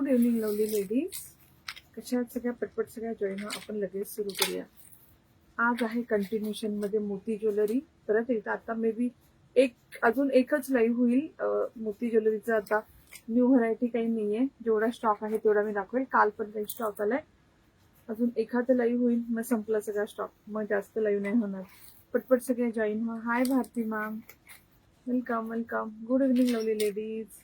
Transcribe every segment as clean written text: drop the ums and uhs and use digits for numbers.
Good evening lovely ladies. कशा आहात सगळ्या? पटपट सगळ्या जॉईन व्हा. आपण लगेच सुरू करूया. आज आहे कंटिन्युएशन मध्ये मोती ज्वेलरी. परत एकदा आता मे बी अजून एकच लाईव्ह होईल मोती ज्वेलरीचा. आता न्यू व्हरायटी काही नाहीये. जेवढा स्टॉक आहे तेवढा मी दाखवेल. काल पण काही स्टॉक आलाय. अजून एखादं लाईव्ह होईल, मग संपला सगळा स्टॉक, मग जास्त लाईव्ह नाही होणार. पटपट सगळे जॉईन व्हा. Hi Bharati ma'am, welcome welcome. Good evening lovely ladies.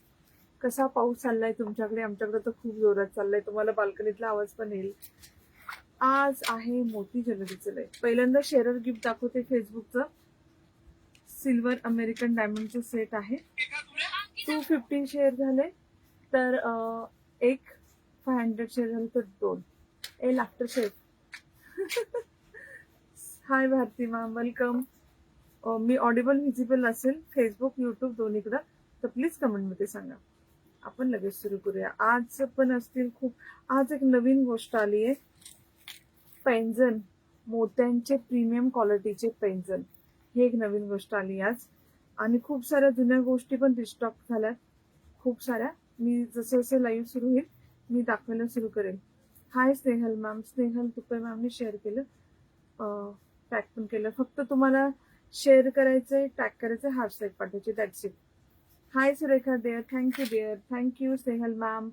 कसा पाऊस चाललाय तुमच्याकडे? आमच्याकडे तर खूप जोरात चाललाय. तुम्हाला बाल्कनीतला आवाज पण येईल. आज आहे मोती ज्वेलरीचं लाईव्ह. पहिल्यांदा शेअरर गिफ्ट दाखवते फेसबुकचं. सिल्वर अमेरिकन डायमंडचं सेट आहे. 250 शेअर झाले तर एक, 500 शेअर झाले तर 2. लागतं शेअर. हाय भारती मॅम, वेलकम. मी ऑडिबल व्हिजिबल असेल फेसबुक युट्यूब दोन्हीकडं, तर प्लीज कमेंटमध्ये सांगा. आपण लगेच सुरू करूया. आज पण असतील खूप. आज एक नवीन गोष्ट आली आहे. पैंजण, मोत्यांचे प्रीमियम क्वालिटीचे पैंजण, ही एक नवीन गोष्ट आली आज. आणि खूप साऱ्या जुन्या गोष्टी पण रिस्टॉक झाल्यात, खूप साऱ्या. मी जसं जसं लाईव्ह सुरू होईल मी दाखवायला सुरू करेन. हाय स्नेहल मॅम. स्नेहल तुपे मॅमने शेअर केलं, टॅग पण केलं. फक्त तुम्हाला शेअर करायचंय, टॅग करायचंय, हार्ट पाठवायचे, that's it. Hi Surekha there, thank you there, thank you Snehal ma'am.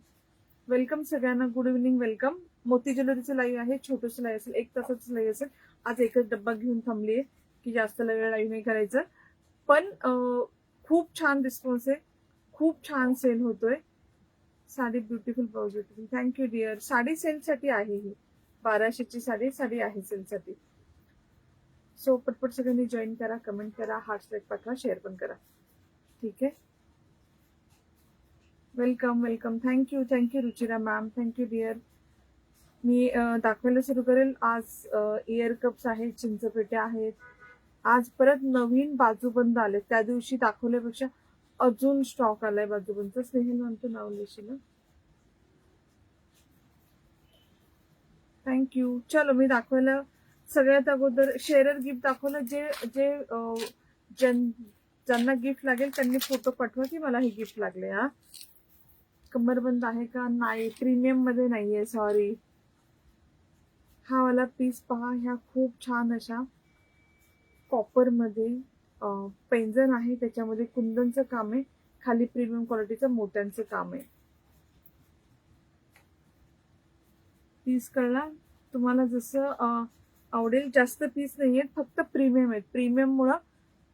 Welcome सगळ्यांना, गुड इव्हनिंग, वेलकम. मोती ज्वेलरीचं लाईव्ह आहे. छोटंसं लाईव्ह असेल, 1 तासाचं लाईव्ह असेल. आज एकच डब्बा घेऊन थांबलीये की जास्त वेळ लाईव्ह नाही करायचं. पण खूप छान रिस्पॉन्स आहे, खूप छान सेल होतोय. Sari beautiful, blouse beautiful, thank you dear. Sari सेलसाठी आहे ही. 1200ची साडी आहे सेलसाठी. सो पटपट सगळ्यांनी जॉईन करा, कमेंट करा, हार्ट पाठवा, शेअर पण करा. ठीक आहे. Welcome welcome. Thank you Ruchira ma'am, thank you dear. मी दाखवायला सुरू करेल. आज इयर कप्स आहेत, चिंचपेट्या आहेत. आज परत नवीन बाजूबंद आले. त्या दिवशी दाखवल्यापेक्षा अजून स्टॉक आलाय बाजूबंदचा. स्नेहल म्हणतो नाव लिहिशील. थँक्यू. चलो, मी दाखवायला सगळ्यात अगोदर शेअरर गिफ्ट दाखवलं. जे जे ज्यांना गिफ्ट लागेल त्यांनी फोटो पाठवा की मला हे गिफ्ट लागले. हा कमरबंद आहे का? नाही, प्रीमियम मध्ये नाहीये, सॉरी. हा वाला पीस पहा. ह्या खूप छान अशा कॉपर मध्ये पैंजण आहे. त्याच्यामध्ये कुंदनचं काम आहे. खाली प्रीमियम क्वालिटीचं मोत्यांचं काम आहे. पीस कळला तुम्हाला? जसं आवडेल. जास्त पीस नाहीये, फक्त प्रीमियम आहेत. प्रीमियम मुळे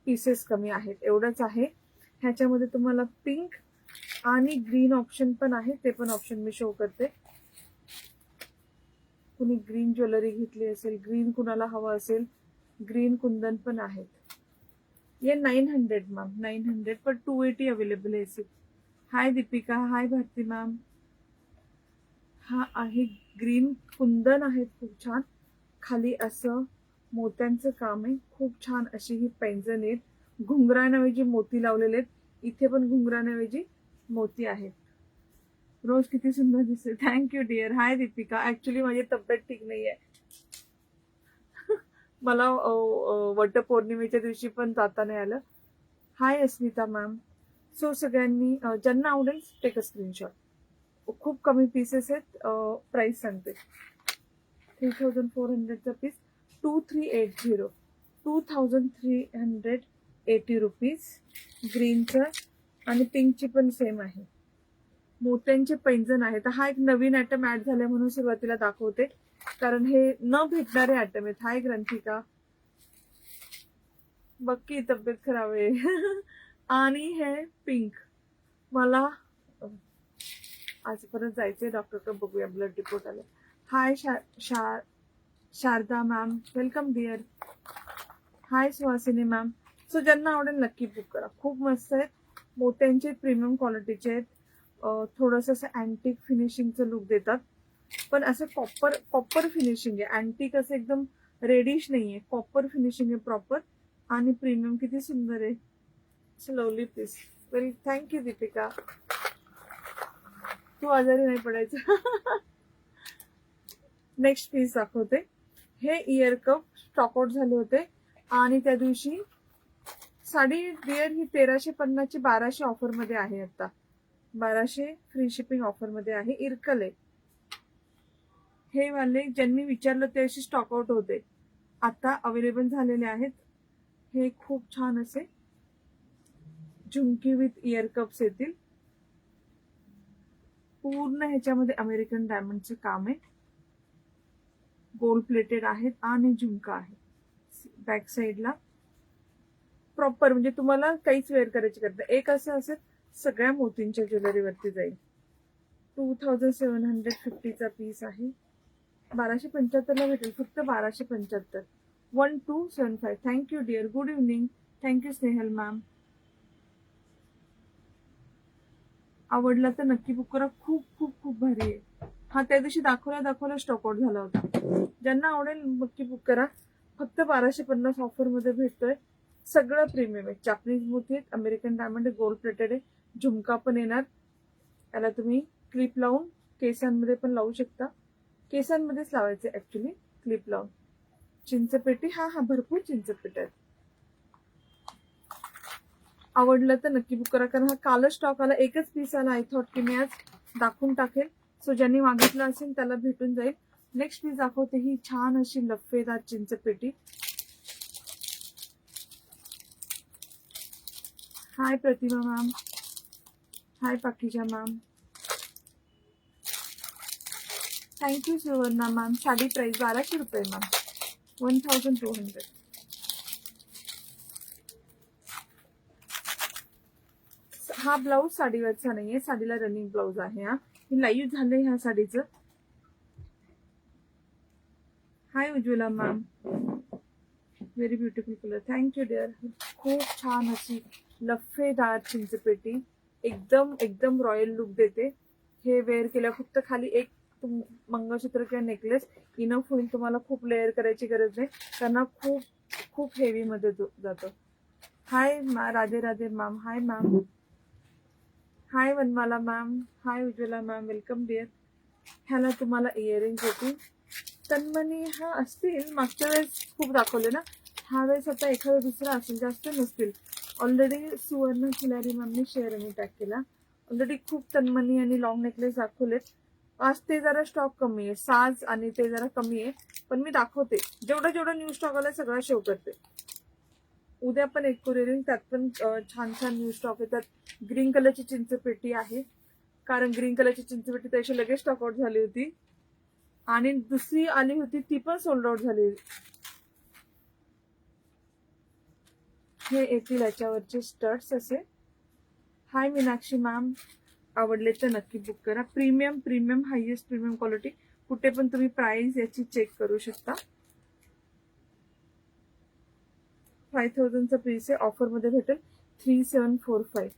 पीसेस कमी आहेत, एवढंच आहे. ह्याच्यामध्ये तुम्हाला पिंक आणि ग्रीन ऑप्शन पण आहे. ते पण ऑप्शन मी शो करते. कुणी ग्रीन ज्वेलरी घेतली असेल, ग्रीन कुणाला हवं असेल, ग्रीन कुंदन पण आहेत. ये 900 मॅम, 900 पर 280 अवेलेबल है इसे. हाय दीपिका, हाय भारती मॅम. हा आहे ग्रीन कुंदन आहेत, खूप छान. खाली असं मोत्यांचं काम आहे. खूप छान अशी ही पैंजण आहेत. घुंगरांऐवजी मोती लावलेले आहेत. इथे पण घुंगरांऐवजी मोती आहेत. रोज किती सुंदर दिसते. Thank you dear. Hi Deepika. Actually माझी तब्येत ठीक नाहीये. मला वटपौर्णिमेच्या दिवशी पण जाता नाही आलं. हाय अस्मिता मॅम. सो सगळ्यांनी ज्यांना आवडेल टेक अ स्क्रीनशॉट. खूप कमी पीसेस आहेत. प्राइस सांगते. 3400चा पीस, 2380, 2380 रुपीज. ग्रीनचं आणि पिंकची पण सेम आहे. मोत्यांचे पैंजण आहेत. हा एक नवीन आयटम ऍड झालाय म्हणून सुरुवातीला दाखवते, कारण हे न भेटणारे आयटम आहेत. हाय ग्रंथिका. बक्की तब्येत खराब आहे. आणि हे पिंक. मला आज परत जायचंय डॉक्टरकडे, बघूया ब्लड रिपोर्ट आले. हाय शारदा मॅम, वेलकम डिअर. हाय सुहासिनी मॅम. सो ज्यांना आवडेल नक्की बुक करा. खूप मस्त आहेत. मोत्यांचे प्रीमियम क्वालिटीचे आहेत. थोडंसं असं अँटिक फिनिशिंगचं लुक देतात, पण असं कॉपर फिनिशिंग आहे. अँटिक असं एकदम रेडिश नाहीये, कॉपर फिनिशिंग आहे प्रॉपर. आणि प्रीमियम किती सुंदर आहे. Lovely piece. Well, thank you Deepika. तू आजारी नाही पडायचं. नेक्स्ट पीस दाखवते. हे इयर कप स्टॉक आउट झाले होते आणि त्या दिवशी साडी डिअर ही 1350ची 1200 ऑफर मध्ये आहे आता. 1200 फ्री शिपिंग ऑफर मध्ये आहे. इरकल आहे हे वाले. ज्यांनी विचारलं ते असे स्टॉक आउट होते, आता अवेलेबल झालेले आहेत. हे खूप छान असे झुमकी विथ इयर कप्स येतील. पूर्ण ह्याच्यामध्ये अमेरिकन डायमंडचं काम आहे. गोल्ड प्लेटेड आहेत आणि झुमका आहे. बॅक साईडला प्रॉपर, म्हणजे तुम्हाला काहीच वेअर करायची गरज नाही. एक असं असेल सगळ्या मोतींच्या ज्वेलरीवरती जाईल. 2750 चा पीस आहे. 1275 ला भेटेल फक्त. 1275. 1275. Thank you dear. Good evening. Thank you Snehal ma'am. आवडला तर नक्की बुक करा. खूप खूप खूप भारी आहे हा. त्या दिवशी दाखवला स्टॉक आउट झाला होता. ज्यांना आवडेल नक्की बुक करा. फक्त 1250 ऑफर मध्ये भेटतोय. सगळं प्रीमियम आहे. चापनीज मोती आहेत, अमेरिकन डायमंड आहे, गोल्ड प्लेटेड आहे, झुमका पण येणार. याला तुम्ही क्लिप लावून केसांमध्ये पण लावू शकता. केसांमध्येच लावायचे ऍक्च्युली क्लिप लावून. चिंचपेटी, हा भरपूर चिंचपेट आहेत. आवडलं तर नक्की बुक करा, कारण हा कालच स्टॉक आला. एकच पीस आला. आय थॉट की मी आज दाखवून टाकेल. सो ज्यांनी मागितलं असेल त्याला भेटून जाईल. नेक्स्ट पीस दाखवते. ही छान अशी लफेदार चिंचपेटी. Hi Pratima ma'am. Hi Pakija ma'am. Thank you Suvarna ma'am. Sari price 1200 रुपये मॅम. 1200. हा ब्लाऊज साडीवरचा नाहीये, साडीला रनिंग ब्लाऊज आहे. हा लाईव्ह झालंय ह्या साडीचं. Hi Ujjwala ma'am. Very beautiful colour. Thank you dear. खूप छान अशी लफेदार चिंचपेटी. एकदम एकदम रॉयल लुक देते. हे वेअर केलं फक्त खाली एक मंगळसूत्र किंवा नेकलेस इनफ होईल. तुम्हाला खूप लेअर करायची गरज नाही, कारण खूप खूप हेवी मध्ये जातो. Hi Radhe Radhe ma'am. Hi ma'am. Hi Vanmala ma'am. Hi Ujjwala ma'am. Welcome dear. ह्याला तुम्हाला इयरिंग्स होतील. तन्मनी हा असतील. मागच्या वेळेस खूप दाखवले ना, ह्या वेळेस आता एखादा दुसरा असेल, जास्त नसतील. ऑलरेडी सुवर्ण खिलारी मॅमने शेअर आणि टॅग केला. ऑलरेडी खूप तन्मनी आणि लॉंग नेकलेस दाखवलेत. आज ते जरा स्टॉक कमी आहे. साज आणि ते जरा कमी आहे, पण मी दाखवते. जेवढा न्यू स्टॉक आला सगळा शो करते. उद्या पण एक कुरिअरिंग, त्यात पण छान छान न्यू स्टॉक आहे. त्यात ग्रीन कलरची चिंचपेटी आहे, कारण ग्रीन कलरची चिंचपेटी त्याची लगेच स्टॉक आउट झाली होती. आणि दुसरी आली होती ती पण सोल्ड आउट झाली. हे येतील याच्यावरचे स्टड्स असे. हाय मीनाक्षी मॅम. आवडले तर नक्की बुक करा. Premium highest premium quality. कुठे पण तुम्ही प्राइस याची चेक करू शकता. 5000 चा पीस आहे. ऑफर मध्ये भेटेल. 3745.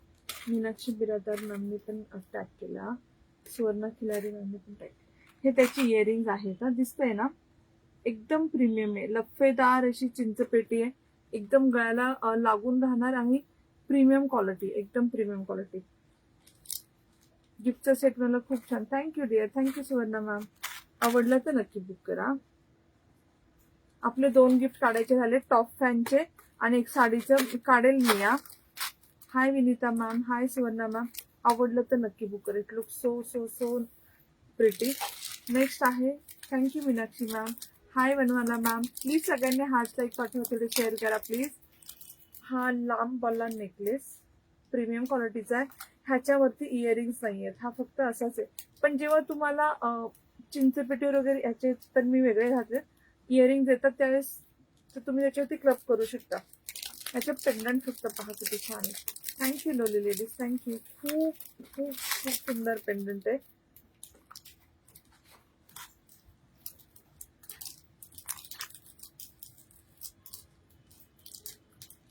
मीनाक्षी बिरादार मॅमने पण टॅग केला. सुवर्णा खिलारी मॅमने पण टॅग. हे त्याची इयरिंग आहेत. दिसतंय ना, एकदम प्रीमियम आहे. लफेदार अशी चिंचपेटी आहे. एकदम गळ्याला लागून राहणार आणि प्रीमियम क्वालिटी, एकदम प्रीमियम क्वालिटी. गिफ्टचा सेट मला खूप छान. Thank you dear. Thank you Suvarna ma'am. आवडलं तर नक्की बुक करा. आपले 2 गिफ्ट काढायचे झाले, टॉप फॅनचे आणि एक साडीचं काढेल मी या. Hi Vinita ma'am. Hi Suvarna ma'am. आवडलं तर नक्की बुक करा. It look so so so pretty. Next आहे. Thank you Meenakshi ma'am. Hi Vanwala ma'am. Please सगळ्यांनी हार्ट लाईक पाठवते, शेअर करा प्लीज. हा लांब वाला नेकलेस प्रीमियम क्वालिटीचा आहे. ह्याच्यावरती इयरिंग्स नाही आहेत. हा फक्त असाच आहे. पण जेव्हा तुम्हाला चिंचपेटीवर वगैरे याचे तर मी वेगळे घातले इयरिंग्स येतात, त्यावेळेस तर तुम्ही त्याच्यावरती क्लब करू शकता. याचे पेंडंट फक्त पहा किती छान आहे. Thank you lovely ladies. थँक्यू. खूप खूप खूप सुंदर पेंडंट आहे.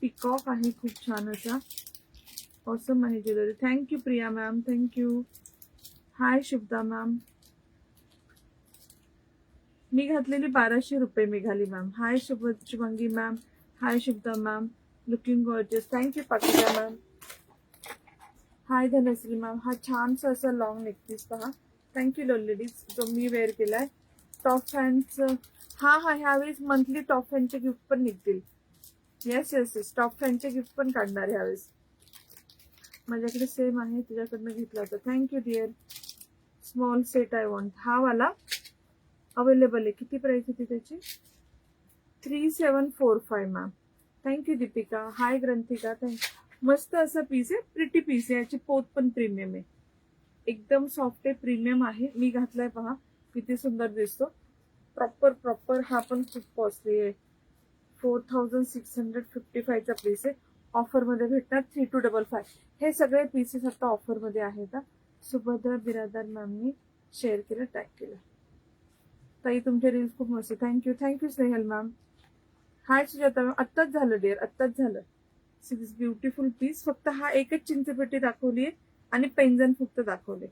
पिकॉक आहे खूप छान असा. ऑसम आहे jewellery. Thank you Priya ma'am. Thank you. Hi Shubhada ma'am. मी घातलेली 1200 रुपये निघाली ma'am. Hi Shubhangi ma'am. Hi Shubhada ma'am. Looking gorgeous. Thank you Pakija ma'am. Hi Dhanashree ma'am. हा छानसा असा लॉंग नेकपीस पहा. Thank you low ladies. जो मी वेअर केलाय. टॉप फॅनचं ह्यावेळेस मंथली टॉप फॅनचे गिफ्ट पण निघतील. येस. टॉप फॅनचे गिफ्ट पण काढणार ह्यावेळेस. माझ्याकडे सेम आहे, तुझ्याकडनं घेतला होता. Thank you dear. Small set I want. हा वाला अवेलेबल आहे. किती प्राइस होती त्याची? 3745 ma'am. Thank you Deepika. Hi Granthika. मस्त असा पीस आहे, प्रिटी पीस आहे. याची पोत पण प्रीमियम आहे, एकदम सॉफ्ट आहे, प्रीमियम आहे. मी घातलाय पहा किती सुंदर दिसतो. प्रॉपर हा पण खूप कॉस्टली आहे. 4655 चा पीस आहे. ऑफर मध्ये भेटणार 3255. हे सगळे पीसेस आता ऑफर मध्ये आहेत. सुभद्रा बिरादार मॅमनी शेअर केलं, टॅग केलं. ताई तुमचे रील्स खूप मस्त. Thank you Snehal ma'am. Hi Sujata ma'am. आत्ताच झालं डिअर, आत्ताच झालं. 6 ब्युटिफुल पीस. फक्त हा एकच चिंचपेटी दाखवली आहे आणि पैंजण फक्त दाखवले.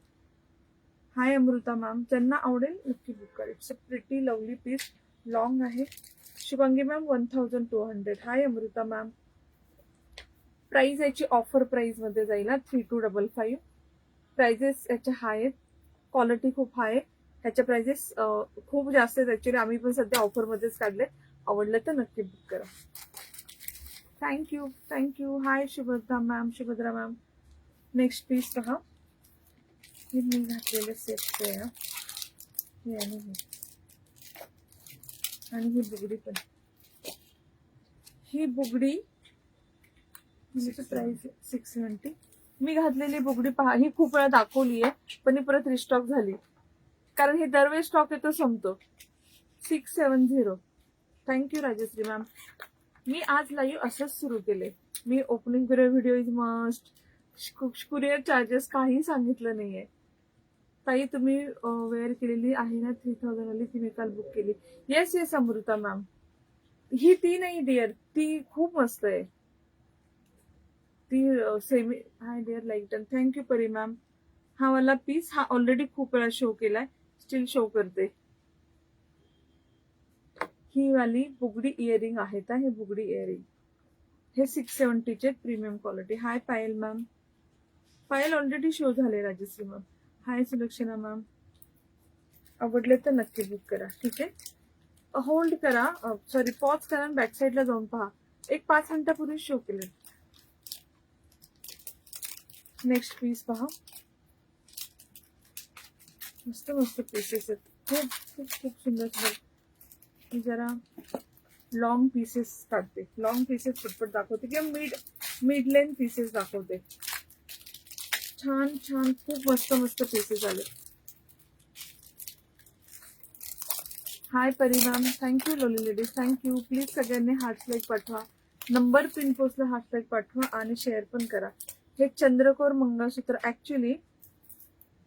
Hi Amruta ma'am. ज्यांना आवडेल नक्की बुक करा. It's a pretty lovely piece. Long आहे. Shubhangi ma'am 1200. Hi Amruta ma'am. Price याची ऑफर प्राइस मध्ये जाईल 3255. प्राइजेस याचे हाय आहेत, क्वालिटी खूप हाय आहे. ह्याच्या प्राइजेस खूप जास्त आहेत ऍक्च्युली. आम्ही पण सध्या ऑफर मध्येच काढले. आवडलं तर नक्की बुक करा. थँक्यू. हाय शुभद्रा मॅम. नेक्स्ट पीस पहा. हे मी घातलेले सेट आहे. हे आणि ही बुगडी पण. ही बुगडी प्राइस 670. मी घातलेली बुगडी पहा. ही खूप वेळा दाखवली आहे, पण ही परत रिस्टॉक झाली, कारण हे दरवेळेस स्टॉक येतो संपतो. 670. Thank you Rajshri ma'am. मी आज लाईव्ह असंच सुरू केले. मी opening video is must, courier charges काही सांगितलं नाहीये. ताई तुम्ही वेअर केलेली आहे ना 3000 वाली, ती मी काल बुक केली. Yes Amruta ma'am. ही ती नाही डिअर, ती खूप मस्त आहे ती. सेमी. हाय डिअर लाईटन. Thank you Pari ma'am. हा वाला पीस हा ऑलरेडी खूप वेळा शो केलाय, स्टील शो करते. ही वाली बुगडी इयरिंग आहेत. हे बुगडी इयरिंग हे 670 चे प्रीमियम क्वालिटी. हाय पायल मॅम. पायल ऑलरेडी शो झाले. राजश्री मॅम. हाय सुलक्षणा मॅम. आवडले तर नक्की बुक करा. ठीक आहे, होल्ड करा, सॉरी पॉज करा, बॅक साईडला जाऊन पहा. एक 5 मिनिटापूर्वी शो केले. नेक्स्ट पीस पहा. मस्त पीसेस आहेत. खूप सुंदर. मी जरा लॉंग पीसेस काढते. लॉंग पीसेस पटपट दाखवते किंवा मिड लेंथ पीसेस दाखवते. छान खूप मस्त पीसेस आले. हाय परी ma'am. Thank you lovely ladies. Thank you. Please सगळ्यांनी हार्ट लाईक पाठवा, नंबर पिन पोस्टला हार्ट लाईक पाठवा आणि शेअर पण करा. हे चंद्रकोर मंगळसूत्र. ऍक्च्युली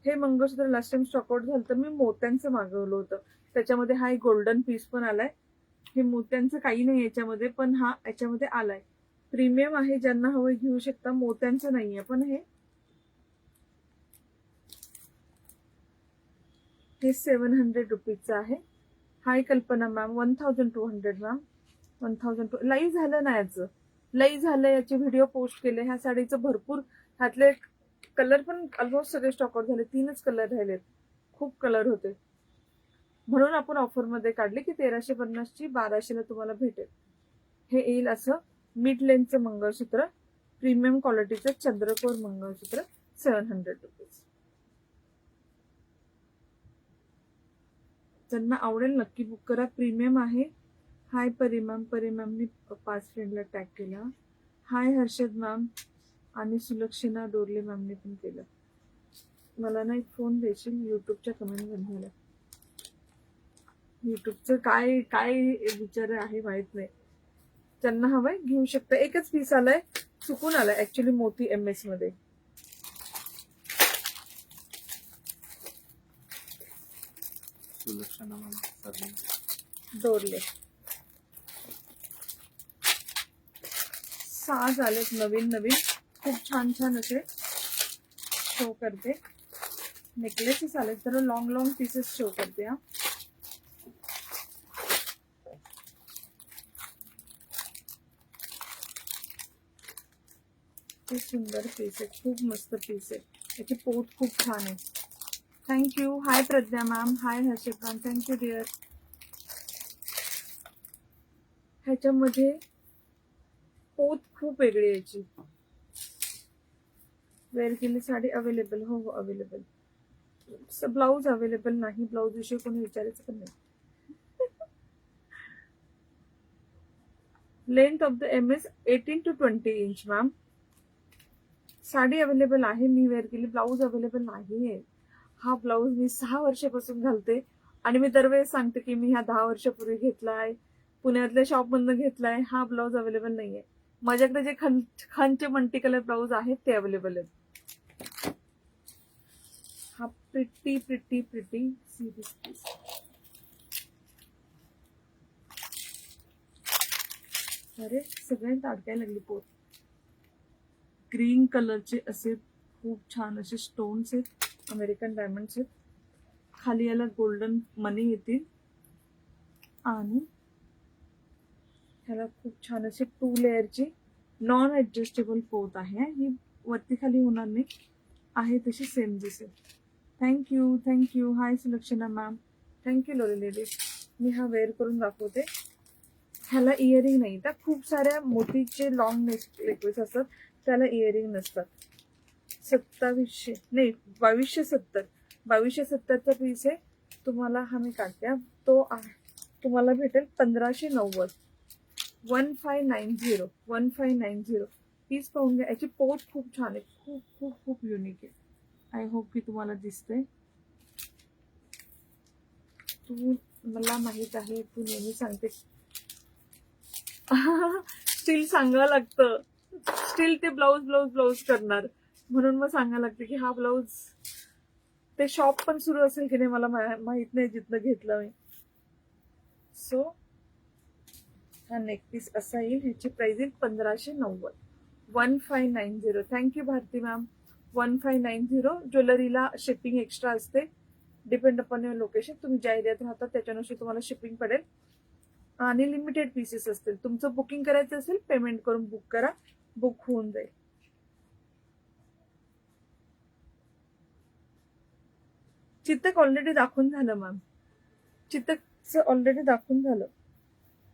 हे मंगळसूत्र लास्ट टाइम स्टॉकआउट झालं तर मी मोत्यांचं मागवलं होतं. त्याच्यामध्ये हा एक गोल्डन पीस पण आलाय. हे मोत्यांचं काही नाही याच्यामध्ये, पण हा याच्यामध्ये आलाय. प्रीमियम आहे, ज्यांना हवं घेऊ शकता. मोत्यांचं नाहीये, पण हे 700 रुपीजचं आहे. हाय कल्पना मॅम. 1200 मॅम. 1002. लाईव्ह झालं ना याचं, लाईव्ह झालं, याचे व्हिडिओ पोस्ट केले. ह्या साडीचं भरपूर, ह्यातले कलर पण ऑलमोस्ट सगळे स्टॉकआउट झाले. 3च कलर राहिलेत, खूप कलर होते, म्हणून आपण ऑफर मध्ये काढले की 1350 ची 1200 तुम्हाला भेटेल. हे येईल असं मिड लेंथचं मंगळसूत्र, प्रीमियम क्वालिटीचं चंद्रकोर मंगळसूत्र, 700 रुपीज. ज्यांना आवडेल नक्की बुक करा. प्रीमियम आहे. हाय परी मॅमनी 5 फ्रेंडला टॅग केला. हाय हर्षद मॅम आणि सुलक्षणा डोरले मॅमने पण केलं. मला ना एक फोन देशील युट्यूबच्या कमेंट बंधूला. युट्यूबचं काय विचार आहे माहित नाही. ज्यांना हवंय घेऊ शकता. एकच पीस आलाय, चुकून आलाय ऍक्च्युली, मोती MS मध्ये. डोरले 6 झालेत नवीन, खूप छान असे शो करते. नेकलेसेस आलेत, तर लॉंग पीसेस शो करते. खूप सुंदर पीस आहे, खूप मस्त पीस आहे. याची पोत खूप छान आहे. Thank you. Hi Pragya ma'am. Hi Harshad ma'am. Thank you dear. ह्याच्यामध्ये पोत खूप वेगळी याची. वेअर केली साडी अवेलेबल, हो हो अवेलेबल. ब्लाऊज अवेलेबल नाही, ब्लाऊज विषयी कोणी विचारायचं पण नाही. Length of the M is 18 to 20 inch ma'am. Sari available आहे, मी वेअर केली. ब्लाऊज अवेलेबल नाहीये. हा ब्लाऊज मी 6 वर्षापासून घालते आणि मी दरवेळेस सांगते की मी ह्या 10 वर्षापूर्वी घेतलाय, पुण्यातल्या शॉपमधनं घेतलाय. हा ब्लाऊज अवेलेबल नाहीये माझ्याकडे. जे खनचे मल्टी कलर ब्लाऊज आहेत ते अवेलेबल आहेत. हा pretty pretty pretty see this piece. अरे सगळ्यांना अडकायला लागली पोत. ग्रीन कलरचे असे खूप छान असे स्टोन्स आहेत, अमेरिकन डायमंड्स आहेत. खाली याला गोल्डन मनी येतील आणि ह्याला खूप छान असे 2 लेअरची नॉन ऍडजस्टेबल पोत आहे. ही वरती खाली होणार नाही, आहे तशी सेम दिसेल. Thank you thank you. Hi Sulakshana ma'am, thank you lovely ladies. मी हा वेअर करून दाखवते. ह्याला इयरिंग नाही. त्या खूप साऱ्या मोतीचे लॉंग नेकलेस असतात, त्याला इयरिंग नसतात. 2700 नाही 2270, 2270चा पीस आहे. तुम्हाला हा मी काढते, तो तुम्हाला भेटेल 1590. 1590 1590 पीस पाहून घ्या. याची पोत खूप छान आहे, खूप खूप खूप युनिक आहे. आय होप की तुम्हाला दिसते. तू मला माहित आहे, तू नेहमी सांगते. स्टील सांगावं लागतं, स्टील ते ब्लाऊज ब्लाऊज ब्लाऊज करणार म्हणून मग सांगायला लागते की हा ब्लाऊज. ते शॉप पण सुरू असेल की नाही मला माहित नाही जिथनं घेतलं मी. सो हा नेकपीस असा येईल. ह्याची प्राइस येईल 1590. 1590. Thank you Bharati ma'am. 1590. ज्वेलरीला शिपिंग एक्स्ट्रा असते, डिपेंड अपॉन युअर लोकेशन. तुम्ही ज्या एरियात राहता त्याच्यानुसार तुम्हाला शिपिंग पडेल आणि लिमिटेड पीसेस असतील. तुमचं बुकिंग करायचं असेल, पेमेंट करून बुक करा, बुक होऊन जाईल. चितक ऑलरेडी दाखवून झालं मॅम, चितकचं ऑलरेडी दाखवून झालं.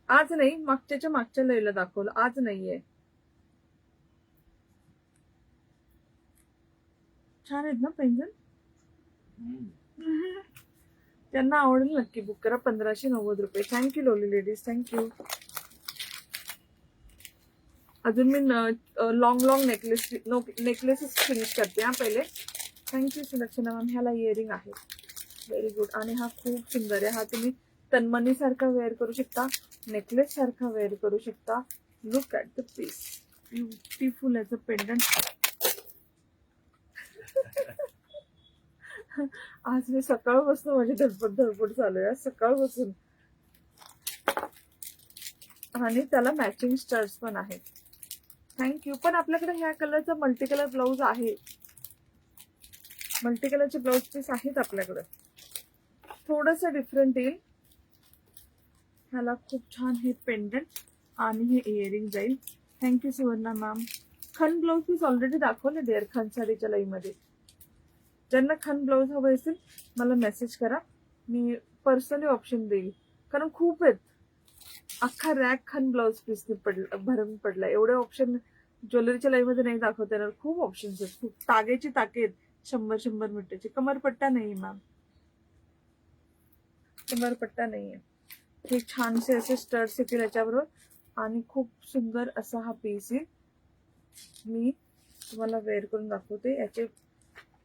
आज नाही, मागच्या लईला दाखवलं, आज नाहीये. छान आहेत ना पैंजण. त्यांना आवडेल, नक्की बुक करा. 1590 रुपये. Thank you lovely ladies, thank you. अजून मी लॉंग नेकलेसेस फिनिश करते हा पहिले. Thank you Sulakshana ma'am. ह्याला इयरिंग आहे, व्हेरी गुड. आणि हा खूप सुंदर आहे. हा तुम्ही तन्मणी सारखा वेअर करू शकता, नेकलेस सारखा वेअर करू शकता. Look at the piece, beautiful as a pendant. आज मी सकाळपासून माझी धडपड चालू आहे, सकाळपासून. आणि त्याला मॅचिंग स्टड्स पण आहेत. थँक्यू. पण आपल्याकडे ह्या कलरचा मल्टी कलर ब्लाऊज आहे, मल्टी कलरचे ब्लाऊज पीस आहेत आपल्याकडे. थोडस डिफरंट येईल. ह्याला खूप छान हे पेंडंट आणि हे इयरिंग जाईल. Thank you Suvarna ma'am. खन ब्लाऊज पीस ऑलरेडी दाखवलं डिअर, खन साडीच्या लाईनमध्ये. ज्यांना खन ब्लाऊज हवं असेल मला मेसेज करा, मी पर्सनली ऑप्शन देईल. कारण खूप आहेत, अख्खा रॅक खन ब्लाऊज पीस भरून पडला. एवढे ऑप्शन ज्वेलरीच्या लाईनमध्ये नाही दाखवता येणार. खूप ऑप्शन्स आहेत, खूप. ताग्याची ताकेत 100 मीटरची. कमरपट्टा नाही मॅम, कमरपट्टा नाहीये. हे छानसे असे स्टड्स येतील याच्याबरोबर आणि खूप सुंदर असा हा पीस येईल. मी तुम्हाला वेअर करून दाखवते. याचे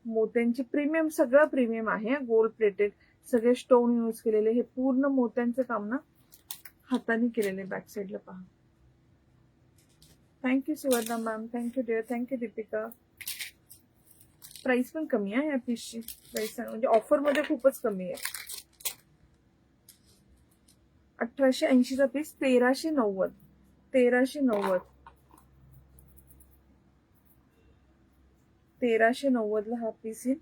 मोत्यांची प्रीमियम, सगळं प्रीमियम आहे. गोल्ड प्लेटेड, सगळे स्टोन यूज केलेले. हे पूर्ण मोत्यांचं काम ना हाताने केलेले. बॅक साईडला पहा. Thank you Suvarna ma'am, thank you dear, thank you Deepika. Price पण कमी आहे या पीसची. प्राइस म्हणजे ऑफरमध्ये खूपच कमी आहे. 1880चा पीस 1390. 1390. 1390ला हा पीस येईल.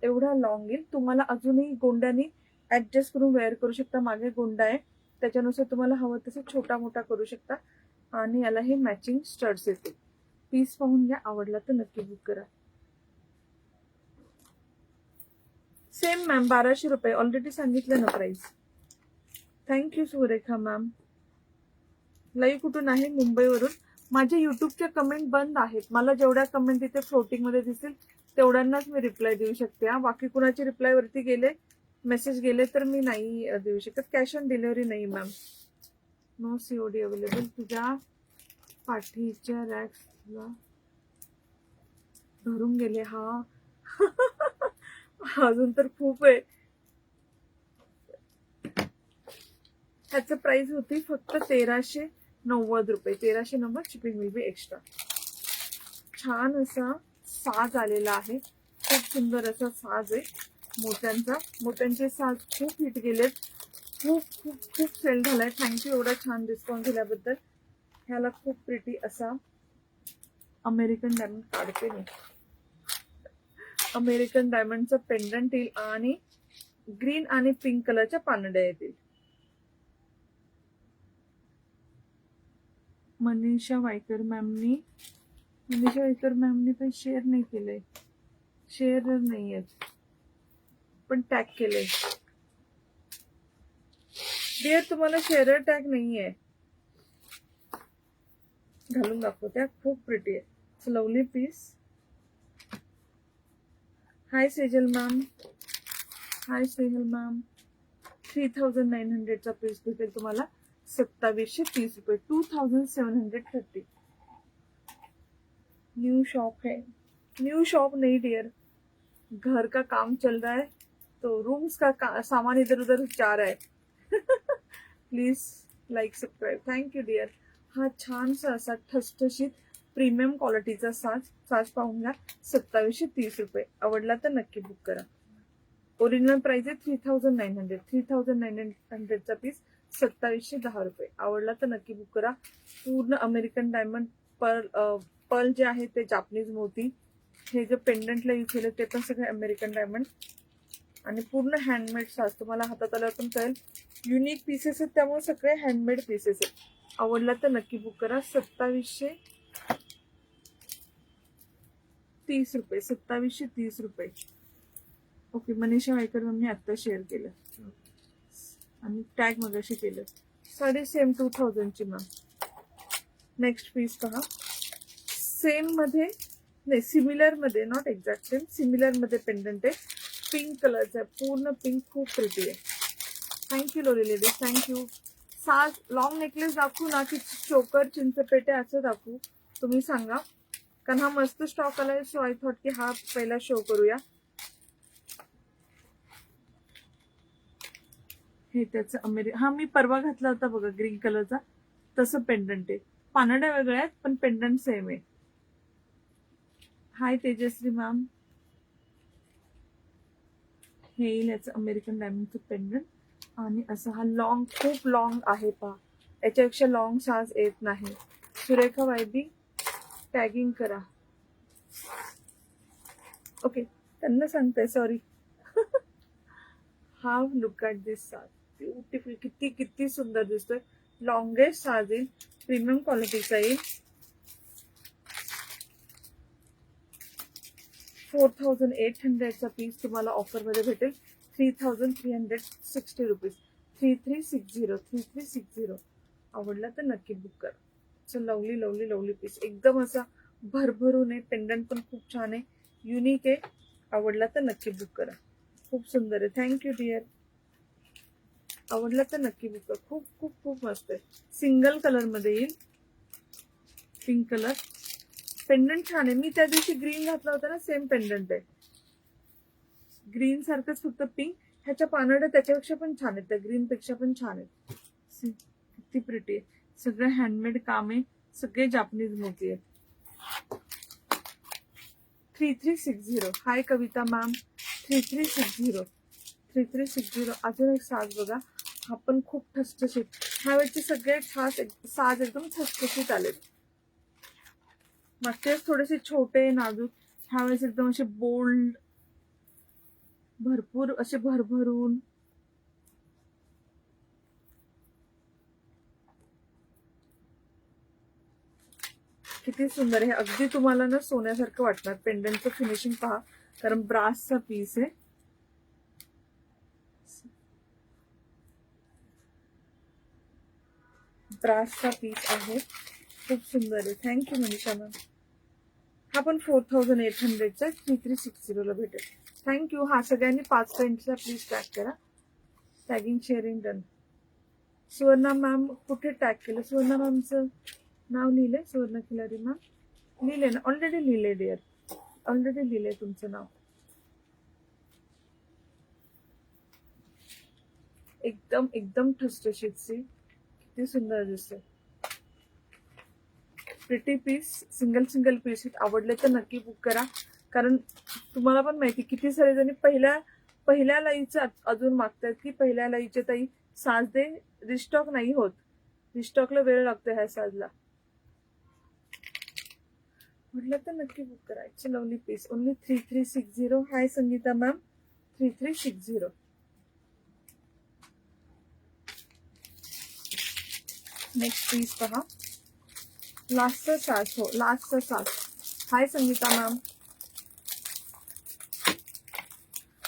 एवढा लॉंग येईल. तुम्हाला अजूनही गोंड्यानी ऍडजस्ट करून वेअर करू शकता. मागे गोंडा आहे, त्याच्यानुसार तुम्हाला हवं तसं छोटा मोठा करू शकता. आणि याला हे मॅचिंग स्टड्स येतील. पीस पाहून घ्या, आवडला तर नक्की बुक करा. सेम मॅम 1200 रुपये. ऑलरेडी सांगितलं ना price. Thank you Surekha ma'am. Live कुठून आहे? मुंबईवरून. माझ्या युट्यूबच्या कमेंट बंद आहेत. मला जेवढ्या कमेंट इथे फ्लोटिंग मध्ये दिसतील तेवढ्यांनाच मी रिप्लाय देऊ शकते. हा, बाकी कुणाचे रिप्लाय वरती गेले, मेसेज गेले तर मी नाही देऊ शकत. कॅश ऑन डिलिव्हरी नाही मॅम. No COD available. तुझ्या पाठीच्या रॅक्सला धरून गेले. हा अजून तर खूप आहे. ह्याचं प्राइस होती फक्त 1390 रुपये. 1390. Shipping will be extra. छान असा साज आलेला आहे. खूप सुंदर असा साज आहे मोत्यांचा. मोत्यांचे साज खूप हिट गेलेत. खूप खूप खूप सेल झालाय. थँक्यू एवढा छान डिस्काउंट दिल्याबद्दल. ह्याला खूप प्रिटी असा अमेरिकन डायमंड काढते मी. अमेरिकन डायमंडचं पेंडंट येईल आणि ग्रीन आणि पिंक कलरच्या पानड्या येतील. मनीषा वायकर मॅमनी पण शेअर नाही केलंय. शेअर नाही आहेत पण टॅग केलंय. डिअर तुम्हाला शेअर टॅग नाहीये. घालून दाखवते. खूप प्रिटी आहे. Lovely piece. Hi Sejal ma'am. Hi Snehal ma'am. 3900 चा पीस भेटेल तुम्हाला 2730 रुपये. 2730. न्यू शॉप है. न्यू शॉप नहीं डियर, घर का काम चल रहा है तो रूम्स का सामान इधर उधर जा रहा है. Please like subscribe. Thank you dear. हा छानसा असा ठसठशीत प्रीमियम क्वालिटीचा साज पाहून घ्या. 2730 रुपये. आवडला तर नक्की बुक करा. ओरिजिनल प्राइस आहे 3900. 3900चा पीस 2710 रुपये. आवडला तर नक्की बुक करा. पूर्ण अमेरिकन डायमंड पर्ल जे आहे ते जापनीज मोती. हे जे पेंडंटला यूज केलं ते पण सगळे अमेरिकन डायमंड आणि पूर्ण हँडमेड साज. तुम्हाला हातात आल्यावर पण कळेल. युनिक पीसेस आहेत त्यामुळे सगळे हँडमेड पीसेस आहेत. आवडला तर नक्की बुक करा. 2730 रुपये. 2730 रुपये. ओके. मनीषा वायकर मी आता शेअर केलं आणि टॅग मगाशी केलं. साडे सेम 2000 ची मॅम. नेक्स्ट पीस पहा. सेम मध्ये नाही, सिमिलर मध्ये, नॉट एक्झॅक्ट सेम, सिमिलर मध्ये पेंडंट आहे. पिंक कलरचा आहे. पूर्ण पिंक. खूप प्रिटी आहे. Thank you lovely ladies. थँक्यू. साज लॉंग नेकलेस दाखवू ना की चोकर चिंचपेटे असं दाखवू तुम्ही सांगा. कारण हा मस्त स्टॉक आलाय. सो आय थॉट की हा पहिला शो करूया. हे त्याचं हा मी परवा घातला होता बघा ग्रीन कलरचा. तसं पेंडंट आहे. पानड्या वेगळ्या आहेत पण पेंडंट सेम आहे. हाय तेजश्री मॅम. हे येईल याचं अमेरिकन डायमंडचं पेंडंट आणि असं हा लॉंग, खूप लॉंग आहे पहा. याच्यापेक्षा लॉंग साज येत नाही. सुरेखा वायबी टॅगिंग करा. ओके त्यांना सांगते सॉरी. हाव लुक ॲट दिस साज. ब्युटिफुल. किती किती सुंदर दिसतोय. लॉंगेस्ट साज येईल. प्रीमियम क्वालिटीचा येईल. 4800चा पीस तुम्हाला ऑफर मध्ये भेटेल. 3360 रुपीज. 3360. आवडला तर नक्की बुक करा. So lovely lovely lovely piece. एकदम असा भरभरून आहे. पेंडंट पण खूप छान आहे. युनिक आहे. आवडला तर नक्की बुक करा. खूप सुंदर आहे. Thank you dear. आवडला तर नक्की बुक करा. खूप खूप खूप मस्त आहे. सिंगल कलर मध्ये येईल. Pink colour. पेंडंट छान आहे. मी त्या दिवशी ग्रीन घातला होता ना, सेम पेंडंट आहे. ग्रीन सारखंच फक्त पिंक. ह्याच्या पानड्या त्याच्यापेक्षा पण छान आहेत. त्या ग्रीन पेक्षा पण छान आहेत. किती प्रिटी आहे. सगळं हँडमेड काम आहे. सगळे जापनीज मोती आहेत. 3360. हाय कविता मॅम. 3360. अजून एक साज बघा. हा पण खूप ठसठशीत. ह्यावेळचे सगळे साज एकदम ठसठशीत आलेत. मागच्या वेळेस थोडेसे छोटे नाजूक. ह्यावेळेस एकदम असे बोल्ड, भरपूर असे भरभरून. किती सुंदर आहे. अगदी तुम्हाला ना सोन्यासारखं वाटणार. पेंडंटचं फिनिशिंग पहा. कारण ब्रासचा पीस आहे. ब्रासचा पीस आहे. खूप सुंदर आहे. Thank you Manisha ma'am. हा पण 4800चा 3360 ला भेटेल. थँक्यू. हा सगळ्यांनी 5 फ्रेंड्सला प्लीज टॅग करा. Tagging sharing done. Suvarna ma'am कुठे टॅग केलं? सुवर्णा मॅमचं नाव लिहिलंय? सुवर्ण खिलारी मॅम लिहिले ना? ऑलरेडी लिहिले डिअर, ऑलरेडी लिहिलंय तुमचं नाव. एकदम एकदम ठसठशीत सी, किती सुंदर दिसते. प्रिटी पीस, सिंगल पीस आवडले तर नक्की बुक करा. कारण तुम्हाला पण माहिती किती सारे जणी पहिल्या लाईचं अजून मागतात की पहिल्या लाईचे ताई साज दे. रिस्टॉक नाही होत, रिस्टॉकला वेळ लागतो ह्या साजला. म्हटलं तर नक्की बुक करा. It's lovely piece. Only 3360. Hi Sangeeta ma'am. 3360. Next piece पहा. लास्टचा साज. हो, लास्टचा साज. Hi Sangeeta ma'am.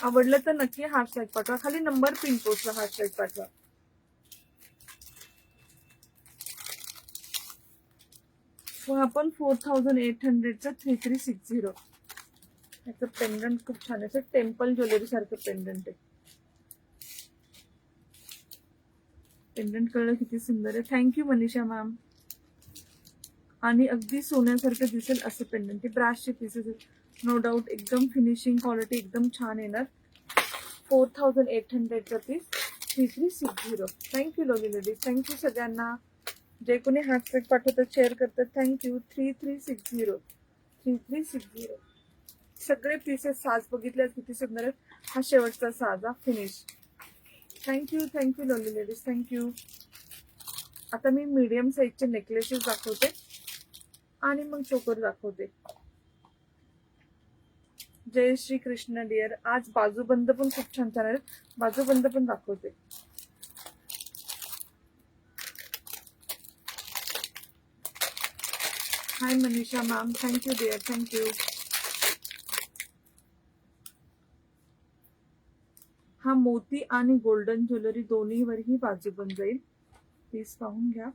आवडलं तर नक्की हार्ट साईड पाठवा. खाली नंबर पिन पोस्टला हार्ट साईड पाठवा. आपण 4800चा 3360. याचं पेंडंट खूप छान आहे. टेम्पल ज्वेलरी सारखं पेंडंट आहे. पेंडंट कलर किती सुंदर आहे. Thank you Manisha ma'am. आणि अगदी सोन्यासारखं दिसेल असं पेंडंट आहे. ब्रासचे पीसेस नो डाऊट. एकदम फिनिशिंग क्वालिटी एकदम छान येणार. 4800चा piece 3360. Thank you lovely ladies. Thank you सगळ्यांना जे कोणी हॅशटॅग पाठवतात, शेअर करतात. थँक्यू. 3360. 3360. सगळे पीसेस साज बघितले किती सुंदर आहेत. हा शेवटचा साजा finish. Thank you lovely ladies. Thank you. आता मी मीडियम साईजचे नेकलेसेस दाखवते आणि मग चोकर दाखवते. जय श्री कृष्ण डिअर. आज बाजूबंद पण खूप छान छान आहेत. बाजूबंद पण दाखवते. Hi Manisha ma'am. Thank you dear. Thank you. हा मोती आणि गोल्डन ज्वेलरी दोन्हीवरही बाजूबंद जाईल. पीस पाहून घ्या.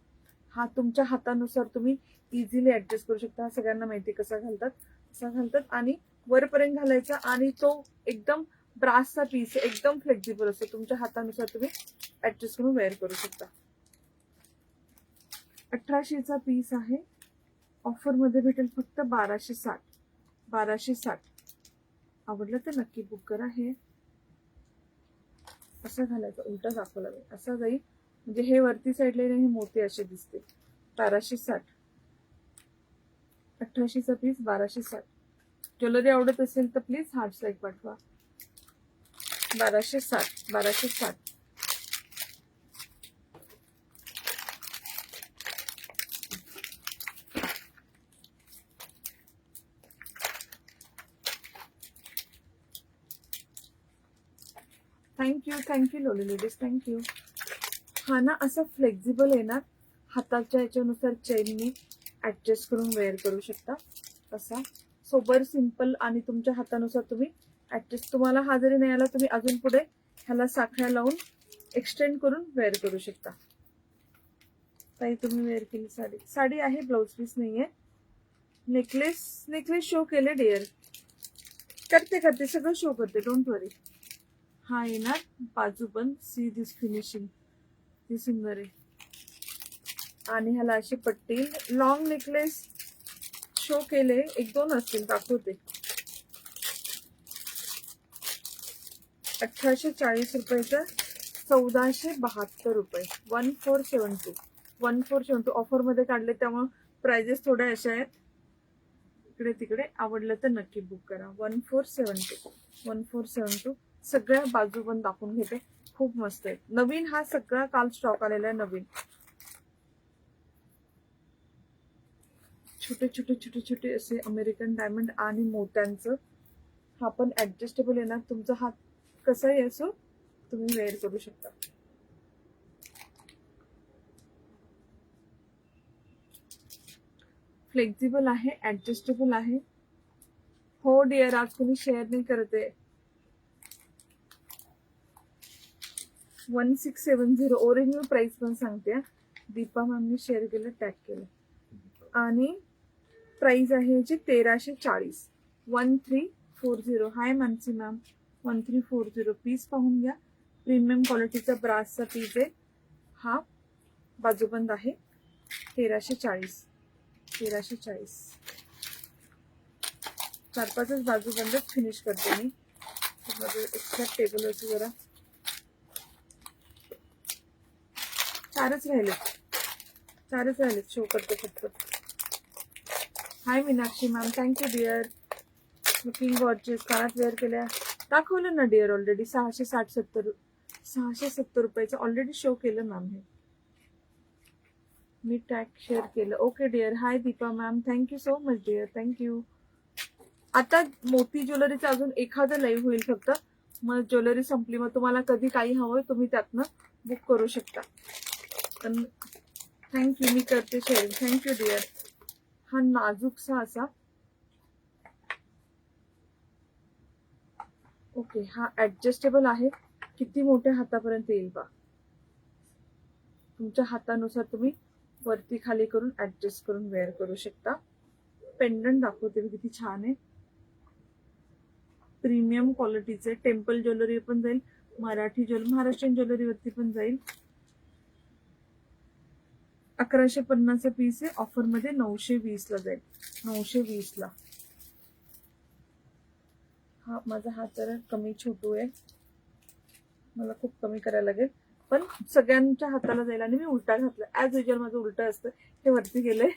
हा तुमच्या हातानुसार तुम्ही इझिली ऍडजस्ट करू शकता. सगळ्यांना माहिती कसा घालतात, कसा घालतात. आणि वरपर्यंत घालायचा. आणि तो एकदम ब्रासचा पीस एकदम फ्लेक्झिबल असतो. तुमच्या हातानुसार तुम्ही ऍडजस्ट करून वेअर करू शकता. 1800चा पीस आहे. ऑफर मध्ये भेटेल फक्त 1260. 1260. आवडलं तर नक्की बुक करा. हे असं घालायचं. उलटा दाखवला मी. असा जाईल म्हणजे हे वरती साईडला हे मोती असे दिसते. 1260. 1800चा पीस 1260. ज्वेलरी आवडत असेल तर प्लीज हार्ट साईड पाठवा. 1260. 1260. Thank you lovely ladies. थँक्यू. हा ना असं फ्लेक्झिबल येणार. हाताच्या याच्यानुसार चेननी ऍडजस्ट करून वेअर करू शकता. असा सोबर सिंपल आणि तुमच्या हातानुसार तुम्ही ऍडजस्ट. तुम्हाला हा जरी नाही आला तुम्ही अजून पुढे ह्याला साखळ्या लावून एक्सटेंड करून वेअर करू शकता. ताई तुम्ही वेअर केली साडी. साडी आहे, ब्लाउज पीस नाहीये. नेकलेस शो केले डिअर. करते सगळं शो करते. डोंट वरी. हा येणार बाजूबंद. सी दिस फिनिशिंग ती सुंदर आहे. आणि ह्याला अशी पट्टी. लॉंग नेकलेस शो केले. 1-2 असतील, दाखवते. 1840 रुपयाचं 1472 रुपये. 1472. 1472 ऑफर मध्ये काढले त्यामुळे प्राइजेस थोड्या अशा आहेत इकडे तिकडे. आवडलं तर नक्की बुक करा. 1472. 1472. सगळ्या बाजूबंद दाखवून घेते. खूप मस्त आहे. नवीन हा सगळा काल स्टॉक आलेला आहे. नवीन छोटे असे अमेरिकन डायमंड आणि मोत्यांचं. हा पण ऍडजस्टेबल येणार. तुमचा हात कसाही असो तुम्ही वेअर करू शकता. फ्लेक्झिबल आहे, ऍडजस्टेबल आहे. हो डिअर. आज कोणी शेअर नाही करते. 1670. ओरिजिनल प्राइस पण सांगते. दीपा मॅमनी शेअर केलं, टॅग केलं. आणि प्राइस आहे याची 1340. 1340. हाय मानसी मॅम. 1340 पीस पाहून घ्या. प्रीमियम क्वालिटीचा ब्रासचा पीस आहे हा. बाजूबंद आहे. 1340. 1340. 4-5च बाजूबंदच फिनिश करते मी. एक्स्ट्रा टेबलवरती जरा 4च राहिलेत. शो करते फक्त. Hi Meenakshi ma'am. Thank you dear. Looking gorgeous. कानात वेअर केल्या दाखवलं ना डिअर ऑलरेडी. 670 रुपयाचं ऑलरेडी शो केलं मॅम. हे मी टॅग शेअर केलं. Okay dear. Hi Deepa ma'am. Thank you so much dear. Thank you. आता मोती ज्वेलरीचं अजून एखादं लाईव्ह होईल फक्त. मग ज्वेलरी संपली. मग तुम्हाला कधी काही हवंय तुम्ही त्यातनं बुक करू शकता. थँक्यू. मी करते शेअरिंग. Thank you dear. हा नाजूकसा असा. ओके. हा ऍडजस्टेबल आहे. किती मोठ्या हातापर्यंत येईल बा. तुमच्या हातानुसार तुम्ही वरती खाली करून ऍडजस्ट करून वेअर करू शकता. पेंडंट दाखवते मी किती छान आहे. प्रीमियम क्वालिटीचे. टेम्पल ज्वेलरी पण जाईल. महाराष्ट्रीयन ज्वेलरीवरती पण जाईल. 1150 पीस आहे. ऑफर मध्ये 920 ला जाईल. 920 ला. हा माझा हात जरा कमी छोटू आहे. मला खूप कमी करायला लागेल. पण सगळ्यांच्या हाताला जाईल. आणि मी उलटा घातला. ऍज युजल माझं उलट असतं. हे वरती गेलंय.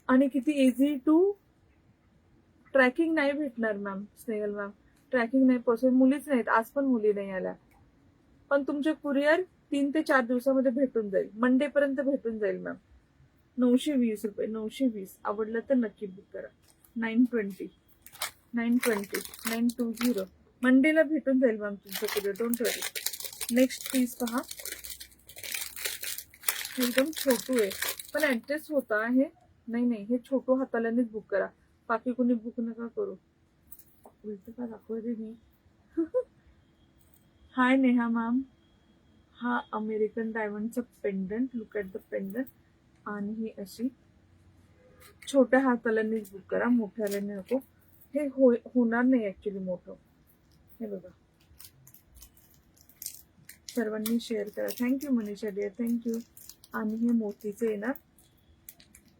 आणि किती इझी टू. ट्रॅकिंग नाही भेटणार मॅम. स्नेहल मॅम ट्रॅकिंग नाही पॉसिबल. मुलीच नाहीत आज पण. मुली नाही आल्या. पण तुमचे कुरिअर 3 ते 4 दिवसामध्ये भेटून जाईल. मंडे पर्यंत भेटून जाईल मॅम. 920 रुपये. 920. आवडलं तर नक्की बुक करा. 920. 920. मंडेला भेटून जाईल मॅम तुमचं courier. Don't worry. Next piece पहा. एकदम छोटू आहे पण ऍडजस्ट होता आहे. नाही हे छोटू हातालानेच बुक करा. बाकी कोणी बुक नका करू. उलट का दाखवते मी. Hi Neha ma'am. हा अमेरिकन डायमंडचं pendant. Look at the pendant. आणि ही अशी छोट्या हातालानेच बुक करा. मोठ्यालाने नको. हे होणार नाही ऍक्च्युली मोठं. हे बघा. सर्वांनी शेअर करा. Thank you Manisha dear. थँक्यू. आणि हे मोतीचे येणार.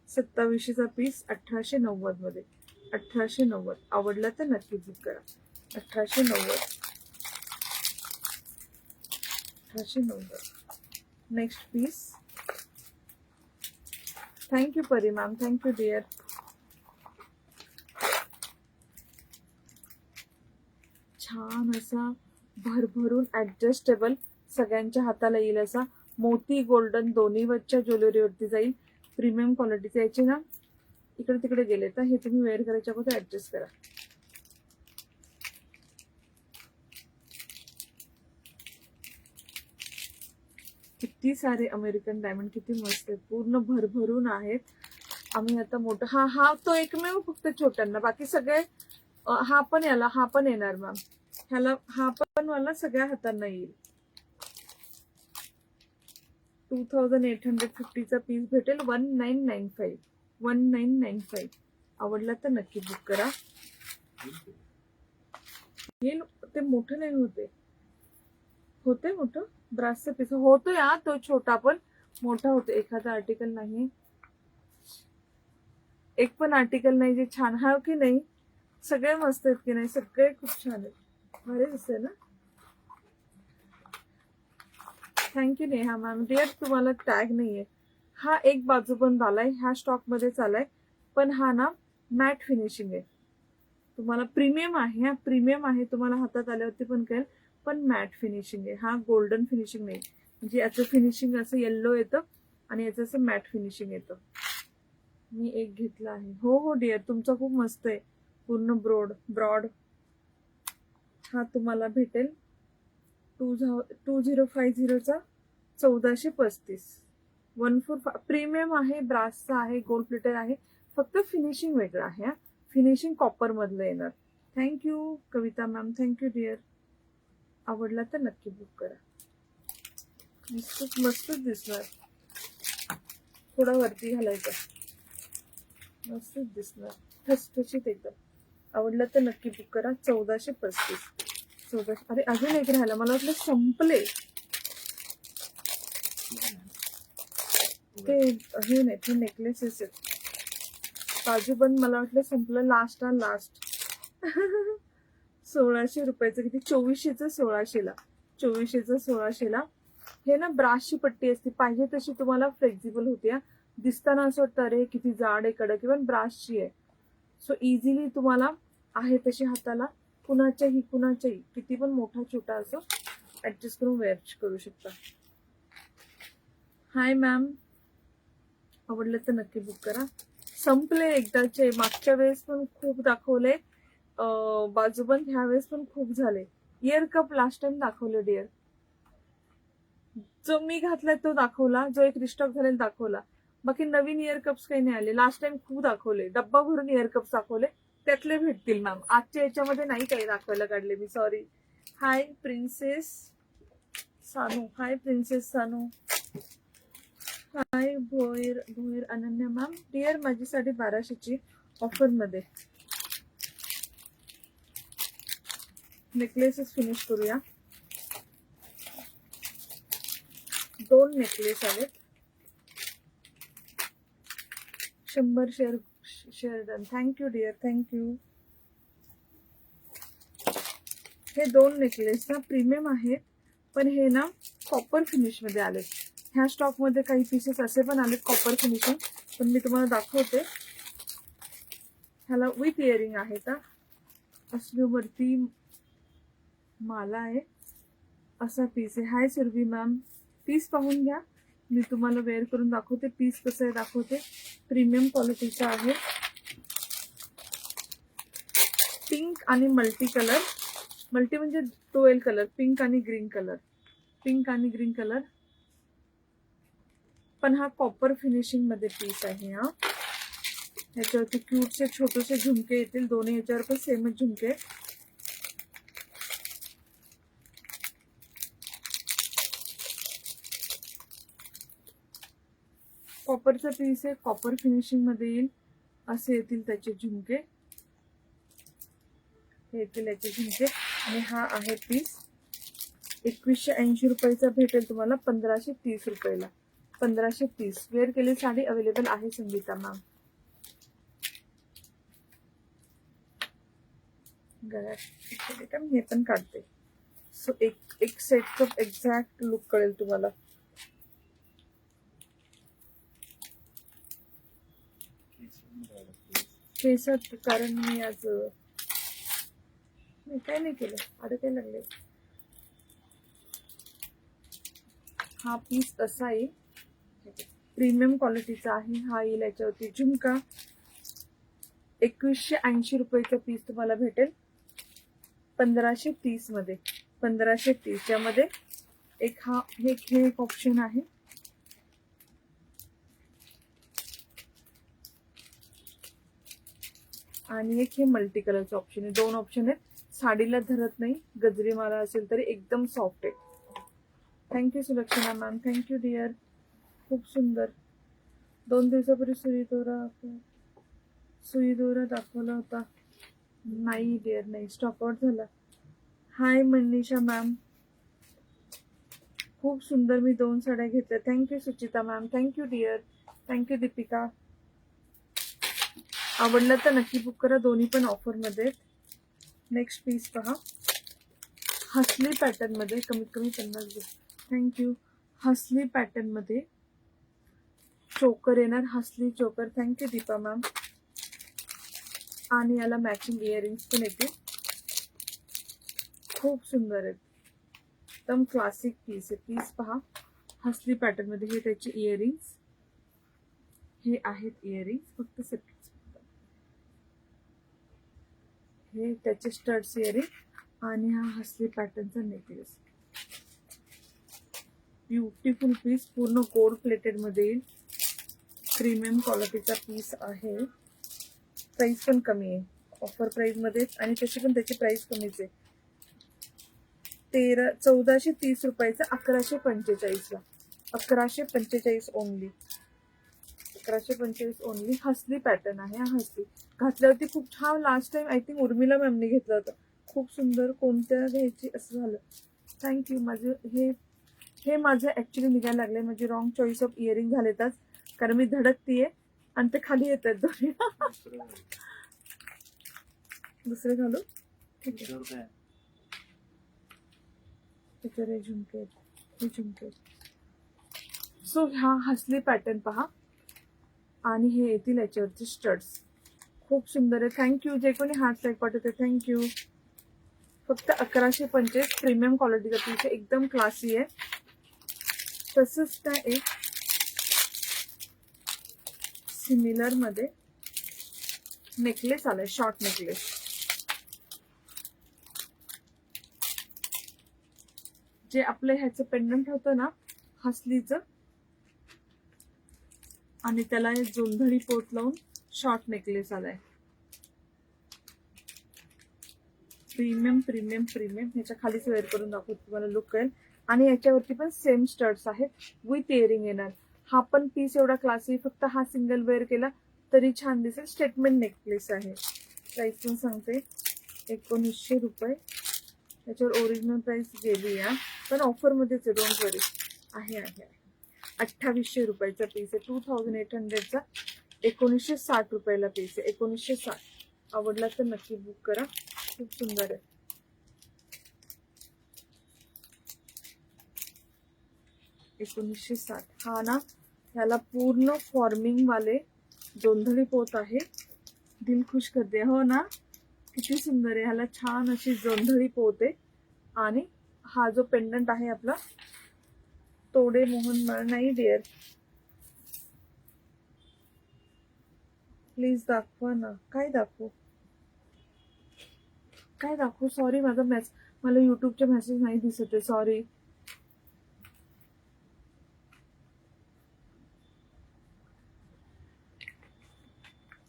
2700चा पीस 1890 मध्ये. 1890. आवडला तर नक्की बुक करा. 1890. 1890. Next piece. Thank you Pari ma'am. Thank you dear. छान असा भरभरून ऍडजस्टेबल सगळ्यांच्या हाताला येईल असा मोती गोल्डन दोन्ही वरच्या ज्वेलरीवरती जाईल. प्रीमियम क्वालिटीचे. याचे ना इकडे तिकडे गेले तर हे तुम्ही वेअर करायच्या अगोदर ऍडजस्ट करा. किती सारे अमेरिकन डायमंड. किती मस्त आहे. पूर्ण भरभरून आहेत. आम्ही आता मोठा. हा तो एकमेव फक्त छोट्यांना. बाकी सगळे हा पण येणार मॅम. ह्याला हा पण मला सगळ्या हातांना येईल. 2850चा पीस भेटेल. 1995. 1995. आवडला तर नक्की बुक करा. हे ते मोठं नाही होते मोठं. ब्रासचा पीस होतो या. तो छोटा पण मोठा होतो. एखादा आर्टिकल नाही. एक पण आर्टिकल नाही जे छान. हा की नाही. सगळे मस्त आहेत की नाही. सगळे खूप छान आहेत. भारी दिसतंय ना. Thank you Neha ma'am. डिअर तुम्हाला टॅग नाहीये. हा एक बाजूबंद आलाय. ह्या स्टॉक मध्ये चालाय. पण हा ना मॅट फिनिशिंग आहे. तुम्हाला प्रीमियम आहे. हा प्रीमियम आहे. तुम्हाला हातात आल्यावरती पण कळेल. पण मॅट फिनिशिंग आहे. हा गोल्डन फिनिशिंग नाही. म्हणजे याचं फिनिशिंग असं येल्लो येतं आणि याचं असं मॅट फिनिशिंग येतं. मी एक घेतला आहे. हो डिअर. तुमचा खूप मस्त आहे. पूर्ण ब्रॉड. हा तुम्हाला भेटेल 2050चा 1435. 145. प्रीमियम आहे. ब्रासचा आहे. गोल्ड प्लेटेड आहे. फक्त फिनिशिंग वेगळं आहे. फिनिशिंग कॉपर मधलं येणार. Thank you Kavita ma'am. Thank you dear. आवडला तर नक्की बुक करा. मस्तच दिसणार. थोडा वरती घालायचा. मस्त दिसणार, ठसठशीत एकदम. आवडलं तर नक्की बुक करा. 1435. 1400. अरे अजून एक राहिला, मला वाटलं संपले. ते हे नाही, ते नेकलेसेस आहेत. बाजूबंद मला वाटलं संपलं. लास्ट आणि लास्ट. 1600 रुपयाचं. किती? 2400चं 1600ला. 2400चं 1600ला. हे ना ब्रासची पट्टी असते, पाहिजे तशी तुम्हाला फ्लेक्झिबल होती. दिसताना असं वाटतं अरे किती जाड आहे, कडक, इव्हन ब्रासची आहे. सो इझिली तुम्हाला आहे तशी हाताला कुणाच्याही किती पण मोठा छोटा असो ऍडजस्ट करून वेअर करू शकता. हाय मॅम, आवडलं तर नक्की बुक करा. संपले एकदाचे. मागच्या वेळेस पण खूप दाखवले, बाजूबंद ह्या वेळेस पण खूप झाले. इयर कप लास्ट टाइम दाखवले डिअर. जो मी घातलाय तो दाखवला, जो एक रिस्टॉक झालेला दाखवला. बाकी नवीन इयर कप्स काही नाही आले. लास्ट टाइम खूप दाखवले, डब्बा भरून इयर कप्स दाखवले, त्यातले भेटतील मॅम. आजच्या याच्यामध्ये नाही काही दाखवायला काढले मी, sorry. Hi princess Sanu. Hi princess Sanu. Hi Bhoyar Ananya ma'am. Dear माझ्यासाठी 1200ची ऑफर मध्ये नेकलेसेस फिनिश करूया. 2 नेकलेस आलेत. 100 share done. Thank you dear, thank you. हे 2 नेकलेस ना प्रीमियम आहेत, पण हे ना कॉपर फिनिश मध्ये आलेत. ह्या स्टॉक मध्ये काही पीसेस असे पण आलेत कॉपर फिनिशिंग, पण मी तुम्हाला दाखवते. ह्याला विथ इयरिंग आहे का, असली वरती माला आहे, असा पीस आहे. हाय सुरभी मॅम, पीस पाहून घ्या, मी तुम्हाला वेअर करून दाखवते. पीस कसं आहे दाखवते. प्रीमियम क्वालिटीचा आहे. पिंक आणि मल्टी कलर, मल्टी म्हणजे 12 कलर, पिंक आणि ग्रीन कलर, पिंक आणि ग्रीन कलर. पण हा कॉपर फिनिशिंग मध्ये पीस आहे. हा याच्यावरती क्यूटचे छोटेसे झुमके येतील. दोन्ही याच्यावर पण सेमच झुमके. कॉपरचा पीस आहे, कॉपर फिनिशिंग मध्ये येईल. असे येतील त्याचे झुमके, हे येतील याचे झुमके. आणि हा आहे पीस. 2180 रुपयाचा भेटेल तुम्हाला 1530 रुपयाला. 1530. वेअर केली साडी अवेलेबल आहे संगीता मॅम. गळ्यात हे पण काढते. सो एक सेटचा एक्झॅक्ट लुक कळेल तुम्हाला. केसात, कारण मी आज काय नाही केलं, आता काय लागले. हा पीस असा आहे, प्रीमियम क्वालिटीचा आहे. हा येईल याच्यावरती झुमका. 2180 रुपयाचा पीस तुम्हाला भेटेल 1530 मध्ये. 1530 यामध्ये एक हा हे एक ऑप्शन आहे. आणि एक हे मल्टी कलरचं ऑप्शन आहे. 2 ऑप्शन आहेत. साडीला धरत नाही, गजरी माला असेल तरी एकदम सॉफ्ट आहे. Thank you Sulakshana ma'am, thank you dear. खूप सुंदर. 2 दिवसापूर्वी सुई दोरा दाखवला होता. नाही डिअर, नाही, स्टॉक आउट झाला. हाय मनीषा मॅम, खूप सुंदर. मी 2 साड्या घेतल्या. Thank you Suchita ma'am, thank you dear, thank you Deepika. आवडलं तर नक्की बुक करा, दोन्ही पण ऑफर मध्ये. नेक्स्ट पीस पहा, हसली पॅटर्न मध्ये, कमीत कमी 50. थँक्यू. हसली पॅटर्न मध्ये चोकर येणार, हसली चोकर. Thank you Deepa ma'am. आणि याला मॅचिंग इयरिंग्स पण येतील. खूप सुंदर आहेत, एकदम क्लासिक पीस आहे. पीस पहा, हसली पॅटर्न मध्ये. हे त्याचे इयरिंग्स, हे आहेत इयरिंग्स फक्त सेपरेट. हे त्याचे स्टड्स इयरिंग आणि हा हसली पॅटर्नचा नेकलेस. ब्युटिफुल पीस, पूर्ण गोल्ड प्लेटेड मध्ये येईल. प्रीमियम क्वालिटीचा पीस आहे. प्राइस पण कमी आहे, ऑफर प्राइस मध्ये. आणि तशी पण त्याची प्राइस कमीच आहे. 1430 रुपयाचा 1145 ला. 1145 ओनली. 1145 ओनली. हसली पॅटर्न आहे हा. हसली घातल्यावरती खूप छान. Last time I think Urmila मॅमने घेतलं होतं. खूप सुंदर. कोणत्या घ्यायची असं झालं. थँक्यू. माझं हे माझं ऍक्च्युली निघायला लागलंय. म्हणजे रॉंग चॉईस ऑफ इयरिंग झालेतच, कारण मी धडकतीये आणि ते खाली येत आहेत दोन्ही. दुसरे घालू. ठीक आहे. हे झुमके. सो हा हसली पॅटर्न पहा. आणि हे येतील याच्यावरचे स्टड्स. खूप सुंदर आहे. थँक्यू जे कोणी हार्ट लाईक पाठवते. थँक्यू. फक्त 1145. प्रीमियम क्वालिटीचा पीस आहे. एकदम क्लासी आहे. तसंच त्या एक सिमिलर मध्ये नेकलेस आलाय. Short necklace. जे आपलं ह्याचं पेंडंट होतं ना हसलीचं, आणि त्याला जोंधळी पोत लावून शॉर्ट नेकलेस आलाय. प्रीमियम. ह्याच्या खालीच वेअर करून दाखवतो तुम्हाला लुक कळेल. आणि याच्यावरती पण सेम स्टड्स आहेत विथ इयरिंग येणार. हा पण पीस एवढा क्लासी. फक्त हा सिंगल वेअर केला तरी छान दिसेल. स्टेटमेंट नेकलेस आहे. प्राइस पण सांगते 1900 रुपये. याच्यावर ओरिजिनल प्राइस गेली या, पण ऑफर मध्येच आहे. डोंट वरी. आहे 2800 रुपयाचा पीस आहे. 2800चा 1960 रुपयाला पीस आहे. 1960. आवडला तर नक्की बुक करा. खूप सुंदर आहे. $1960. हा ना, ह्याला पूर्ण फॉर्मिंग वाले जोंधळी पोत आहे. दिल खुश करते. हो ना, किती सुंदर आहे. ह्याला छान अशी जोंधळी पोत आहे. आणि हा जो पेंडंट आहे आपला तोडे मोहन नाही डिअर, प्लीज दाखवा ना. काय दाखवू. सॉरी, मला युट्यूबचे मेसेज नाही दिसत आहे. सॉरी.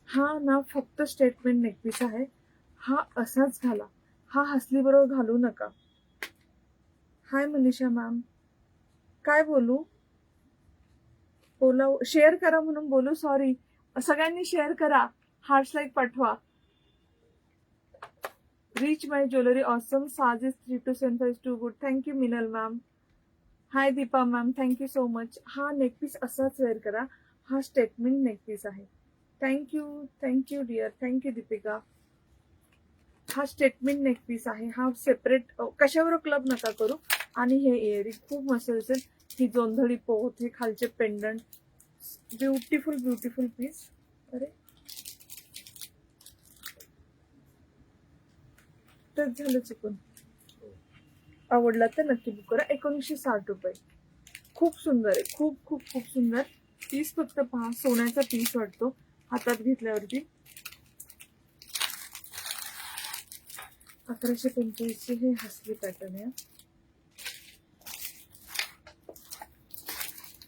हा ना फक्त स्टेटमेंट नेकपीस आहे. हा असाच घाला. हा हसली बरोबर घालू नका. हाय मनीषा मॅम. काय बोलू. शेअर करा म्हणून बोलू. सॉरी. सगळ्यांनी शेअर करा. हार्ट्स लाईक पाठवा. Rich my jewellery awesome. साजेस 3275 is too good. Thank you Minal ma'am. Hi Deepa ma'am. Thank you so much. हा नेकपीस असाच वेअर करा. हा स्टेटमेंट नेकपीस आहे. Thank you dear. थँक्यू दीपिका. हा स्टेटमेंट नेकपीस आहे. हा सेपरेट कशावर क्लब नका करू. आणि हे इयरिंग खूप मस्त दिसेल. ही जोंधळी पोत, हे खालचे पेंडंट. Beautiful piece. अरे टच झालं चुकून. आवडला तर नक्की बुक करा. 1960 रुपये. खूप सुंदर आहे. खूप सुंदर पीस. फक्त पहा, सोन्याचा पीस वाटतो हातात घेतल्यावरती. 1145 हे हसली पॅटर्न आहे.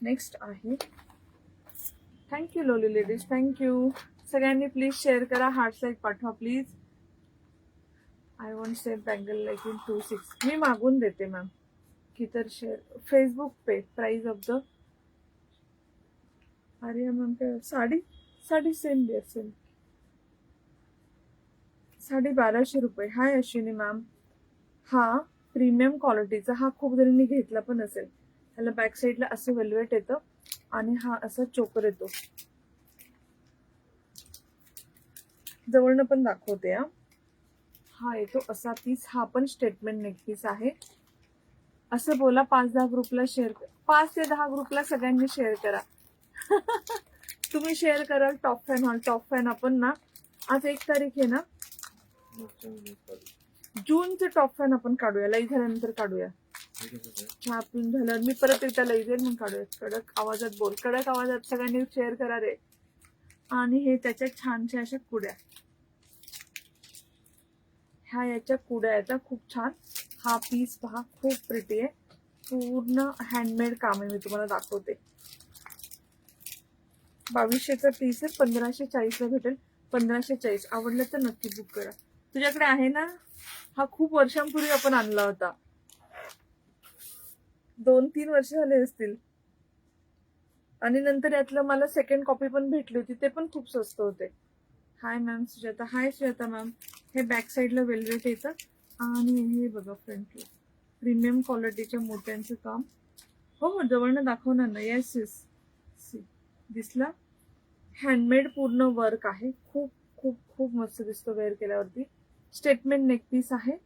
नेक्स्ट आहे. Thank you lovely ladies. थँक्यू. सगळ्यांनी प्लीज शेअर करा. हार्ट्स लाईक पाठवा please. I want same bangle like in 26. मी मागून देते मॅम. की तर share Facebook pay. Price of the अरे मॅम काय साडी सेम बी असेल. 1250 रुपये. हाय अश्विनी मॅम. हा प्रीमियम क्वालिटीचा. हा खूप जणांनी घेतला पण असेल. ह्याला बॅक साईडला असं वेल्वेट येतं आणि हा असा चोकर येतो. जवळनं पण दाखवते. हा येतो असा पीस. हा पण स्टेटमेंट नेक पीस आहे. असं बोला 5-10 ग्रुपला शेअर. 5 ते 10 ग्रुपला सगळ्यांनी शेअर करा. तुम्ही शेअर कराल. टॉप फॅन आपण ना, आज 1 तारीख आहे ना, जूनचे टॉप फॅन आपण काढूया. लई झाल्यानंतर काढूया. चहा पिऊन झाल्यावर मी परत एकदा लई जाईल मग काढूया. कडक आवाजात बोल. कडक आवाजात सगळ्यांनी शेअर करा रे. आणि हे त्याच्या छानशा अशा कुड्या. ह्या याच्या कुड्या येतात खूप छान. हा पीस पहा, खूप प्रिटी आहे. पूर्ण हँडमेड काम आहे. मी तुम्हाला दाखवते. 2200चा पीस आहे. 1540ला भेटेल. 1540. आवडलं तर नक्की बुक करा. तुझ्याकडे आहे ना. हा खूप वर्षांपूर्वी आपण आणला होता. 2-3 वर्ष झाले असतील. आणि नंतर यातलं मला सेकंड कॉपी पण भेटली होती, ते पण खूप स्वस्त होते. हाय मॅम सुजाता. हाय सुजाता मॅम. हे बॅक साईडला वेलवेट येतं आणि हे बघा फ्रंटला प्रीमियम क्वालिटीच्या मोत्यांचं काम. हो हो, जवळनं दाखवणार ना. येस येस, सी दिसला. हँडमेड पूर्ण वर्क आहे. खूप खूप खूप मस्त दिसतो वेअर केल्यावरती. स्टेटमेंट नेक पीस आहे.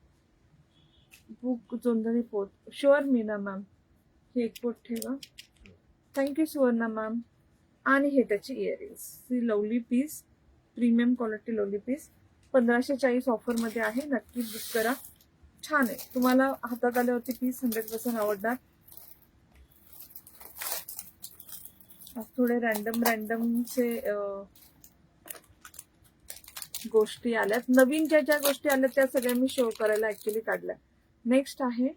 बुक जोंधळी पोत. Sure Meena ma'am. हे एक पोत ठेवा. Thank you Suvarna ma'am. आणि हे त्याची इयरिंग्स. ही lovely piece, premium quality lovely piece 1540 ऑफरमध्ये आहे. नक्की बुक करा. छान आहे. तुम्हाला हातात आल्यावरती पीस 100% आवडणार. थोडे रॅन्डमचे गोष्टी आल्यात. नवीन ज्या ज्या गोष्टी आल्यात त्या सगळ्या मी शो करायला ऍक्च्युली काढल्या. नेक्स्ट आहे,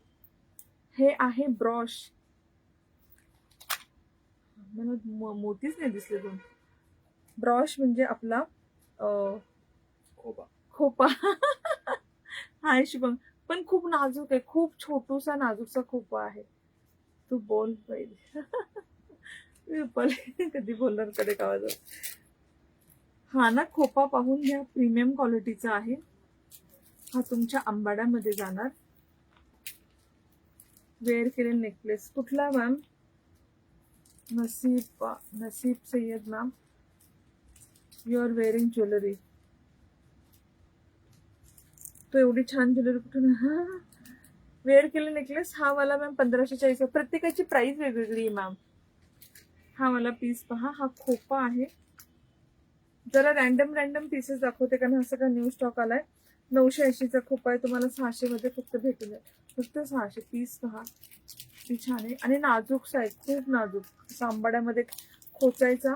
हे आहे ब्रॉश. मला मोतीच नाही दिसले दोन. ब्रॉश म्हणजे आपला खोपा. हाय शुभम. पण खूप नाजूक आहे, खूप छोटूसा नाजूकसा खोपा आहे. तू बोल पहिले. कधी बोलणार कडे कावाज. हा ना, खोपा पाहून घ्या. प्रीमियम क्वालिटीचा आहे. हा तुमच्या आंबाड्यामध्ये जाणार. वेअर केलेला नेकलेस कुठला ma'am? Naseeb Sayyad ma'am. You are wearing jewellery. तो एवढी छान ज्वेलरी कुठून? वेअर केलेला नेकलेस हा वाला मॅम 1540. प्रत्येकाची प्राइस वेगवेगळी आहे मॅम. हा मला पीस पहा. हा खोपा आहे. जरा रॅन्डम पीसेस दाखवते कारण असं का न्यू स्टॉक आलाय. 980चा खोपा आहे. तुम्हाला 600 मध्ये फक्त भेटून जाईल. फक्त 600. पीस पहा ती छान आहे आणि नाजूकसा आहे. खूप नाजूक. सांबाड्यामध्ये खोचायचा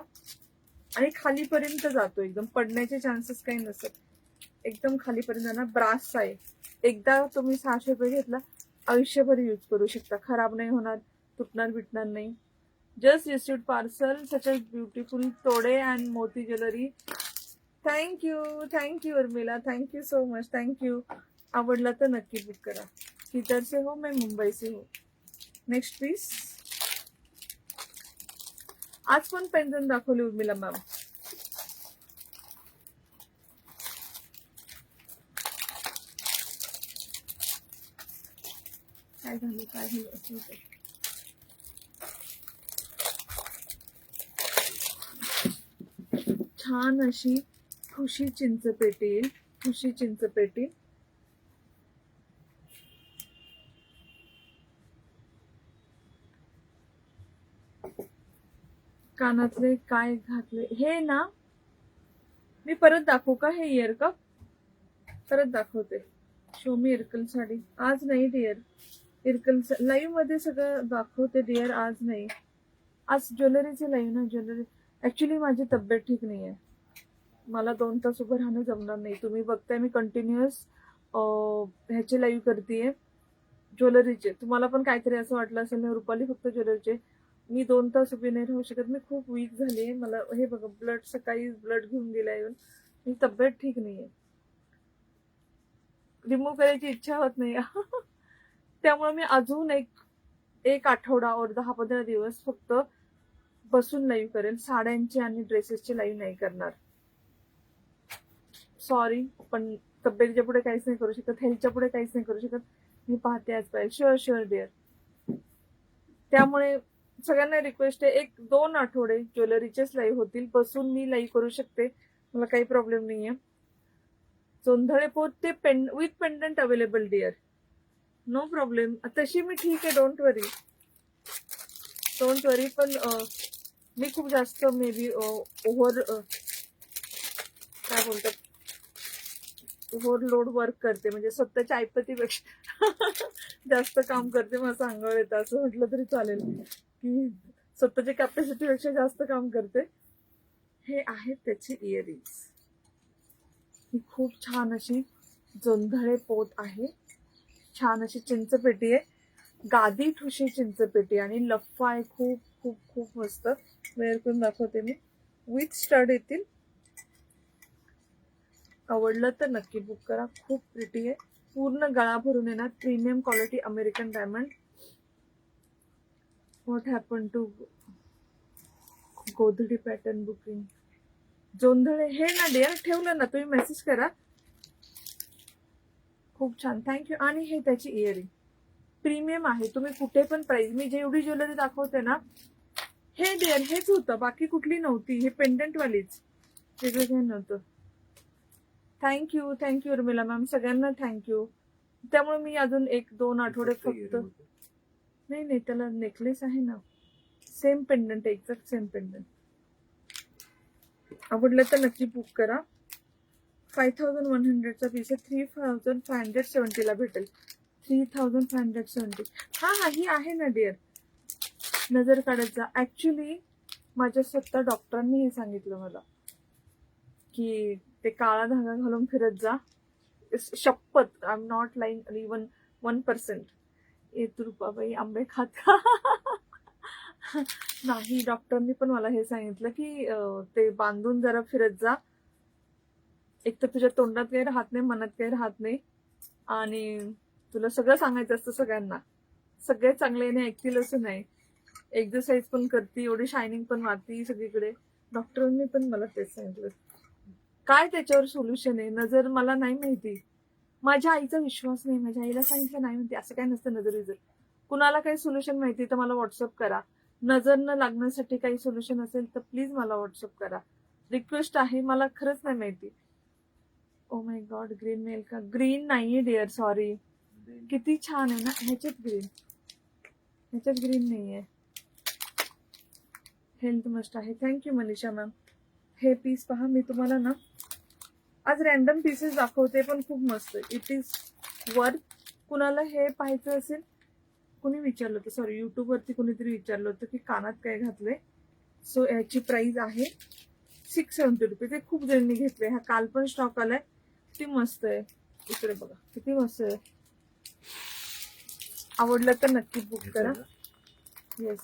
आणि खालीपर्यंत जातो. एकदम पडण्याचे चान्सेस काही नसत. एकदम खालीपर्यंत जाणार. ब्रास आहे. एकदा तुम्ही 600 रुपये घेतला, आयुष्यभर यूज करू शकता. खराब नाही होणार, तुटणार बिटणार नाही. Just received parcel such as beautiful tode and moti jewelry. Thank you Urmila. Thank you so much. Thank you. आवडला तर नक्की बुक करा. किधर से हो? मैं मुंबई से हूँ. Next piece. आज पण पेंजन दाखवली उर्मिला मॅम. काय झालं असं होतं. छान अशी खुशी चिंचपेटी. खुशी चिंचपेटी. कानातले काय घातले हे ना. मी परत दाखवू का हे इयर कप? परत दाखवते. शो मी इरकल साडी. आज नाही डिअर. इरकल लाईव्ह मध्ये सगळं दाखवते डिअर. आज नाही. आज ज्वेलरीचे लाईव्ह ना. ज्वेलरी ऍक्च्युली माझी तब्येत ठीक नाही आहे. मला 2 तास उभं राहणं जमणार नाही. तुम्ही बघताय मी कंटिन्युअस ह्याचे लाईव्ह करतेय ज्वेलरीचे. तुम्हाला पण काहीतरी असं वाटलं असेल ना रुपाली फक्त ज्वेलरीचे. मी 2 तास उभी नाही राहू शकत. मी खूप वीक झाली. मला हे बघा ब्लड, सकाळी ब्लड घेऊन गेला येऊन. मी तब्येत ठीक नाहीये. रिमूव्ह करायची इच्छा होत नाही. त्यामुळे मी अजून एक आठवडा और 10-15 दिवस फक्त बसून लाईव्ह करेल. साड्यांचे आणि ड्रेसेसचे लाईव्ह नाही करणार. सॉरी, पण तब्येतीच्या पुढे काहीच नाही करू शकत. हेल्थच्या पुढे काहीच नाही करू शकत. मी पाहते आज पाहिजे. Sure dear. त्यामुळे सगळ्यांना रिक्वेस्ट आहे, 1-2 आठवडे ज्वेलरीचेच लाईव्ह होतील. बसून मी लाईव्ह करू शकते. मला काही प्रॉब्लेम नाहीये. जोंधळे पोत ते with pendant available dear. No problem. तशी मी ठीक आहे. Don't worry. पण मी खूप जास्त मे बी काय बोलतात, ओव्हरलोड वर्क करते. म्हणजे स्वतःच्या ऐपतीपेक्षा जास्त काम करते. माझं अंगावर येतं असं म्हटलं तरी चालेल की स्वतःच्या कॅपॅसिटीपेक्षा जास्त काम करते. हे आहेत त्याची इयरिंग्स. ही खूप छान अशी जोंधळे पोत आहे. छान अशी चिंचपेटी आहे. गादी ठुशी चिंचपेटी आणि लफ्फा आहे. खूप खूप खूप मस्त. वेअर करून दाखवते मी. विथ स्टड येतील. आवडलं तर नक्की बुक करा. खूप प्रिटी आहे. पूर्ण गळा भरून येणार. Premium quality American diamond. What happen to गोधडी पॅटर्न बुकिंग जोंधळे हे ना डिअर ठेवलं ना तुम्ही मेसेज करा. खूप छान थँक्यू. आणि हे त्याची इयरिंग प्रीमियम आहे. तुम्ही कुठे पण प्राइस मी जेवढी ज्वेलरी दाखवते ना हे डिअर हेच होतं बाकी कुठली नव्हती. हे पेंडंट वालीच वेगळं काही नव्हतं. थँक्यू थँक्यू उर्मिला मॅम सगळ्यांना थँक्यू. त्यामुळे मी अजून 1-2 आठवडे फक्त नाही त्याला नेकलेस आहे ना सेम पेंडंट आहे एक्झॅक्ट सेम पेंडंट. आवडलं तर नक्की बुक करा. 5100चा पीस आहे 3570 ला भेटेल. 3570. हा ही आहे ना डिअर नजर काढत जा. ऍक्च्युली माझ्या स्वतः डॉक्टरांनी हे सांगितलं मला की ते काळा धागा घालून फिरत जा. शपथ I am not lying even 1%. येत रुपाबाई आंबे खात का? नाही डॉक्टरनी पण मला हे सांगितलं की ते बांधून जरा फिरत जा. एक तर तुझ्या तोंडात काही राहत नाही मनात काही राहत नाही आणि तुला सगळं सांगायचं असतं सगळ्यांना. सगळे चांगल्याने ऐकतील असं नाही. एक्सरसाइज पण करती एवढी शायनिंग पण मारती सगळीकडे. डॉक्टरांनी पण मला तेच सांगितलं. काय त्याच्यावर सोल्युशन आहे? नजर मला नाही माहिती. माझ्या आईचा विश्वास नाही. माझ्या आईला सांगितलं नाही म्हणते असं काय नसतं नजर. कुणाला काही सोल्युशन माहिती तर मला व्हॉट्सअप करा. नजर न लागण्यासाठी काही सोल्युशन असेल तर प्लीज मला व्हॉट्सअप करा. रिक्वेस्ट आहे. मला खरंच नाही माहिती. ओ माय गॉड ग्रीन मिळेल का? ग्रीन नाहीये डिअर सॉरी. किती छान आहे ना ह्याच्यात ग्रीन नाहीये. हेल्थ मस्ट आहे. Thank you Manisha ma'am. हे पीस पहा मी तुम्हाला ना आज रॅन्डम पीसेस दाखवते पण खूप मस्त. It is worth. कुणाला हे पाहायचं असेल कुणी विचारलं होतं सॉरी युट्यूबवरती कुणीतरी विचारलं होतं की कानात काय घातलंय. सो याची प्राइस आहे 670 रुपये. ते खूप जणांनी घेतले. हा काल पण स्टॉक आलाय. किती मस्त आहे. इकडे बघा किती मस्त आहे. आवडलं तर नक्की बुक करा. येस.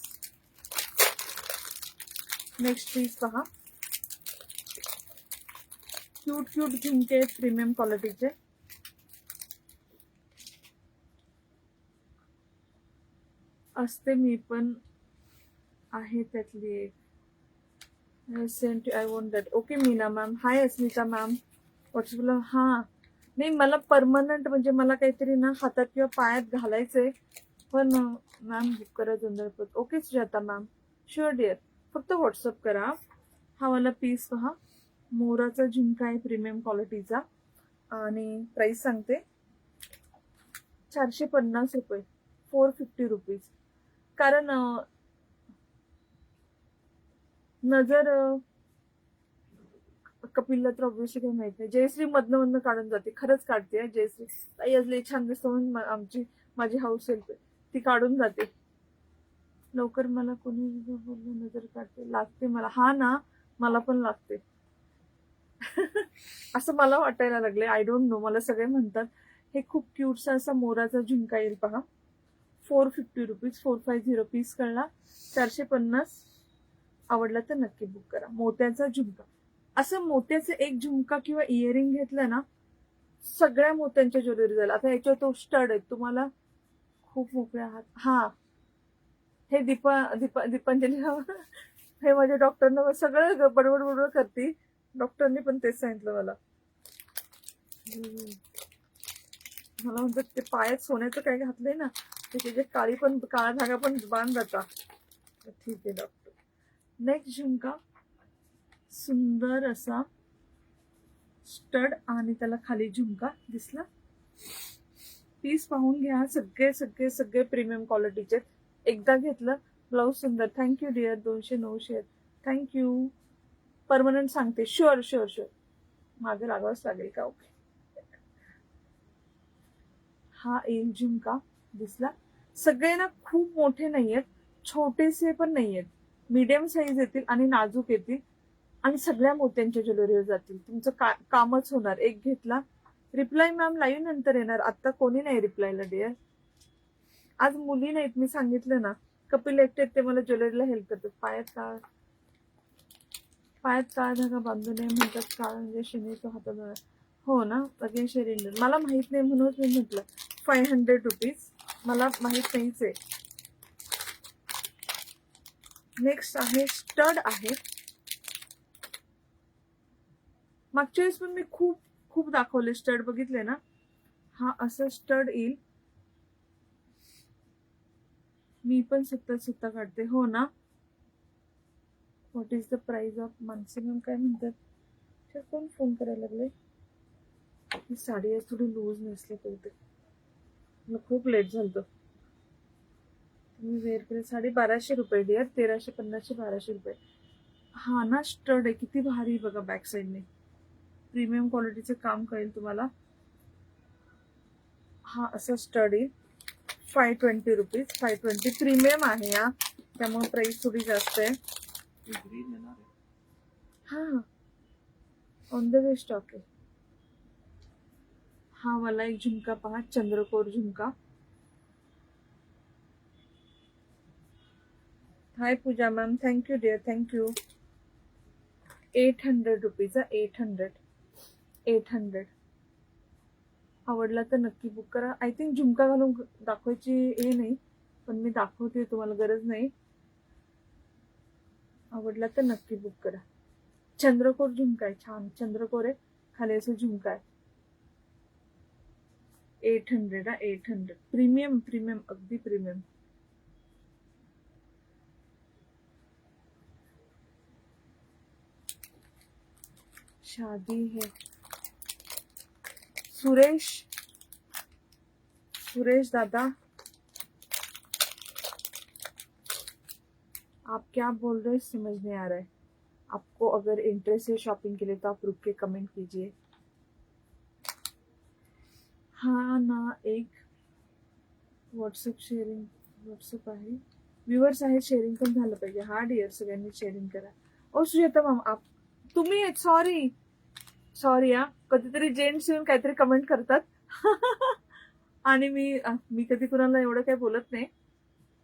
नेक्स्ट पीस पहा. क्यूट झुमके प्रीमियम क्वालिटीचे. असते मी पण आहे त्यातली एक. Sent I want that. Okay Meena ma'am. Hi Asmita ma'am. व्हॉट्सअपला हां नाही मला परमनंट म्हणजे मला काहीतरी ना हातात किंवा पायात घालायचंय पण मॅम बुक करा जोंधळपत. Okay Sujata ma'am sure dear. फक्त व्हॉट्सअप करा. हा वाला पीस पहा. मोराचा झुमका आहे प्रीमियम क्वालिटीचा आणि प्राइस सांगते 450 रुपये. 450 रुपीज. कारण नजर कपिलला तर ऑब्व्हियसली काही माहित नाही. जयश्री मधनं काढून जाते. खरंच काढते जयश्री. ताई आज लई छान दिसतो म्हणून माझी हाऊस हेल्प आहे ती काढून जाते लवकर. मला कोणी बोललं नजर काढते लागते मला. हा ना मला पण लागते. असं मला वाटायला लागले. I don't know. मला सगळे म्हणतात. हे खूप क्यूटसा असा मोराचा झुमका येईल पहा. 450 रुपीज. 450 पीस कळला. 450. आवडला तर नक्की बुक करा. मोत्याचा झुमका. असं मोत्याचं एक झुमका किंवा इयरिंग घेतलं ना सगळ्या मोत्यांच्या ज्वेलरी झाल्या. आता याच्यावर तो स्टड आहे तुम्हाला खूप मोकळे आहात. हा हे दीपांजली हे माझ्या डॉक्टरनं सगळं बडबड करते. डॉक्टरनी पण तेच सांगितलं मला. मला म्हणतात ते पायात सोन्याचं काय घातलंय ना त्याचे काळा धागा पण बांध जाता. ठीक आहे डॉक्टर. नेक्स्ट झुमका सुंदर असा स्टड आणि त्याला खाली झुमका दिसला. पीस पाहून घ्या. सगळे प्रीमियम क्वालिटीचे. एकदा घेतलं. ब्लाऊज सुंदर. Thank you dear. 209 share. Thank you. Permanent सांगते. शुअर मागे लागावंच लागेल का? ओके. हा एक झुमका दिसला. सगळे ना खूप मोठे नाहीयेत छोटेसे पण नाहीयेत. मीडियम साईज येतील आणि नाजूक येतील आणि सगळ्या मोत्यांच्या ज्वेलरीवर जातील. तुमचं कामच होणार. एक घेतला. रिप्लाय मॅम लाईव्ह नंतर येणार. आता कोणी नाही रिप्लायला डिअर. आज मुली नाहीत मी सांगितलं ना. कपिल एकटे ते मला ज्वेलरीला हेल्प करतात. पायात काळा धागा बांधू नये म्हणतात. काळा म्हणजे शनी तो हातात. हो ना अगेन शेअर. मला माहित नाही म्हणूनच मी म्हटलं 500 रुपीज. मला माहित नाहीच आहे. नेक्स्ट आहे स्टड आहे. मागच्या वेळेस पण मी खूप खूप दाखवले स्टड, बघितले ना. हा असं स्टड येईल. मी पण स्वतः काढते. हो ना. What is the price of maximum काय म्हणतात. कोण फोन करायला लागले. ही साडी आहे थोडी लूज नेसली पाहिजे. मला खूप लेट झालं. तुम्ही वेअर केली साडी 1200 रुपये डिअर. 1350 1200 रुपये. हा ना स्टड आहे. किती भारी बघा बॅक साईडने. प्रीमियम क्वालिटीचं काम कळेल तुम्हाला. हा असं स्टड येईल. 520 रुपीज. 520 प्रीमियम आहे या, त्यामुळे प्राइस थोडी जास्त आहे. हा ऑन द वे स्टॉक आहे. हा वाला एक झुमका पहा, चंद्रकोर झुमका. Hi Pooja ma'am, thank you dear, thank you. 800 rupees. 800. आवडला तर नक्की बुक करा. आय थिंक झुमका घालून दाखवायची हे नाही, पण मी दाखवते, तुम्हाला गरज नाही. आवडला तर नक्की बुक करा. चंद्रकोर झुमका आहे, छान चंद्रकोर आहे, खाली असं झुमका आहे. 800. 800 प्रीमियम. अगदी प्रीमियम. शादी है. सुरेश दादा, आप क्या बोल रहे हैं समझ नहीं आ रहा है. आपको अगर इंटरेस्ट है शॉपिंग के लिए तो आप रुक के कमेंट कीजिए. हाँ ना, एक व्हॉट्सअप आहे. व्ह्युअर्स आहेत, शेअरिंग पण झालं पाहिजे. हा डिअर, सगळ्यांनी शेअरिंग करा. ओ सुजाता मॅम, तुम्ही सॉरी या, कधीतरी जेंट्स येऊन काहीतरी कमेंट करतात. आणि मी कधी कुणाला एवढं काही बोलत नाही,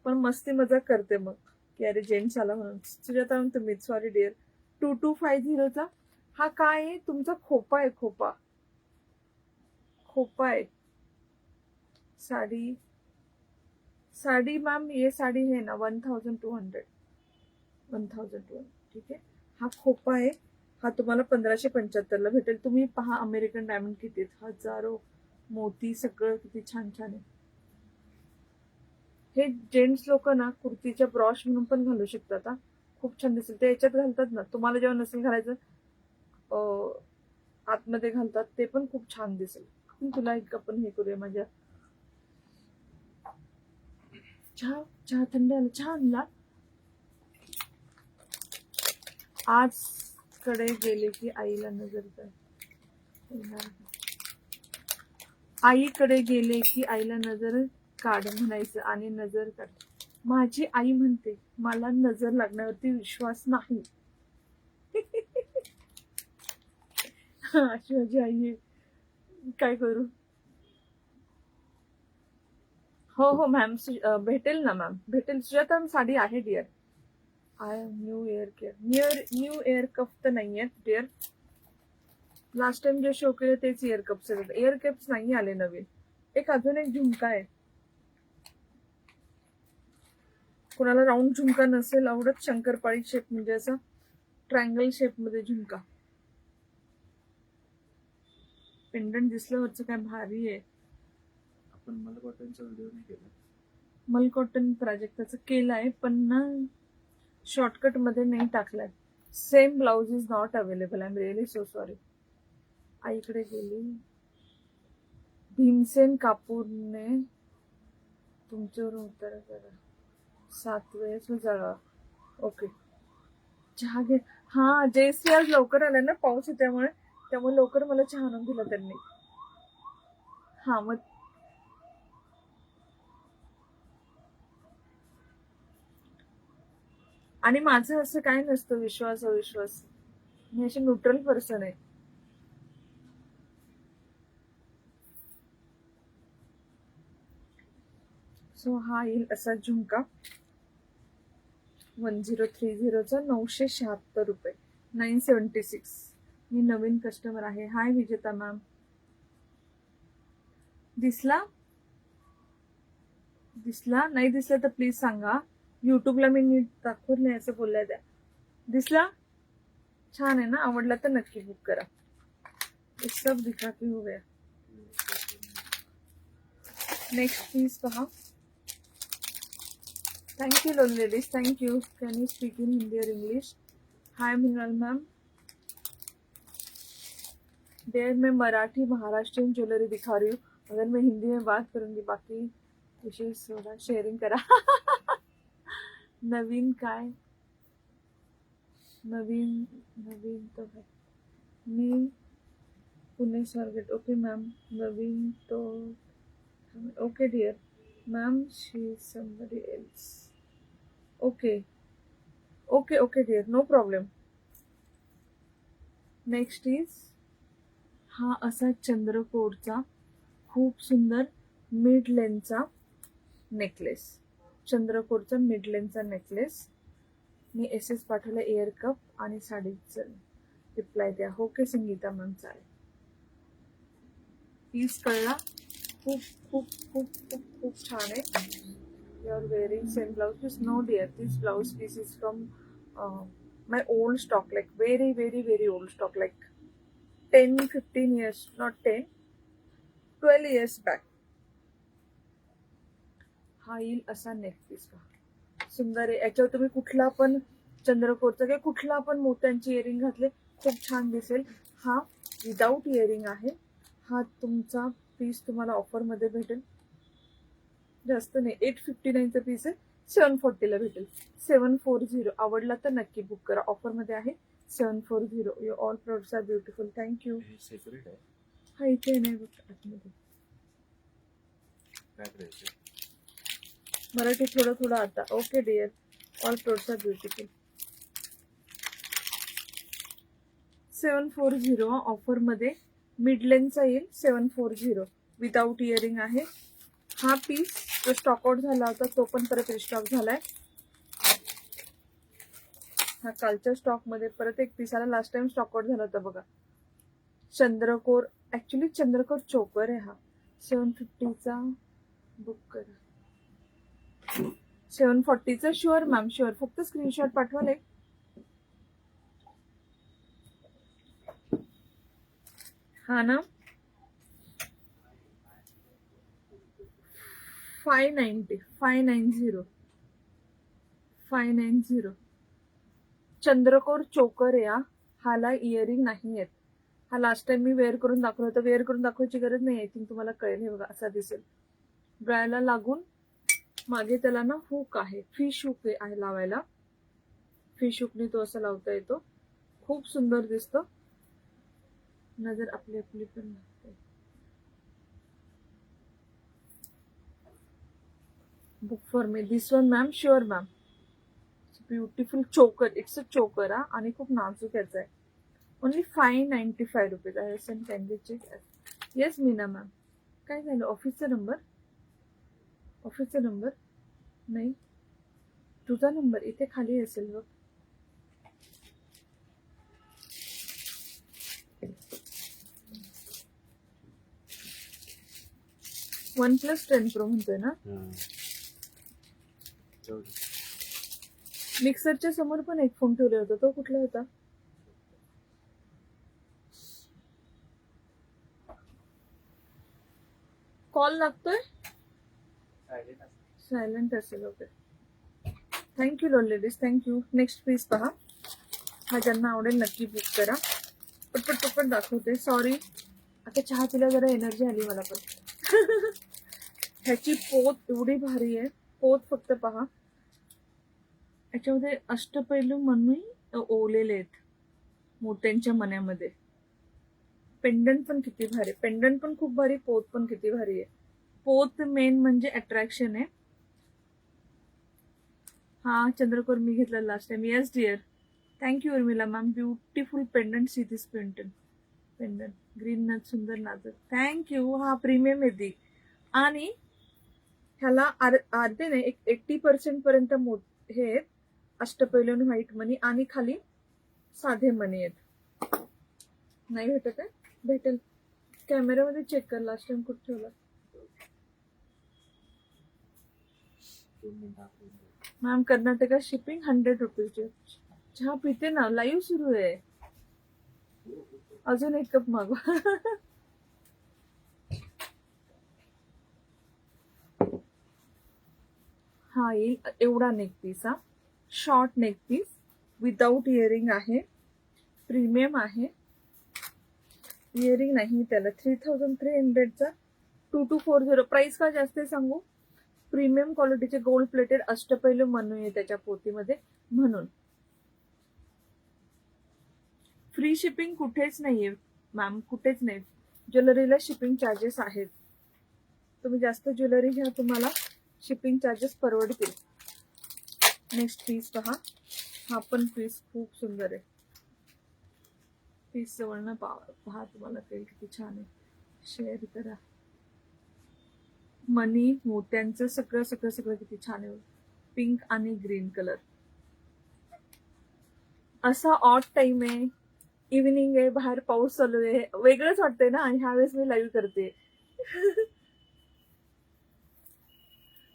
पण मस्ती मजाक करते मग की अरे जेंट्स आला म्हणून. सुजाता मॅम तुम्ही सॉरी डिअर. 2250चा हा काय आहे तुमचा. खोपा आहे. खोपा आहे. साड़ी मैम, ये साड़ी है ना 1200. ठीक आहे. हा खोपा आहे. हा तुम्हाला 1575 ला भेटेल. तुम्ही पहा अमेरिकन डायमंड किती, हजारो मोती, सगळं किती छान छान आहे. हे जेंट्स लोक ना कुर्तीच्या ब्रॉश म्हणून पण घालू शकतात. खूप छान दिसेल. ते याच्यात घालतात ना, तुम्हाला जेव्हा नसेल घालायचं आतमध्ये घालतात, ते पण खूप छान दिसेल. तुला एक आपण हे करूया. माझ्या चहा थंड आला. चहा आणला. आज कडे गेले की आईला नजर आईकडे गेले की आईला नजर काढ म्हणायचं आणि नजर काढ. माझी आई म्हणते मला नजर लागण्यावरती विश्वास नाही. अशी माझी आई आहे, काय करू. हो मॅम, भेटेल ना मॅम, भेटेल. सुजाता साडी आहे डिअर. न्यू एअर कप तर नाही आहेत डिअर. लास्ट टाइम जे शो केले तेच इयर कप्स आहेत. इयर कप्स नाही आले नवीन. अजून एक झुमका आहे. कोणाला राऊंड झुमका नसेल आवडत, शंकरपाळी शेप म्हणजे असा ट्रायंगल शेप मध्ये झुमका. पेंडंट दिसलं वरचं, काय भारी आहे. आपण मलकॉटनचा व्हिडिओ नाही केला. मलकॉटन प्राजक्ताचं केलाय, पण ना शॉर्टकट मध्ये नाही टाकलाय. Same blouse is not available. I am really so sorry. आईकडे गेली. भीमसेन कापूरने तुमच्यावर उतर करा. 7 वेळेस जळा. ओके, चहा घे. हा जयश्री आज लवकर आल्या ना, पाऊस आहे त्यामुळे लवकर मला चहा आणून दिला त्यांनी. हा मग आणि माझं असं काय नसतं विश्वास अविश्वास. मी अशी न्यूट्रल पर्सन आहे. सो हा येईल असा झुमका 1030चा 976 रुपये. 976. मी नवीन कस्टमर आहे. हाय विजेता मॅम. दिसला नाही दिसला तर प्लीज सांगा. युट्यूबला मी नीट दाखवत नाही असं बोलल्या त्या. दिसला? छान आहे ना, आवडला तर नक्की बुक करा. ये सब दिखाती हो गया. नेक्स्ट पीस पहा. Thank you loan ladies, thank you. Can you speak in Hindi और इंग्लिश? हाय मिनल मैम. देर मैं मराठी महाराष्ट्रियन ज्वेलरी दिखा रही हूँ. अगर मैं हिंदी में बात करूंगी, बाकी विषय थोड़ा शेअरिंग करा. नवीन काय? नवीन नवीन तो है. मी पुणे स्वारगेट. Okay ma'am. नवीन तो okay dear ma'am. She somebody else. Okay okay okay dear, no problem. Next is हा असा चंद्रकोरचा खूप सुंदर मिड लेनचा नेकलेस. चंद्रकोरचा मिड लेनचा नेकलेस. मी एस पाठवला. एअर कप आणि साडीचं रिप्लाय द्या. Okay Sangeeta ma'am. चालेल. पीस कळला. खूप खूप खूप खूप खूप छान आहे. You are wearing same blouse piece? No dear, this blouse piece is from my old stock, like very very very old stock, like 10-15 years, not 10, 12 years back. हा येईल असा नेक पीस पहा. सुंदर आहे. याच्यावर तुम्ही कुठला पण चंद्रकोरचा किंवा कुठला पण मोत्यांची इयरिंग घातले खूप छान दिसेल. हा विदाउट इयरिंग आहे. हा तुमचा पीस तुम्हाला ऑफर मध्ये भेटेल. जास्त नाही, 859चा पीस आहे. 740ला भेटेल. 740. आवडला तर नक्की बुक करा. ऑफर मध्ये आहे. 740. Your all products are beautiful. Thank you. Separate आहे. हा इथे नाही बघ आतमध्ये. काय करायचं? मराठी थोडं थोडं आता. Okay dear, all products are beautiful. 740 offer मध्ये मिडलेनचा येईल. 740 विदाउट इयरिंग आहे. हा पीस जो स्टॉक आउट झाला होता तो पण परत रिस्टॉक झालाय. हा कालच्या स्टॉक मध्ये परत एक पीस आला. लास्ट टाइम स्टॉक आउट झाला होता बघा. चंद्रकोर, ऍक्च्युली चंद्रकोर चोकर आहे हा. 750चा बुक करा. 740चा शुअर मॅम, शुअर. फक्त स्क्रीनशॉट पाठवाल एक. हा ना. 590 चंद्रकोर चोकर या. हाला इयरिंग नाही आहेत. हा लास्ट टाइम मी वेअर करून दाखवलं होतं. वेअर करून दाखवायची गरज नाही. आय थिंक तुम्हाला कळेल. हे बघा असा दिसेल. ब्रायला लागून मागे त्याला ना हुक आहे. फिश हुक आहे लावायला. फिश हुकने तो असा लावता येतो. खूप सुंदर दिसतो. नजर आपली आपली पण लागते. Book for me this one ma'am. Sure ma'am. Beautiful choker. It's a choker हा. आणि खूप नाजूक याचा आहे. Only 595 rupees. I send can check. Yes Meena ma'am. काय झालं? ऑफिसचा नंबर? ऑफिसचा नंबर नाही. तुझा नंबर इथे खाली असेल बघ. OnePlus 10 Pro म्हणतोय ना. मिक्सरच्या समोर पण एक फोन ठेवला होता. तो कुठला होता? कॉल लागतोय? सायलेंट असेल. Okay. Thank you loan ladies, thank you. Next piece पहा. हा ज्यांना आवडेल नक्की बुक करा. पटपट पटपट दाखवते. सॉरी, आता चहा पिला जरा एनर्जी आली मला पण. ह्याची पोत एवढी भारी आहे. पोत फक्त पहा. याच्यामध्ये अष्टपैलू मणी ओवलेले आहेत मोत्यांच्या मण्यामध्ये. पेंडंट पण किती भारी. पेंडंट पण खूप भारी. पोत पण किती भारी आहे. पोत मेन म्हणजे अट्रॅक्शन आहे. हा चंद्रकोर मी घेतला last time. Yes dear. Thank you Urmila ma'am. Beautiful pendant. See this pendant green नथ. सुंदर नाजूक. थँक्यू. हा प्रीमियम येते. आणि ह्याला अर्धे नाही, एक 80% पर्यंत हे आहेत अष्टपैलू व्हाईट मनी. आणि खाली साधे मनी आहेत. नाही भेटत आहे? भेटेल. कॅमेरामध्ये चेक कर. लास्ट टाइम कुठे ठेवला? Ma'am Karnataka shipping 100 rupees. चहा पिते ना, लाईव्ह सुरू आहे. अजून एक कप मागवा. हा येईल एवढा नेक पीस. हा short neck piece without earring आहे, प्रीमियम आहे. इयरिंग नाही त्याला. 3300चा 2240. प्राइस का जास्त आहे सांगू? प्रीमियम क्वालिटीचे गोल्ड प्लेटेड अष्टपैलू मणू आहे त्याच्या पोतीमध्ये, म्हणून. फ्री शिपिंग कुठेच नाहीये मॅम, कुठेच नाही. ज्वेलरीला शिपिंग चार्जेस आहेत. तुम्ही जास्त ज्वेलरी घ्या, तुम्हाला शिपिंग चार्जेस परवडतील. नेक्स्ट पीस पहा. हा पण पीस खूप सुंदर आहे. पीस जवळनं पहा, तुम्हाला कळेल किती छान आहे. शेअर करा. मनी मोत्यांचं सगळं सगळं सगळं किती छान आहे. पिंक आणि ग्रीन कलर. असा ऑड टाइम आहे, इव्हिनिंग आहे, बाहेर पाऊस चालू आहे, वेगळंच वाटतंय ना. आणि ह्या वेळेस मी लाईव्ह करते.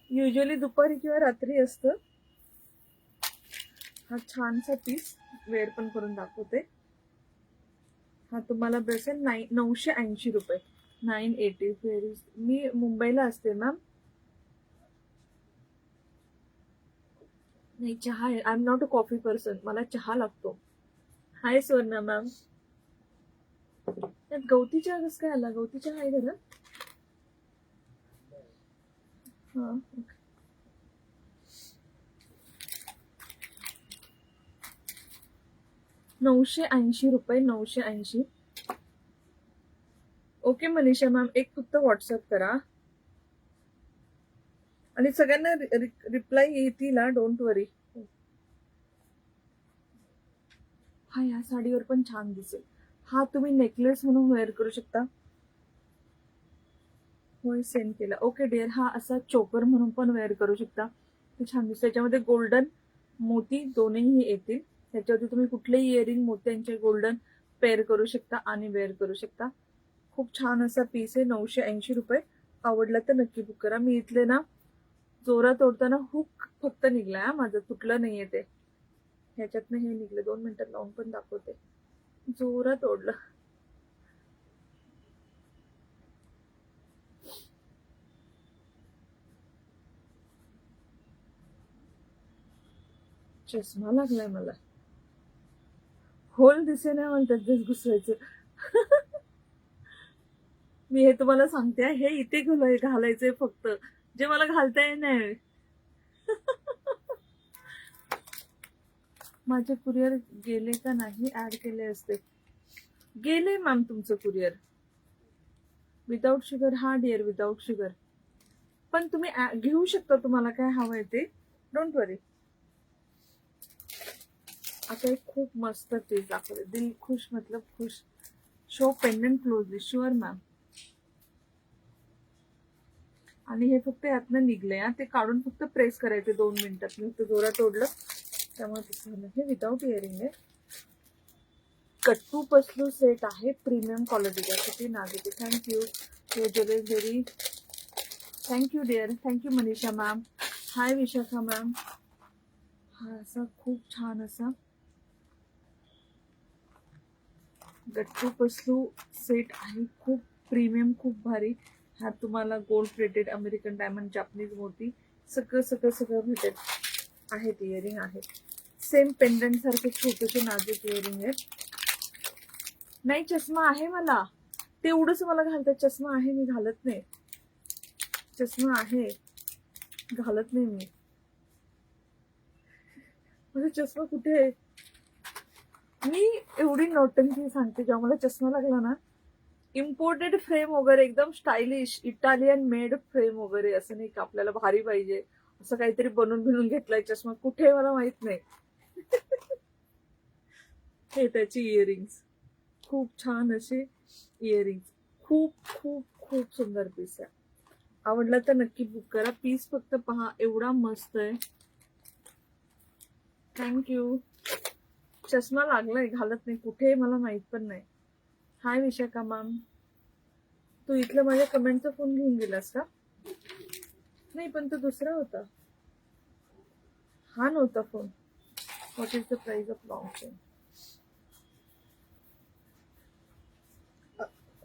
युजली दुपारी किंवा रात्री असतं. हा छानसा पीस वेअर पण करून दाखवते. हा तुम्हाला बसेल 980 रुपये. 980. मी मुंबईला असते मॅम. नाही, चहा आहे. I am not a coffee person, मला चहा लागतो. हाय स्वर्णा मॅम. त्यात गवती चहा कसं काय आला? गवती चहा आहे घरात? हा, ओके. 980 रुपये. 980. ओके मनीषा मॅम, एक फक्त व्हॉट्सअप करा आणि सगळ्यांना रिप्लाय येतील. डोंट वरी. हा या साडीवर पण छान दिसेल. हा तुम्ही नेकलेस म्हणून वेअर करू शकता. होय, सेंड केला. Okay dear. हा असा चोकर म्हणून पण वेअर करू शकता. ते छान दिसतं. त्याच्यामध्ये गोल्डन मोती दोन्हीही येतील. त्याच्यावरती तुम्ही कुठलेही इयरिंग मोत्यांचे गोल्डन पेअर करू शकता आणि वेअर करू शकता. खूप छान असा पीस आहे. 980 रुपये. आवडला तर नक्की बुक करा. मी इथले ना जोरात तोडताना हुक फक्त निघलाय, माझं तुटलं नाहीये ते. ह्याच्यातनं हे निघलं. 2 मिनिटात लावून पण दाखवते. जोरात ओढलं. चष्मा लागलाय मला. होल दिसे नाही म्हणतात जस घुसवायचं. मी हे तुम्हाला सांगते, हे इथे घालायचंय फक्त, जे मला घालता येणार. माझे कुरिअर गेले का नाही? ऍड केले असते. गेले मॅम तुमचं कुरिअर. Without sugar. हा डिअर, विदाउट शुगर. पण तुम्ही घेऊ शकता, तुम्हाला काय हवंय ते. डोंट वरी. आता एक खूप मस्त पीस दाखवते. दिल खुश मतलब खुश. Show pendant closely. Sure ma'am. आणि हे फक्त यातनं निघलंय. ते काढून फक्त प्रेस करायचे 2 मिनिटात. मी फक्त जोरात ओढलं त्यामुळे तसं झालं. हे विदाउट इयरिंग आहे. कट्टू पसलू सेट आहे, प्रीमियम क्वालिटीचा. किती नाजूक आहे. थँक्यू. हे jewellery. Thank you dear. Thank you Manisha ma'am. Hi Vishakha ma'am. हा असा खूप छान असा गट्टू पसलू सेट आहे. खूप प्रीमियम, खूप भारी. ह्यात तुम्हाला gold plated American diamond Japanese मोती सगळं सगळं सगळं भेटेल. आहेत इयरिंग आहेत. सेम पेंडंट सारखे छोटेसे नाजूक इयरिंग आहेत. नाही, चष्मा आहे मला. तेवढंच मला घालतात. चष्मा आहे, मी घालत नाही. चष्मा आहे, घालत नाही मी. माझा चष्मा कुठे आहे? मी एवढी नौटंकी सांगते, जेव्हा मला चष्मा लागला ना, इम्पोर्टेड फ्रेम वगैरे, एकदम स्टायलिश इटालियन मेड फ्रेम वगैरे, असं नाही का आपल्याला भारी पाहिजे असं काहीतरी बनवून घेतलाय चष्मा. कुठे मला माहित नाही. हे त्याची इयरिंग्स. खूप छान असे इयरिंग्स. खूप खूप खूप सुंदर पीस आहे. आवडला तर नक्की बुक करा. पीस फक्त पहा, एवढा मस्त आहे. थँक्यू. चष्मा लागलाय, घालत नाही. कुठे मला माहित पण नाही. हाय विशाखा मॅम. तू इथलं माझ्या कमेंटचा फोन घेऊन गेलास का? नाही, पण तो दुसरा होता. हा नव्हता phone. What is the price of long chain?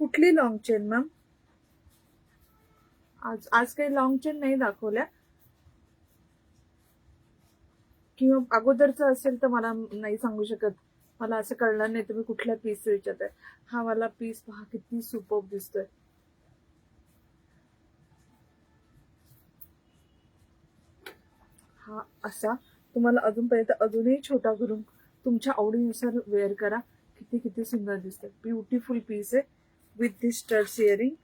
कुठली लॉंग चेन मॅम? आज आज काही लॉंग चेन नाही दाखवल्या, किंवा अगोदरचं असेल तर मला नाही सांगू शकत. मला असं कळणार नाही तुम्ही कुठल्या पीस विचारताय. हा वाला पीस पहा किती सुपर्ब दिसतोय. हा असा तुम्हाला अजूनपर्यंत अजूनही छोटा करून तुमच्या आवडीनुसार वेअर करा. किती किती सुंदर दिसतोय. ब्युटिफुल पीस आहे विथ दिस स्टड्स इयरिंग.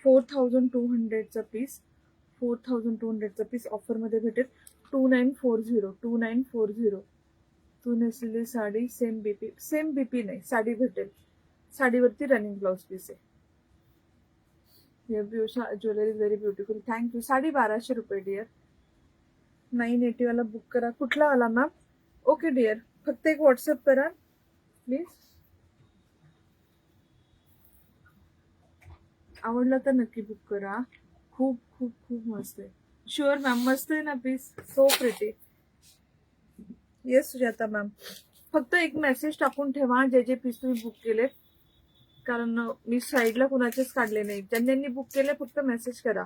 4200चा पीस. 4200चा पीस ऑफरमध्ये भेटेल 2940. तू नेसलेली साडी सेम बीपी नाही, साडी भेटेल. साडीवरती रनिंग ब्लाउज पीस आहे. Jewellery very beautiful. Thank you. Sari 1200 रुपये डिअर. 980 वाला बुक करा. कुठला वाला मॅम? ओके डिअर, फक्त एक व्हॉट्सअप करा प्लीज. आवडला तर नक्की बुक करा. खूप खूप खूप मस्त आहे. शुअर मॅम, मस्त आहे ना piece. So pretty. Yes Sujata ma'am, फक्त एक मेसेज टाकून ठेवा जे जे पीस तुम्ही बुक केले, कारण मी साईडला कुणाचेच काढले नाही. ज्यांनी बुक केले फक्त मेसेज करा,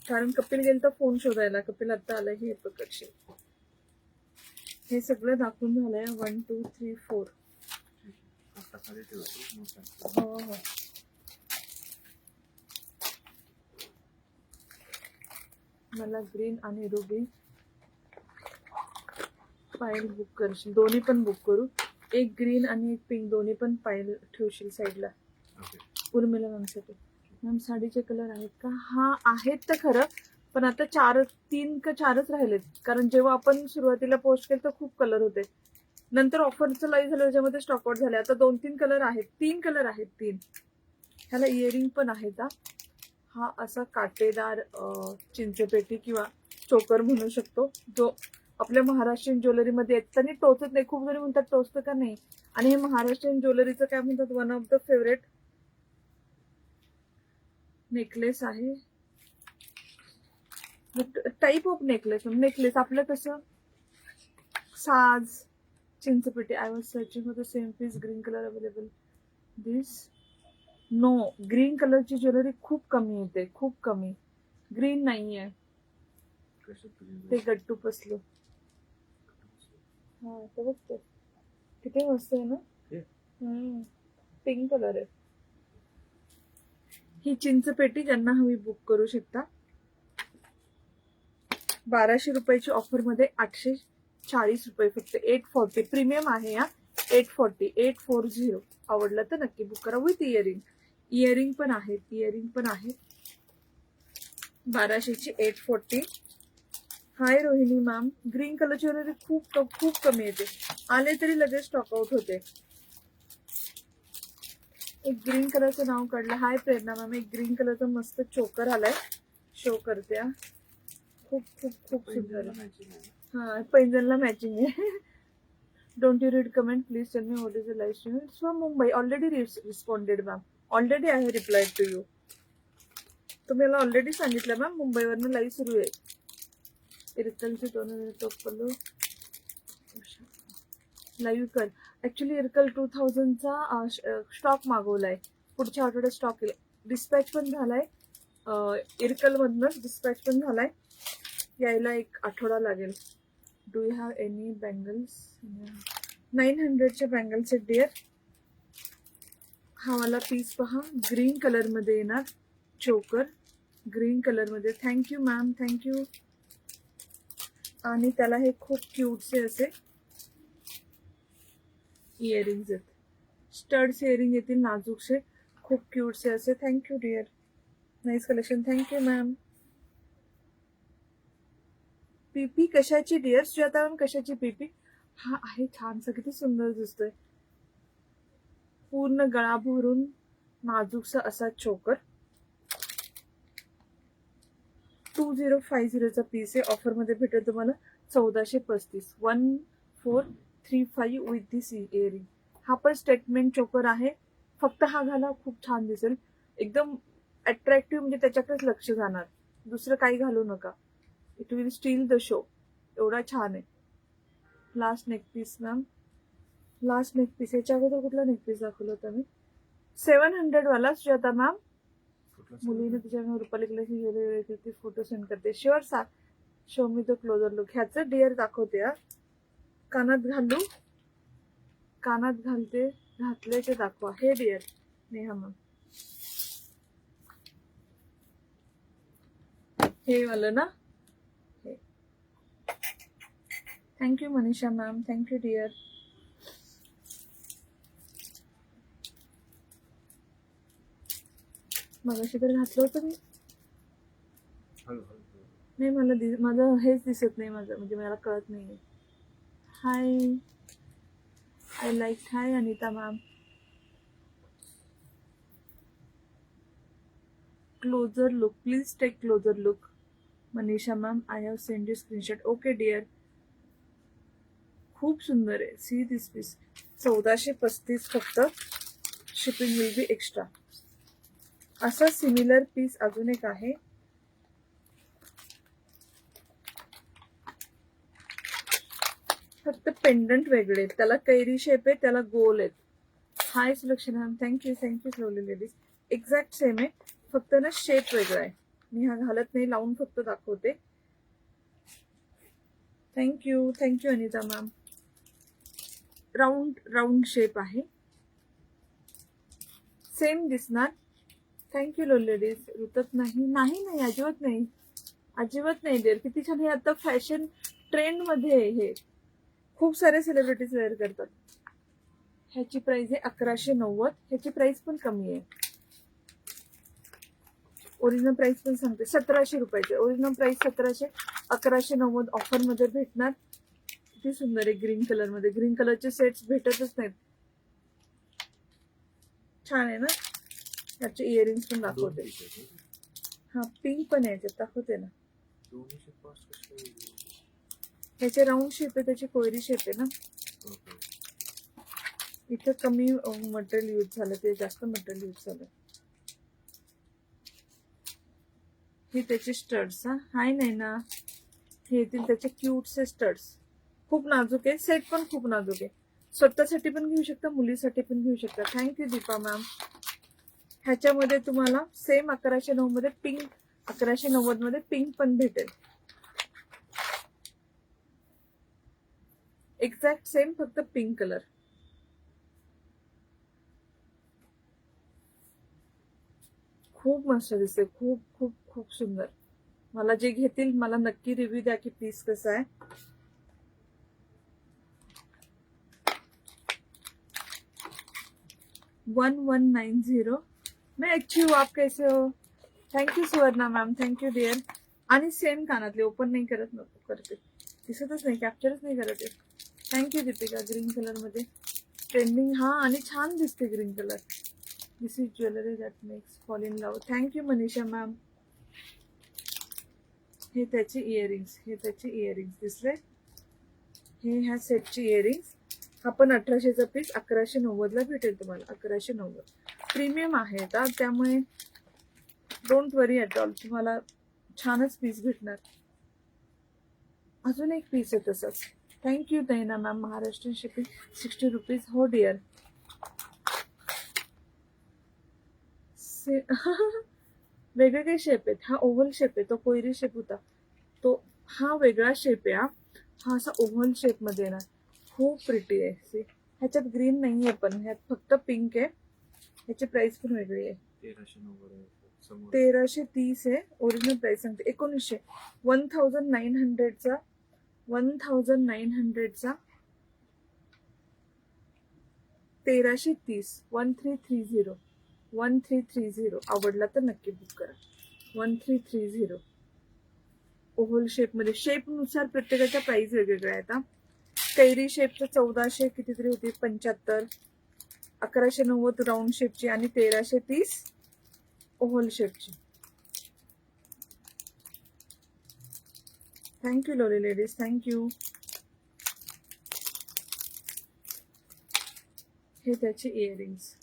कारण कपिल गेल तर फोन शोधायला. कपिल आता आलाय. हे पकडशील. हे सगळं दाखवून झालंय. 1 2 3 4. हो हो. मला ग्रीन आणि रुबी पायल बुक करशील. दोन्ही पण बुक करू. एक ग्रीन आणि एक पिंक, दोन्ही पण पायल ठेवशील साईडला. उर्मिला मॅमसाठी. मॅम साडीचे कलर आहेत का? हा आहेत तर खरं, पण आता 3 का 4च राहिलेत. कारण जेव्हा आपण सुरुवातीला पोस्ट केलं तर खूप कलर होते. नंतर ऑफरचं लाईव्ह झालं त्याच्यामध्ये स्टॉक आउट झाले. आता 2-3 कलर आहेत. 3 कलर आहेत. 3. ह्याला इयरिंग पण आहेत. हा असा काटेदार चिंचपेटी किंवा चोकर म्हणू शकतो, जो आपल्या महाराष्ट्रीयन ज्वेलरीमध्ये येत. त्यांनी टोचत नाही. खूप जणी म्हणतात टोचतं का नाही. आणि हे महाराष्ट्रीयन ज्वेलरीचं काय म्हणतात, one of the favourite necklace आहे. टाईप ऑफ नेकलेस आपलं कसं साज चिंचपेटी. I was searching for the same piece. Green colour available. This no. Green कलरची ज्वेलरी खूप कमी येते. खूप कमी. ग्रीन नाहीये. ते गट्टू पसलो. हा तर बघते किती मस्त आहे ना. पिंक कलर आहे. ही चिंचपेटी ज्यांना हवी बुक करू शकता. 1200 रुपयाची ऑफर मध्ये 840 रुपये फक्त. 840 प्रीमियम आहे या. 840. आवडलं तर नक्की बुक करा. विथ इयरिंग पण आहे. 1200ची 840. हाय रोहिणी मॅम. ग्रीन कलरची ज्वेलरी खूप कमी येते. आले तरी लगेच स्टॉक आउट होते. एक ग्रीन कलरचं नाव काढलं. हाय प्रेरणा मॅम. एक ग्रीन कलरचा मस्त चोकर आलाय. शो करते. खूप खूप खूप सुंदर. हा पैंजनला मॅचिंग आहे. Don't you read comment please tell me what is the live stream. It's from Mumbai. Already responded ma'am. Already I have replied to you. तुम्हाला ऑलरेडी सांगितलं मॅम. मुंबईवरनं लाईव्ह सुरू आहे. इरकलची 2000 टोपलो लाईव्ह कर. ऍक्च्युली इरकल 2000चा स्टॉक मागवलाय. पुढच्या आठवड्यात स्टॉक येईल. डिस्पॅच पण झालाय. इरकल मधनच डिस्पॅच पण झालाय. यायला 1 आठवडा लागेल. Do you have any bangles? 900च्या बँगल्स आहेत डिअर. हा वाला पीस पहा. ग्रीन कलर मध्ये येणार. चोकर ग्रीन कलर मध्ये. Thank you ma'am. थँक्यू. आणि त्याला हे खूप क्यूटसे असे इयरिंग्स आहेत. स्टड्स इयरिंग येतील नाजूकसे. खूप क्यूटसे असे. Thank you dear. Nice collection. Thank you ma'am. पीपी कशाची डिअर? सुजाता मॅम कशाची पीपी? हा आहे छानसा. किती सुंदर दिसतोय. पूर्ण गळा भरून नाजूकसा असा चोकर. 2050चा पीस आहे. ऑफर मध्ये भेटेल तुम्हाला 1435. 1435 विथ दिस इयरिंग. हा पण स्टेटमेंट चोकर आहे. फक्त हा घाला खूप छान दिसेल. एकदम अट्रॅक्टिव्ह, म्हणजे त्याच्याकडेच लक्ष जाणार. दुसरं काही घालू नका. It will steal the show. एवढा छान आहे. Last neck piece ma'am, last neck piece. याच्या अगोदर कुठला नेक पीस दाखवला होता मी? 700 वाला सुजाता मॅम. मुलीने तिच्या रुपाली कलरची फोटो सेंड करते. शुअर सा शो मी तो क्लोजर लुक. ह्याचं डिअर दाखवते हा. कानात घालू, कानात घालते, घातले ते दाखवा. हे डिअर नेहा मॅम, हे वालं ना. हे thank you Manisha ma'am, thank you dear. मगाशी तर घातलं होतं मी. नाही मला माझं हेच दिसत नाही, माझं म्हणजे मला कळत नाही. Hi, I like. Hi Anita ma'am. Closer look, please take closer look. Manisha ma'am, I have send you screenshot. Okay dear. खूप सुंदर आहे. See this piece. 1435 फक्त. Shipping will be extra. असा सिमिलर पीस अजून एक आहे. फक्त पेंडंट वेगळे आहेत. त्याला कैरी शेप आहे, त्याला गोल आहेत. Hi Sulakshana ma'am, thank you thank you. Slowly ladies. Exact same आहे, फक्त ना शेप वेगळा आहे. मी हा घालत नाही, लावून फक्त दाखवते. Thank you thank you Anita ma'am. Round round shape आहे, सेम दिसणार. Thank you low ladies. रुतत नाही, नाही नाही, अजिबात नाही, अजिबात नाही देर. किती छान. हे आता फॅशन ट्रेंड मध्ये आहे. हे खूप सारे सेलिब्रिटीज वेअर करतात. ह्याची प्राइस आहे 1190. ह्याची प्राइस पण कमी आहे. ओरिजिनल प्राइस पण सांगते, 1700 रुपयाचे. ओरिजिनल प्राइस 1700, 1190 ऑफर मध्ये भेटणार. किती सुंदर आहे ग्रीन कलर मध्ये. ग्रीन कलरचे सेट्स भेटतच नाहीत. छान आहे ना. याचे इयरिंग्स पण दाखवते. हा पिंक पण आहे, दाखवते ना. ह्याचे राऊंड शेप आहे, त्याची कोयरी शेप आहे ना. इथं कमी मटेरियल यूज झालं, ते जास्त मटेरियल यूज झालं. हे त्याचे स्टड्स. हाय नाही ना. हे येतील त्याचे क्यूटचे स्टड्स. खूप नाजूक आहे. सेट पण खूप नाजूक आहे. स्वतःसाठी पण घेऊ शकता, मुलीसाठी पण घेऊ शकता. Thank you Deepa ma'am. ह्याच्यामध्ये तुम्हाला सेम 1109 मध्ये पिंक, 1190 मध्ये पिंक पण भेटेल. एक्झॅक्ट सेम, फक्त पिंक कलर. खूप मस्त दिसते. खूप खूप खूप सुंदर. मला जे घेतील मला नक्की रिव्ह्यू द्या की पीस कसा आहे. $1190. मैं अच्छी हूँ, आप कैसे हो? Thank you Suvarna ma'am, thank you dear. आणि सेम कानातले ओपन नाही करत, नको करते. दिसतच नाही, कॅप्चरच नाही करत आहे. थँक्यू दीपिका. ग्रीन कलर मध्ये ट्रेंडिंग. हा आणि छान दिसते green colour. This is jewellery that makes fall in love. Thank you Manisha ma'am. हे त्याचे इयरिंग्स, हे त्याचे इयरिंग्स दिसले. हे ह्या सेटचे इयरिंग्स. हा पण 1800चा पीस 1190 ला भेटेल तुम्हाला. 1190 प्रीमियम आहे आता, त्यामुळे डोंट वरी ॲट ऑल. तुम्हाला छानच पीस भेटणार. अजून एक पीस आहे तसंच. थँक्यू नैना मॅम. Maharashtrian shipping 60 rupees. हो डिअर. वेगवेगळे शेप आहेत. हा ओव्हल शेप आहे, तो कोयरी शेप होता, तो हा वेगळा शेप आहे. हा असा ओव्हल शेप मध्ये येणार. खूप प्रिटी आहे. सी ह्याच्यात ग्रीन नाही आहे, पण ह्यात फक्त पिंक आहे. ह्याची प्राइस पण वेगळी आहे. 1330 आहे. ओरिजिनल प्राइस सांगते 1900. 1900चा 1330 1330. 1330. 1330. आवडला तर नक्की बुक करा. 1330. ओव्हल शेप मध्ये. शेप नुसार प्रत्येकाच्या प्राइस वेगवेगळ्या आहेत. कैरी शेपचं 1400 कितीतरी होती, 75. 1190 राऊंड शेपची आणि 1330 oval शेपची. Thank you lovely ladies, thank you. हे त्याचे earrings.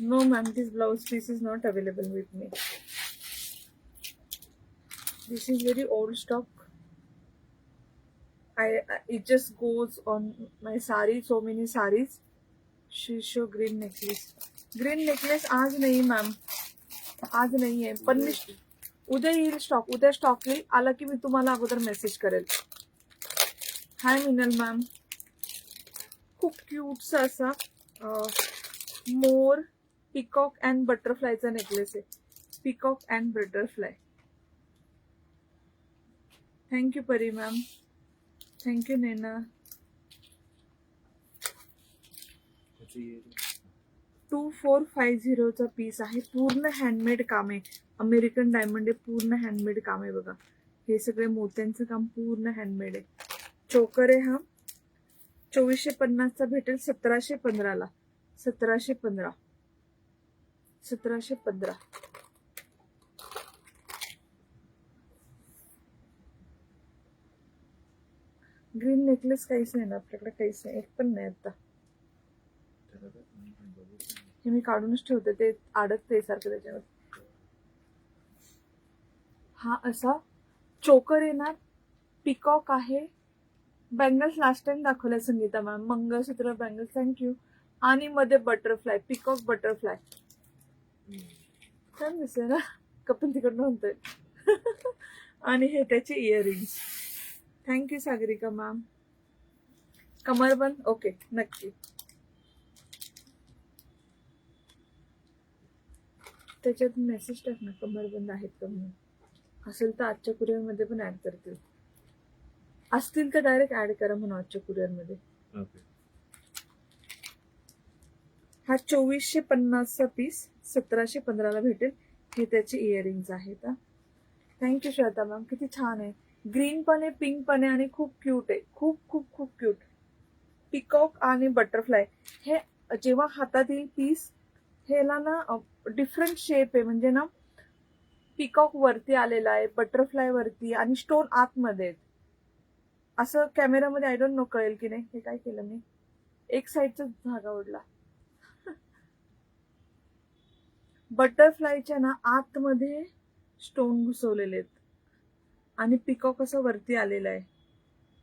No ma'am, this blouse piece is not available with me. This is very old stock. It just goes on my sari, so many saris. She show green necklace. Green necklace आज नहीं ma'am, आज नहीं आहे, पण मी उद्या येईल stock. उद्या stock येईल, आला की मी तुम्हाला अगोदर मेसेज करेल. हाय मिनल मॅम. खूप क्यूटसा असा मोर, पिकॉक अँड बटरफ्लायचा नेकलेस आहे. Peacock and butterfly. Thank you Pari ma'am. Thank you Naina. 2450चा piece आहे. पूर्ण हँडमेड काम आहे. अमेरिकन डायमंड आहे, पूर्ण हँडमेड काम आहे बघा. हे सगळे मोत्यांचं काम पूर्ण हँडमेड आहे. चोकर आहे हा. 2450चा भेटेल 1715ला. 1715. 1715. ग्रीन नेकलेस काहीच नाही ना आपल्याकडे, काहीच नाही, एक पण नाही आता. हे मी काढूनच ठेवते, ते अडकते सारखं त्याच्यावर. हा असा चोकर येणार. पिकॉक आहे. बँगल्स लास्ट टाइम दाखवल्या संगीता मॅम. मंगळसूत्र, बँगल्स, थँक्यू. आणि मध्ये बटरफ्लाय, पिकॉक बटरफ्लाय. छान दिसतंय ना, कपिल तिकडनं म्हणतोय. आणि हे त्याचे इयरिंग्स. Thank you Sagarika ma'am. कमरबंद ओके, नक्की. त्याच्यात मेसेज टाक ना, कमरबंद आहेत का म्हणून. असेल तर आजच्या कुरिअर मध्ये पण ऍड करतील. असतील तर डायरेक्ट ऍड करा म्हणून आजच्या कुरिअर मध्ये. हा 2450चा पीस 1715ला भेटेल. हे त्याचे इयरिंग्स आहेत. Thank you Shweta ma'am. किती छान आहे. ग्रीन पण आहे, पिंक पण आहे आणि खूप क्यूट आहे. खूप खूप खूप क्यूट. पिकॉक आणि बटरफ्लाय. हे जेव्हा हातात येईल पीस, ह्याला ना डिफरंट शेप आहे. म्हणजे ना पिकॉक वरती आलेला आहे, बटरफ्लाय वरती आणि स्टोन आतमध्ये आहेत. असं कॅमेरामध्ये आय डोंट नो कळेल की नाही. हे काय केलं मी, एक साईडचा धागा ओढला. बटरफ्लायच्या ना आतमध्ये स्टोन घुसवलेले आहेत आणि पिकॉक असं वरती आलेलं आहे.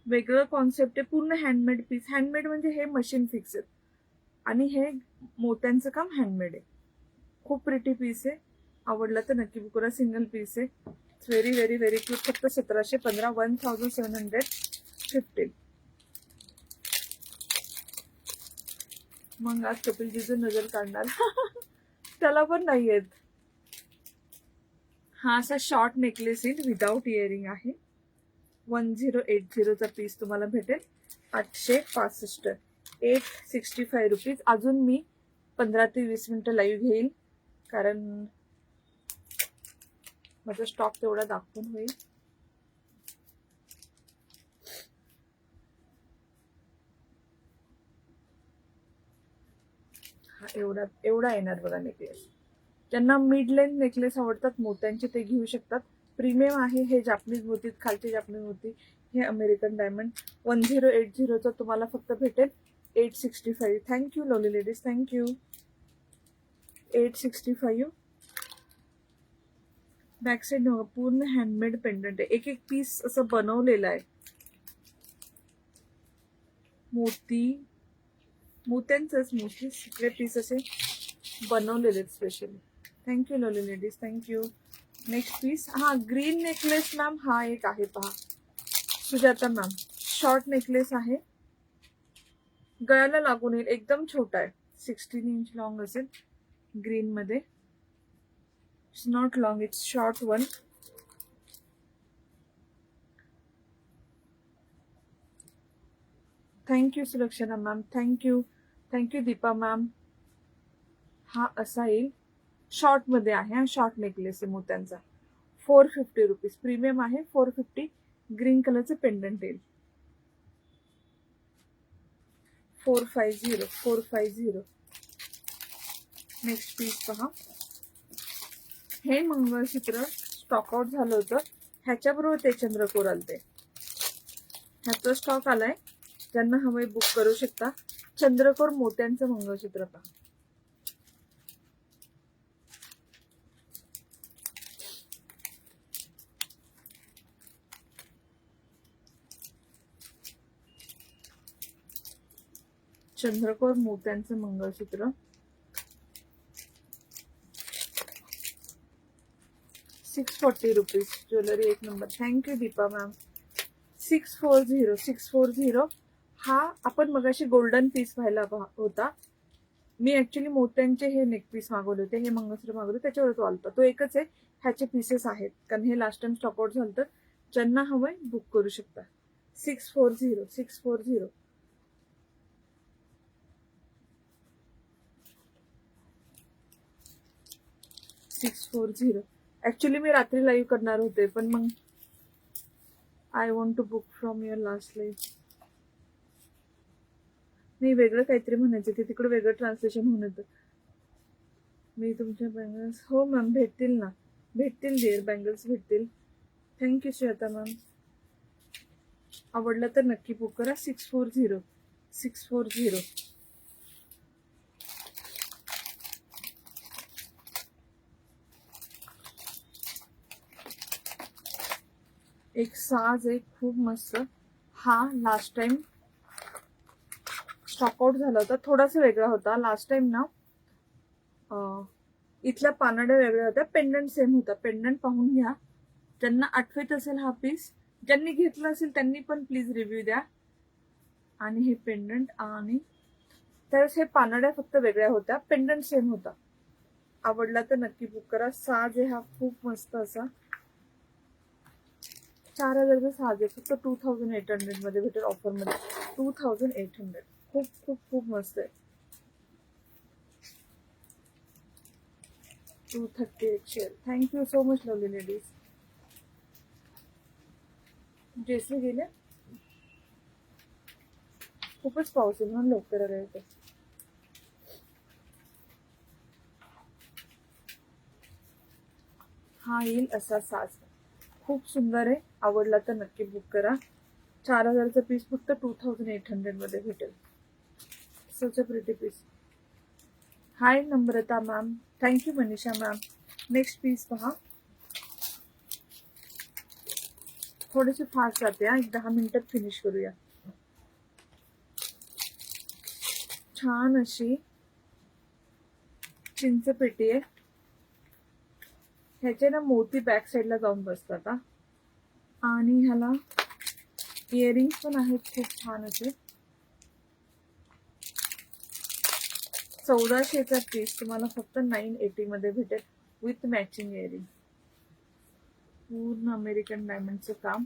वेगळं कॉन्सेप्ट आहे. पूर्ण हँडमेड पीस. हँडमेड म्हणजे हे मशीन फिक्स आहेत आणि हे मोत्यांचं काम हँडमेड आहे. खूप प्रिटी पीस आहे. आवडला तर नक्की बुक करा. सिंगल पीस आहे. Very very very cute. फक्त 1715. 1715. मग आज कपिलजीची नजर काढणार. त्याला पण नाही येत. हा असा शॉर्ट नेकलेस येईल, विदाउट इयरिंग आहे. 1080चा पीस तुम्हाला भेटेल 865. 865 रुपीज. अजून मी 15 ते 20 मिनिटं लाईव्ह घेईल, कारण माझा स्टॉक तेवढा दाखवून होईल. हा एवढा येणार बघा नेकलेस. ज्यांना मिड लेंथ नेकलेस आवडतात मोत्यांचे, ते घेऊ शकतात. प्रीमियम आहे. हे जापनीज मोती, खालची जापनीज मोती. हे अमेरिकन डायमंड. 1080चा तुम्हाला फक्त भेटेल 865. Thank you lovely ladies. Thank you. 865. Back side पूर्ण हँडमेड पेंडंट आहे. एक एक पीस असं बनवलेलं आहे. मोत्यांचंच मोस्टली सगळे पीस असे बनवलेले आहेत specially. Thank you lovely ladies. Thank you. Next piece. हा ग्रीन नेकलेस मॅम. हा एक आहे पहा, सुजाता मॅम. शॉर्ट नेकलेस आहे. गळ्याला लागून येईल. एकदम छोटा आहे. 16 इंच लॉंग असेल. ग्रीन मध्ये. It's not long, it's short one. Thank you Sulakshana ma'am. Thank you. Thank you Deepa ma'am. हा असा येईल. शॉर्ट मध्ये आहे. हा शॉर्ट नेकलेस आहे मोत्यांचा. 450 रुपीज. प्रीमियम आहे. 450. ग्रीन कलरचं पेंडंट येईल. 450. 450. नेक्स्ट पीस पहा. हे मंगळसूत्र स्टॉक आउट झालं होतं. ह्याच्याबरोबर ते चंद्रकोर आलते. ह्याचा स्टॉक आलाय. ज्यांना हवंय बुक करू शकता. चंद्रकोर मोत्यांचं मंगळसूत्र पहा. चंद्रकोर मोत्यांचं मंगळसूत्र, 640 रुपीज. ज्वेलरी एक नंबर. Thank you Deepa ma'am. 640. हा आपण मगाशी गोल्डन पीस पाहिला होता. मी ऍक्च्युली मोत्यांचे हे नेक पीस मागवले होते, हे मंगळसूत्र मागवले, त्याच्यावर तो आलता. तो एकच आहे, ह्याचे पीसेस आहेत कारण हे लास्ट टाइम स्टॉक आउट झालं. तर ज्यांना हवंय बुक करू शकता. 640. 640. ऍक्च्युली मी रात्री लाईव्ह करणार होते, पण मग I want to book from your last live. नाही, वेगळं काहीतरी म्हणायचं ते, तिकडे वेगळं ट्रान्सलेशन होऊन येतं. मी तुमच्या बँगल्स, हो मॅम भेटतील ना, भेटतील डिअर, बँगल्स भेटतील. Thank you Shweta ma'am. आवडलं तर नक्की बुक करा. 640. एक साज आहे खूप मस्त. हा लास्ट टाइम स्टॉक आउट झाला होता, थोडासा वेगळा होता. लास्ट टाइम ना इथल्या पानाड्या वेगळ्या होत्या, पेंडंट सेम होता. पेंडंट पाहून घ्या, ज्यांना आठवत असेल हा पीस, ज्यांनी घेतला असेल त्यांनी पण प्लीज रिव्ह्यू द्या. आणि हे पेंडंट, आणि त्यावेळेस हे पानाड्या फक्त वेगळ्या होत्या, पेंडंट सेम होता. आवडला तर नक्की बुक करा. साज आहे हा खूप मस्त असा. 4000चा साज आहे, फक्त 2800 मध्ये भेटेल ऑफर मध्ये. 2800. खूप खूप खूप मस्त आहे. 238 share. Thank you so much lovely ladies. जेसली गेले, खूपच पाऊस आहे म्हणून लवकर आले होते. हा येईल असा साज, खूप सुंदर आहे. आवडला तर नक्की बुक करा. 4000चा पीस फक्त 2800 मध्ये भेटेल. Such a pretty piece. Hi Namrata ma'am. Thank you Manisha ma'am. Next piece पहा. थोडेसे फास्ट जाते हा, 10 मिनिटात फिनिश करूया. छान अशी चिंचपेटी आहे. ह्याचे ना मोती बॅक साईडला जाऊन बसतात. आणि ह्याला इयरिंग्स पण आहेत खूप छान असे. 1400चा पीस तुम्हाला फक्त 980 मध्ये भेटेल विथ मॅचिंग इयरिंग. पूर्ण अमेरिकन डायमंडचं काम.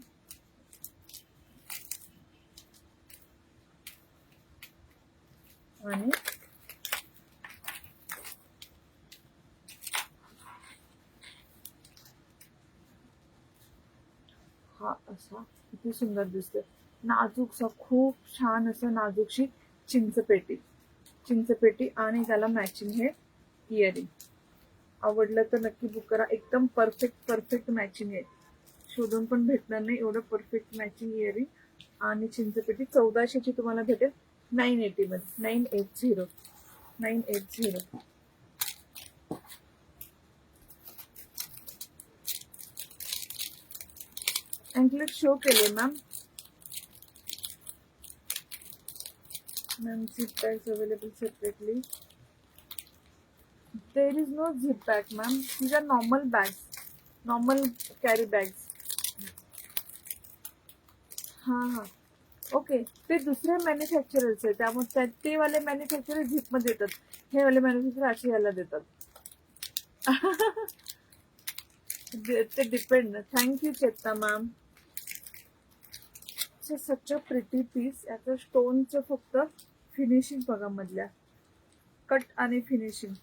आणि हा असा किती सुंदर दिसतोय. नाजूकसा, खूप छान असं नाजूकशी चिंचपेटी आणि त्याला मॅचिंग हे इयरिंग. आवडलं तर नक्की बुक करा. एकदम परफेक्ट मॅचिंग आहे, शोधून पण भेटणार नाही एवढं परफेक्ट मॅचिंग इयरिंग. आणि चिंचपेटी 1400ची तुम्हाला भेटेल 980 मध्ये. 980. अँकलेट शो केले ma'am. Ma'am, zip bags available separately. There is no zip bag, ma'am. These are normal bags, normal carry bags. हा. ओके, ते दुसऱ्या मॅन्युफॅक्चरर्स आहे, त्यामुळे ते वाले मॅन्युफॅक्चरर झिप मध्ये देतात, हे वाले मॅन्युफॅक्चरर असे याला देतात. ते depend. Thank you Chetna ma'am. Such a pretty piece. याचं स्टोनचं फक्त फिनिशिंग बघा, मधल्या कट आणि फिनिशिंग.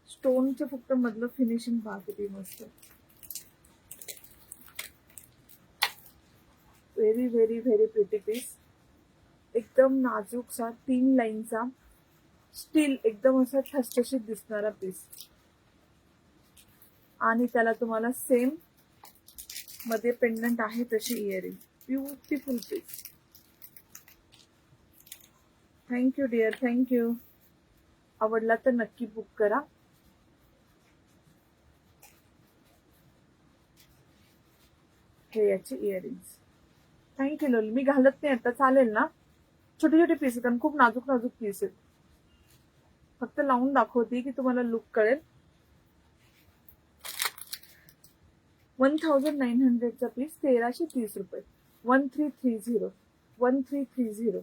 स्टोनचं फक्त मधलं फिनिशिंग पहा किती मस्त. Very very very pretty piece. एकदम नाजूकसा 3 लाईनचा स्टील, एकदम असा ठसठशीत दिसणारा पीस. आणि त्याला तुम्हाला सेम मध्ये पेंडंट आहे तशी earring. Beautiful piece. Thank you dear, thank you. आवडला तर नक्की बुक करा. हे याची इयरिंग्स. थँक्यू लोली. मी घालत नाही आता, चालेल ना? छोटे छोटे पीस आहेत आणि खूप नाजूक नाजूक पीस आहेत. फक्त लावून दाखवते की तुम्हाला लुक कळेल. 1900चा पीस 1330 रुपये. 1330 1330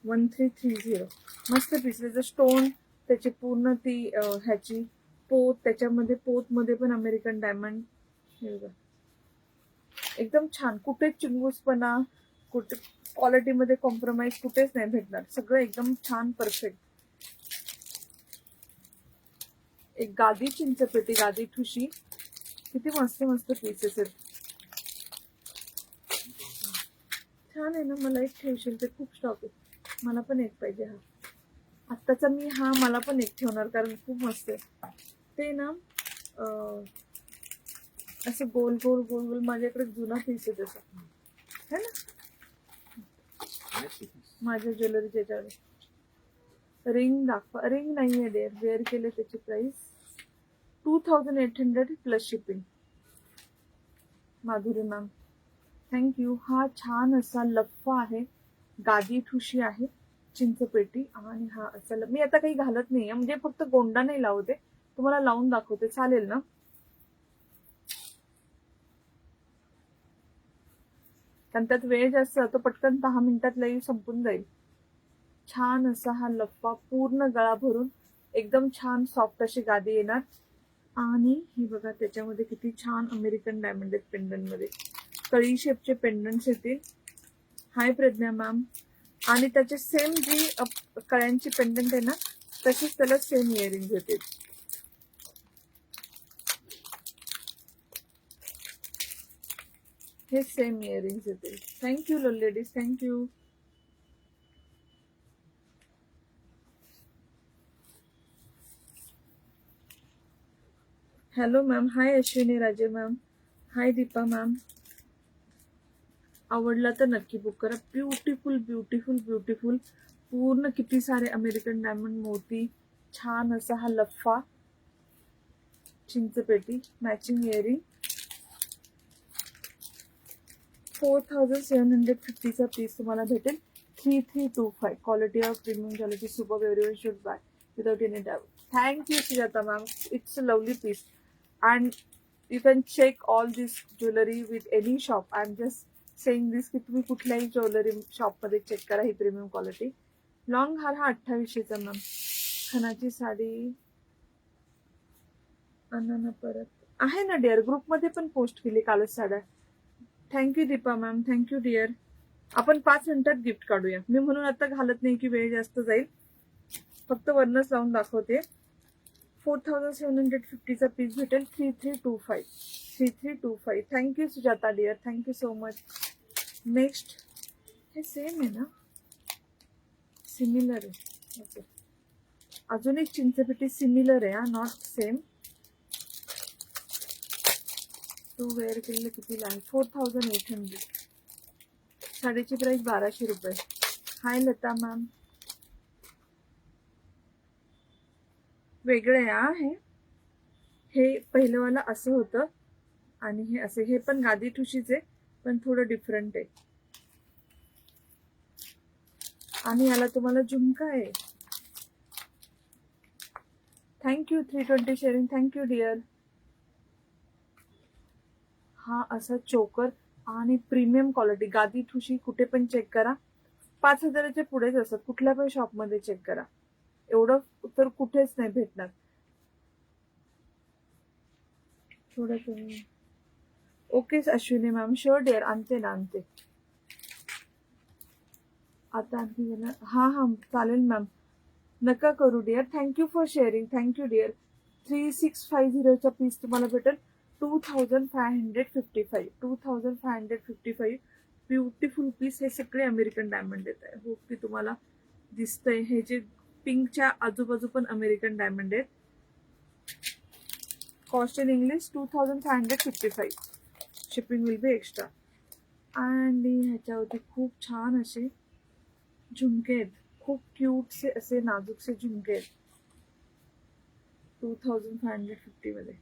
1330. मस्त पीस. त्याचं स्टोन, त्याची पूर्ण ती ह्याची पोत, त्याच्यामध्ये पोत मध्ये पण अमेरिकन डायमंड. हे बघा एकदम छान. कुठेच चिंगूसपणा, कुठे क्वालिटी मध्ये कॉम्प्रोमाइज कुठेच नाही भेटणार. सगळं एकदम छान परफेक्ट. एक गादी चिंचपेटी, गादी ठुशी. किती मस्त मस्त पीसेस आहेत. छान आहे ना. मला एक ठेवशील? ते खूप स्टॉक आहे. मला पण एक पाहिजे. हा आत्ताचा मी हा मला पण एक ठेवणार कारण खूप मस्त आहे ते ना. असं गोल गोल गोल गोल. माझ्याकडे जुना पीस आहे तसा, है ना, माझ्या ज्वेलरीच्या याच्यावर. रिंग दाखवा. रिंग नाहीये डेअर. वेअर केले त्याची price 2800 plus shipping. Madhuri ma'am thank you. हा छान असा लफ्फा आहे, गादी ठुशी आहे, चिंचपेटी. आणि हा असा मी आता काही घालत नाहीये, म्हणजे फक्त गोंडा नाही लावते, तुम्हाला लावून दाखवते. चालेल ना? कारण त्यात वेळ जास्त जातो. पटकन 10 मिनिटात लई संपून जाईल. छान असा हा लफ्फा, पूर्ण गळा भरून एकदम छान सॉफ्ट अशी गादी येणार. आणि हे बघा त्याच्यामध्ये किती छान अमेरिकन डायमंड आहेत पेंडंट मध्ये. कळी शेपचे पेंडंट्स येतील. हाय प्रज्ञा मॅम. आणि त्याचे सेम जी कळ्यांची पेंडंट आहे ना, तशीच त्याला सेम इयरिंग येतील. हे सेम इयरिंग्स येतील. Thank you ladies, thank you. Hello ma'am. Hi Ashwini Raje ma'am. Hi Deepa ma'am. आवडला तर नक्की बुक करा. Beautiful beautiful beautiful. पूर्ण किती सारे अमेरिकन डायमंड मोती. छान असा हा लफ्फा, चिंचपेटी, मॅचिंग इयरिंग. 4750चा पीस तुम्हाला भेटेल. 3325. Quality of premium quality, super. Everyone should buy without any doubt. Thank you Sujata ma'am. It's a lovely piece and you can check all this jewelry with any shop. I'm just saying this की तुम्ही कुठल्याही jewellery shop मध्ये check करा ही premium quality. Long हार हा 2800चा ma'am. खणाची sari आणा परत आहे ना डिअर. ग्रुपमध्ये पण पोस्ट केली कालच साड्या. Thank you Deepa ma'am. Thank you dear. आपण 5 मिनिटात गिफ्ट काढूया. मी म्हणून आता घालत नाही की वेळ जास्त जाईल, फक्त वरनच लावून दाखवते. 4750चा पीस भेटेल. 3325. 3325. Thank you Sujata dear. Thank you so much. Next. हे सेम आहे ना, सिमिलर आहे. ओके. अजून एक चिंचपेटी सिमिलर आहे, नॉट सेम. तू वेअर केलेलं कितीला आहे? 4800. साडीची प्राइस 1200 रुपये. Hi Lata ma'am. वेगळं आहे हे पहिलंवाला असं होतं आणि हे असे. हे पण गादी ठुशीच आहे पण थोडं डिफरंट आहे. आणि याला तुम्हाला झुमका आहे. Thank you 320 sharing. Thank you dear. हा असा चोकर आणि प्रीमियम क्वालिटी गादी ठुशी. कुठे पण चेक करा, 5000च्या पुढेच असतात. कुठल्या पण शॉप मध्ये चेक करा, एवढं तर कुठेच नाही भेटणार. थोडं कमी. Okay Ashwini ma'am. Sure dear. आणते ना, आणते आता. आणखी गेला. हा हा चालेल मॅम, नका करू dear. Thank you for sharing. Thank you dear. 3650चा पीस तुम्हाला भेटेल 2555. 2555. Beautiful piece. हे सगळे अमेरिकन डायमंड येत आहे. होप की तुम्हाला दिसतंय. हे जे पिंकच्या आजूबाजू पण अमेरिकन डायमंड आहेत. Cost in English 2555. Shipping will be extra. आणि ह्याच्यावरती खूप छान असे झुमके आहेत. खूप क्यूटसे असे नाजूकसे झुमके आहेत 2550 मध्ये.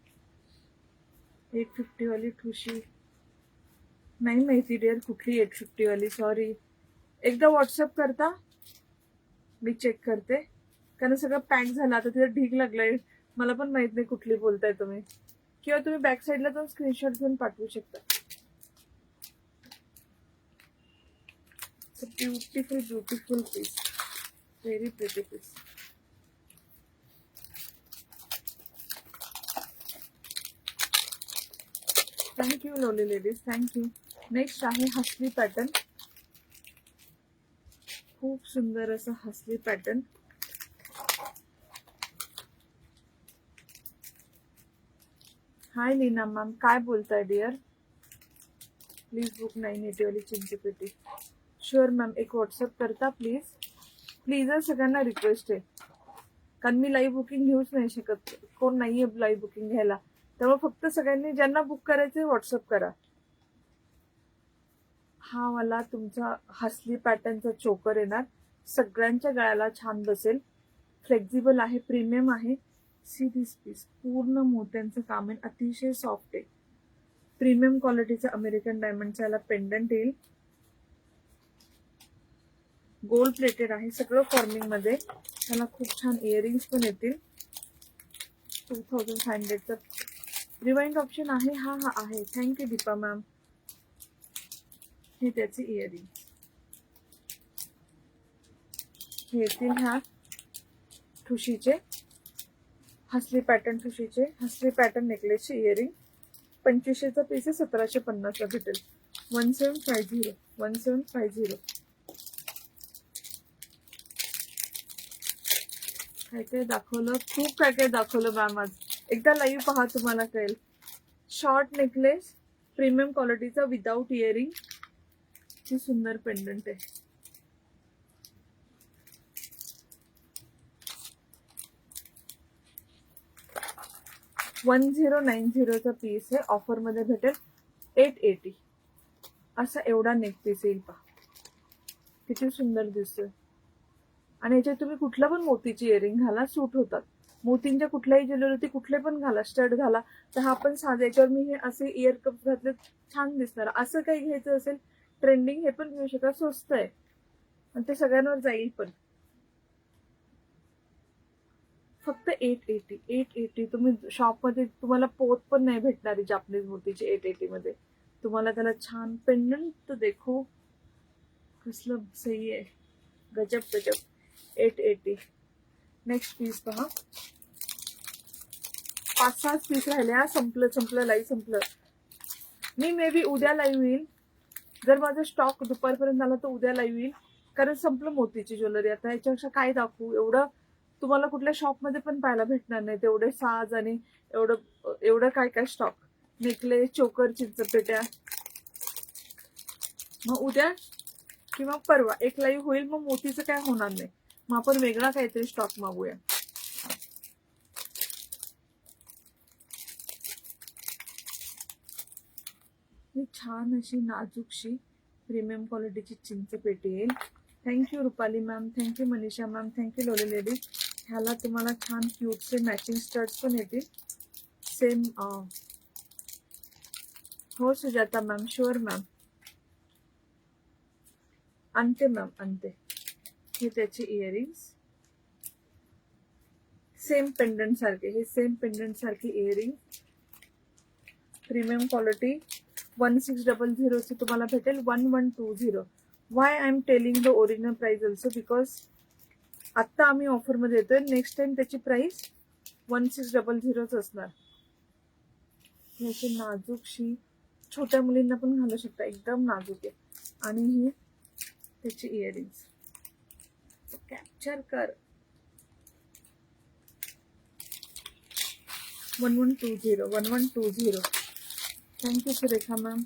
850 वाली ठुशी. नाही माहिती डिअर कुठली 850 वाली, सॉरी. एकदा व्हॉट्सअप करता, मी चेक करते. कारण सगळं पॅक झालं, आता तिथे ढीग लागलाय. मला पण माहित नाही कुठली बोलताय तुम्ही. किंवा तुम्ही बॅक साईडला जाऊन स्क्रीनशॉट घेऊन पाठवू शकता. Beautiful beautiful piece, very pretty piece. Thank you lovely ladies, thank you. Next आहे हसली पॅटर्न. खूप सुंदर असं हसली पॅटर्न. हाय लीना मॅम, काय बोलताय डिअर? प्लीज बुक 980 वाली चिंचपेटी. शुअर मॅम, एक व्हॉट्सअप करता प्लीज. प्लीज सगळ्यांना रिक्वेस्ट आहे, कारण मी लाईव्ह बुकिंग घेऊच नाही शकत. कोण नाहीये लाईव्ह बुकिंग घ्यायला, त्यामुळे फक्त सगळ्यांनी ज्यांना बुक करायचे व्हॉट्सअप करा. हा वाला तुमचा हसली पॅटर्नचा चोकर येणार, सगळ्यांच्या गळ्याला छान बसेल. फ्लेक्झिबल आहे, प्रीमियम आहे. सी दिस पीस, पूर्ण मोत्यांचं काम आहे, अतिशय सॉफ्ट आहे. प्रीमियम क्वालिटीचा अमेरिकन डायमंडचा याला पेंडंट येईल. गोल्ड प्लेटेड आहे सगळं फॉर्मिंग मध्ये. त्याला खूप छान इयरिंग्स पण येतील. 2500चा रिवाइंड ऑप्शन आहे. हा आहे. Thank you Deepa ma'am. हे त्याचे इयरिंग हे येतील ह्या ठुशीचे, हसली पॅटर्न ठुशीचे, हसली पॅटर्न नेकलेसचे इयरिंग. 2500चा पीस आहे, 1750ला भेटेल. 1750 1750. काय काय दाखवलं, खूप काय काय दाखवलं मॅम आज. एकदा लाईव्ह पहा, तुम्हाला कळेल. शॉर्ट नेकलेस, प्रीमियम क्वालिटीचा विदाउट इयरिंग. ची सुंदर पेंडंट आहे. $1090चा पीस आहे, ऑफर मध्ये भेटेल 880. असा एवढा नेक पीस येईल पहा, किती सुंदर दिसतोय. आणि याच्यात तुम्ही कुठला पण मोतीची इयरिंग घाला, सूट होतात. मोतींच्या कुठल्याही ज्वेलरी कुठले पण घाला, स्टड घाला. तर हा पण साधे, याच्यावर मी हे असे इयर कप घातले, छान दिसणार. असं काही घ्यायचं असेल ट्रेंडिंग, हे पण घेऊ शकता, स्वस्त आहे आणि ते सगळ्यांवर जाईल पण. फक्त 880. तुम्ही शॉपमध्ये तुम्हाला पोत पण नाही भेटणारी जापनीज मोतीची 880 मध्ये. तुम्हाला त्याला छान पेंडंट देखो, कसलं सही आहे, गजब गजब. 880. नेक्स्ट पीस पहा. 5-6 पीस राहिले. संपलं लाईव्ह संपलं. मी मे बी उद्या लाईव्ह येईल, जर माझा स्टॉक दुपारपर्यंत आला तर उद्या लाईव्ह येईल. कारण संपलं मोतीची ज्वेलरी. आता याच्यापेक्षा काय दाखवू, एवढं तुम्हाला कुठल्या शॉपमध्ये पण पाहायला भेटणार नाही. तेवढे साज आणि एवढं काय काय स्टॉक. नेकलेस, चोकर, चिंचपेट्या. मग उद्या किंवा परवा एक लाईव्ह होईल, मग मोतीचं काय होणार नाही. मग आपण वेगळा काहीतरी स्टॉक मागूया. ही छान अशी नाजूकशी प्रीमियम क्वालिटीची चिंचपेटी येईल. Thank you Rupali ma'am, thank you Manisha ma'am, thank you lovely ladies. ह्याला तुम्हाला छान क्यूटचे मॅचिंग स्टड्स पण येतील. सेम हो सुजाता मॅम, शुअर मॅम. आणते मॅम, आणते. हे त्याचे इयरिंग्स, सेम पेंडंट सारखे, हे सेम पेंडंट सारखे इयरिंग. Premium quality. 1600 चे तुम्हाला भेटेल 1120. Y I am telling the original price also, because आत्ता आम्ही ऑफर मध्ये येतोय. नेक्स्ट टाइम त्याची प्राइस 1600 असणार. याची नाजूकशी, छोट्या मुलींना पण घालू शकता, एकदम नाजूक आहे. आणि ही त्याची इयरिंग्स. कॅप्चर कर. 1120. Thank you Surekha ma'am.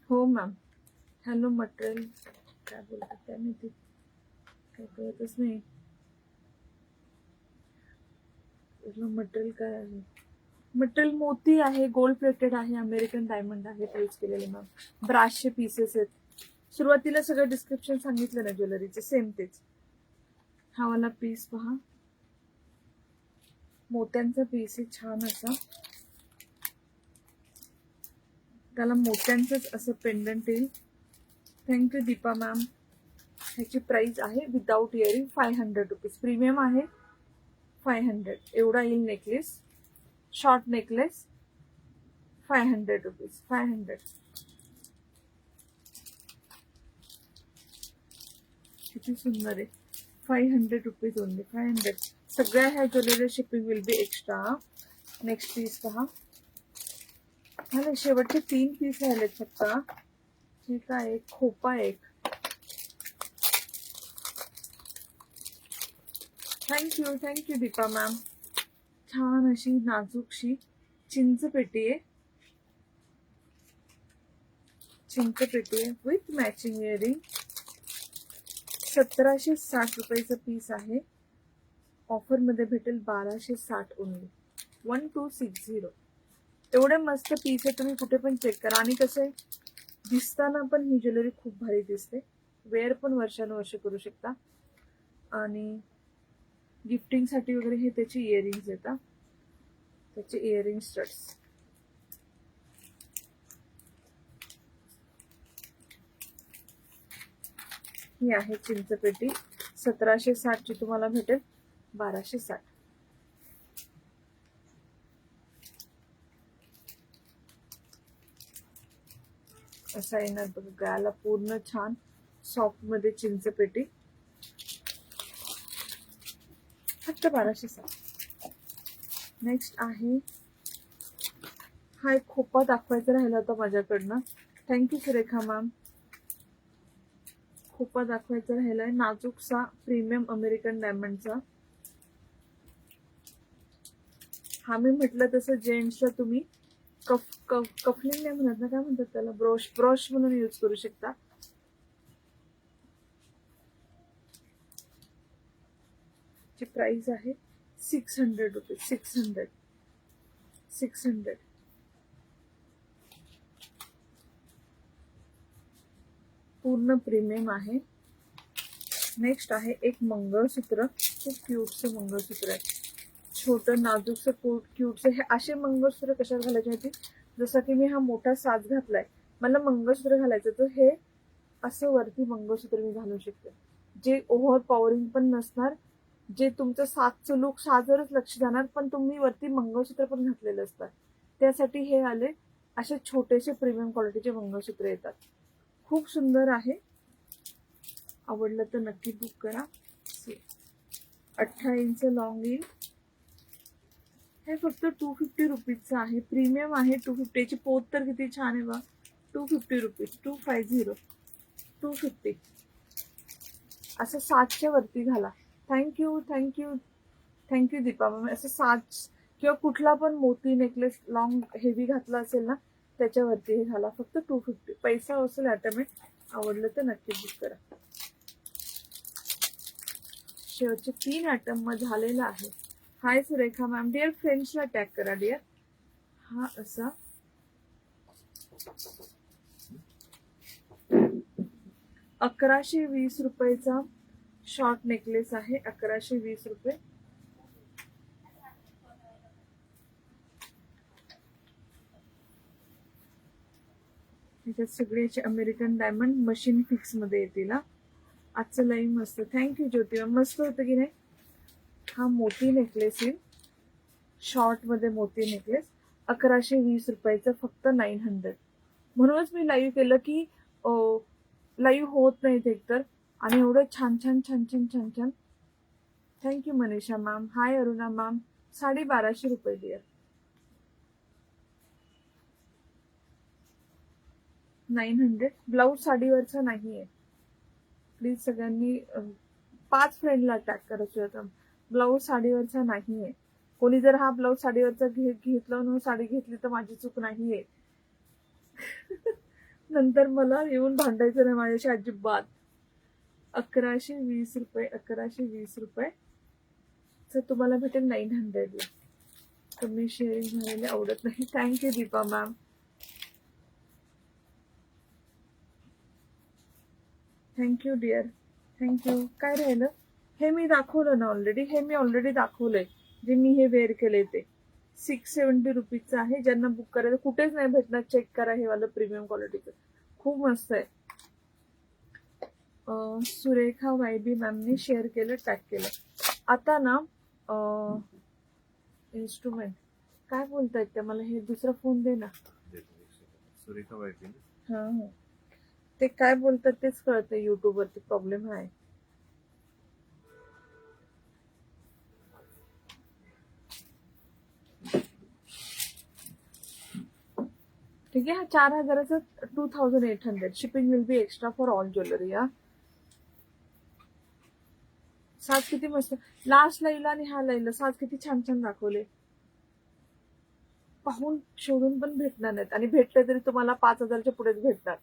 हो मॅम. हॅलो मटेरियल, काय बोलतात काय माहिती, काय कळतच नाही. मटेरियल काय आहे? मटेरियल मोती आहे, गोल्ड प्लेटेड आहे, अमेरिकन डायमंड आहे यूज केलेले मॅम. ब्राशचे पीसेस आहेत. सुरुवातीला सगळं डिस्क्रिप्शन सांगितलं ना ज्वेलरीचे, सेम तेच. हा वाला पीस पहा, मोत्यांचा पीस आहे छान असा, त्याला मोत्यांचंच असं पेंडंट येईल. Thank you Deepa ma'am. ह्याची प्राइस आहे विदाउट इयरिंग 500 रुपीज. प्रीमियम आहे 500. एवढा येईल नेकलेस, शॉर्ट नेकलेस 500 रुपीज. 500. किती सुंदर आहे. 500 रुपीज ओनली. 500. सगळ्या ह्या jewellery shipping will be extra. Next piece पहा. मला शेवटचे 3 पीस राहिलेत फक्त. ठीक आहे. खोपा एक. Thank you Deepa ma'am. छान अशी नाजूकशी चिंचपेटी आहे. चिंचपेटी आहे विथ मॅचिंग इयरिंग. 1760 रुपयाचं पीस आहे. ऑफर मध्ये भेटेल 1260 ओनली. 1260. एवढे मस्त पीस आहे, तुम्ही कुठे पण चेक करा. आणि कसं आहे, दिसताना पण ही ज्वेलरी खूप भारी दिसते. वेअर पण वर्षानुवर्ष करू शकता. आणि गिफ्टिंग साठी वगैरे हे त्याचे इयरिंग्स येतात. त्याचे इयरिंग स्टड्स. ही आहे चिंचपेटी. 1760 ची तुम्हाला भेटेल 1260. असा येणार बघा, गळ्याला पूर्ण छान सॉफ्ट मध्ये चिंचपेटी. फक्त 1260. नेक्स्ट आहे, हा एक खोपा दाखवायचा राहिला होता माझ्याकडनं. Thank you Surekha ma'am. खोपा दाखवायचा राहिलाय नाजूकसा प्रीमियम अमेरिकन डायमंडचा. हा मी म्हटलं तसं जेंट्सला तुम्ही कफलिंग नाही म्हणत ना, काय म्हणतात त्याला, ब्रश म्हणून यूज करू शकता. ची प्राइस आहे 600 रुपीज. 600. पूर्ण प्रीमियम आहे. नेक्स्ट आहे एक मंगळसूत्र. खूप क्यूटचं मंगळसूत्र आहे. छोटं नाजूकचं क्यूटचं. हे असे मंगळसूत्र कशात घालायचे माहिती, जसं की मी हा मोठा साज घातलाय, मला मंगळसूत्र घालायचं, तर हे असं वरती मंगळसूत्र मी घालू शकते, जे ओव्हर पॉवरिंग पण नसणार, जे तुमचं साजचं लुक साजवरच लक्ष जाणार, पण तुम्ही वरती मंगळसूत्र पण घातलेलं असतात. त्यासाठी हे आले असे छोटेसे प्रीमियम क्वालिटीचे मंगळसूत्र येतात. खूप सुंदर आहे. आवडलं तर नक्की बुक करा. 18 इंच लॉंग येईल. हे फक्त 250 रुपीजचं आहे. प्रीमियम आहे. 250 ची पोत तर किती छान आहे बा. 250 रुपीज. 250. 250. असं 700 वरती घाला. Thank you Deepa ma'am. असं 7 किंवा कुठला पण मोती नेकलेस लॉंग हेवी घातला असेल ना, त्याच्यावरती हे घाला. फक्त 250. पैसा वसूल ऑटोमेट. आवडलं तर नक्की बुक करा. शेवटचे 3 आयटम मग झालेला आहे. हाय सुरेखा मॅम. डिअर फ्रेंड्सला टॅग करा डिअर. हा असा 1120 रुपयाचा शॉर्ट नेकलेस आहे. 1120 रुपये. ह्याच्यात सगळे याचे अमेरिकन डायमंड मशीन फिक्स मध्ये येतील. आजचं लाईव्ह मस्त. थँक्यू ज्योती मॅम. मस्त होतं की नाही. हा मोती नेकलेस येईल, शॉर्ट मध्ये मोती नेकलेस. 1120 रुपयाचं. फक्त 900. म्हणूनच मी लाईव्ह केलं की लाईव्ह होत नाहीत एकतर, आणि एवढं छान छान छान छान छान छान. Thank you Manisha ma'am. Hi Aruna ma'am. 1250 रुपये डिअर. 900. ब्लाऊज साडीवरचा नाहीये. प्लीज सगळ्यांनी 5 फ्रेंडला टॅग करायचं होतं. ब्लाऊज साडीवरचा नाहीये. कोणी जर हा ब्लाऊज साडीवरचा घेतला म्हणून साडी घेतली तर माझी चूक नाहीये. नंतर मला येऊन भांडायचं नाही माझ्याशी अजिबात. 1120 रुपये. 1120 रुपये तुम्हाला भेटेल 900 ला. कमी शेअरिंग झालेले आवडत नाही. Thank you Deepa ma'am. Thank you dear. Thank you. काय राहिलं, हे मी दाखवलं ना ऑलरेडी, हे मी ऑलरेडी दाखवलंय जे मी हे वेअर केले ते 670 रुपीजचं आहे. ज्यांना बुक करायचं कुठेच नाही भेटणार, चेक करा हे वाला प्रीमियम क्वालिटीचं, खूप मस्त आहे. सुरेखा वायबी मॅमने शेअर केलं, टॅग केलं. आता ना इन्स्ट्रुमेंट काय बोलतायत ते मला, हे दुसरा फोन दे ना. सुरेखा वायबी. हा ते काय बोलतात तेच कळतं, युट्यूब वरती प्रॉब्लेम आहे. ठीक आहे. हा 4000चा 2800. Shipping will be extra for all jewellery. या साज किती मस्त, लास्ट लाईला आणि हा लाईला साज किती छान छान दाखवले. पाहून शोधून पण भेटणार नाहीत, आणि भेटले तरी तुम्हाला 5000च्या पुढेच भेटणार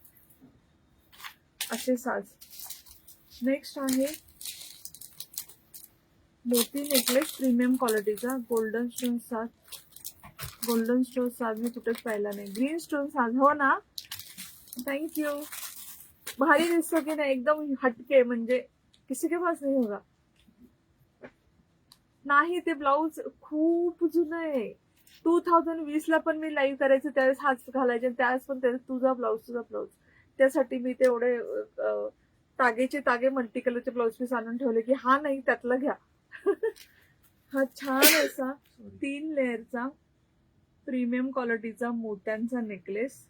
असे साज. नेक्स्ट आहे मोती नेकलेस प्रीमियम क्वालिटीचा गोल्डन स्टोन साज. गोल्डन स्टोन साज मी कुठेच पाहिला नाही. ग्रीन स्टोन साज, हो ना, थँक्यू. भारी दिसतो की नाही, एकदम हटके, म्हणजे किसी के पास नाही होगा. नाही ते ब्लाऊज खूप जुनं आहे. 2020 ला पण मी लाईव्ह करायचं त्यावेळेस हाच घालायचे, त्यावेळेस पण तुझा ब्लाऊज. त्यासाठी मी तेवढे तागेचे तागे मल्टी कलरचे ब्लाऊज पीस आणून ठेवले की हा नाही त्यातला घ्या. हा छान असा 3 लेअरचा प्रीमियम क्वालिटीचा मोत्यांचा नेकलेस.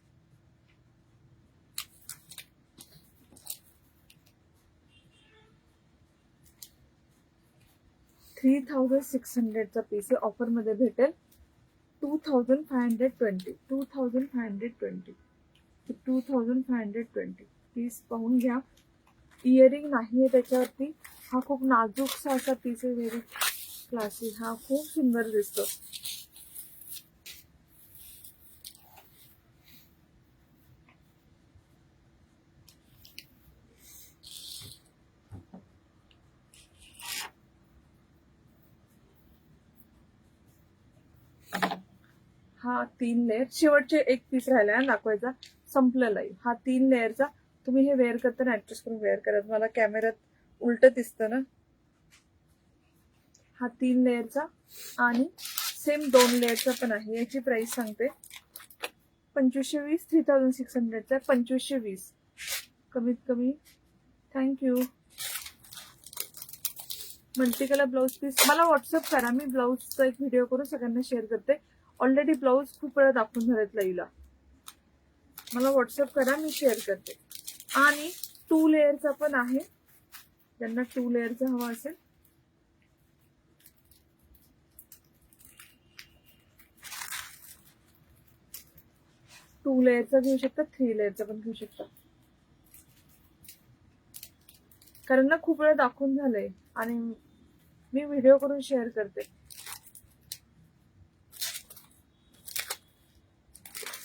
$3600चा पीस आहे, ऑफर मध्ये भेटेल 2520. 2520 पीस पाहून घ्या. इयरिंग नाहीये त्याच्यावरती. हा खूप नाजूकसा असा पीस आहे, व्हेरी क्लासी. हा खूप सुंदर दिसतो. हा 3 लेअर, शेवटचे एक पीस राहिला दाखवायचा, संपलं लाईव्ह. हा 3 लेअरचा, तुम्ही हे वेअर करताना ऍडजस्ट करून वेअर करा, मला कॅमेऱ्यात उलट दिसतं ना. हा 3 लेअरचा आणि सेम 2 लेअरचा पण आहे. याची प्राइस सांगते 2520. 3600चा 2520 कमीत कमी. Thank you. Multi colour blouse piece मला व्हॉट्सअप करा, मी ब्लाऊजचा एक व्हिडिओ करून सगळ्यांना शेअर करते. ऑलरेडी ब्लाऊज खूप वेळा दाखवून झालेत लाईव्हला. मला व्हॉट्सअप करा, मी शेअर करते. आणि 2 लेअरचा पण आहे, ज्यांना 2 लेअरचा हवा असेल. टू लेअरचा घेऊ शकता, 3 लेअरचा पण घेऊ शकता, कारण ना खूप वेळा दाखवून झालंय आणि मी व्हिडिओ करून शेअर करते.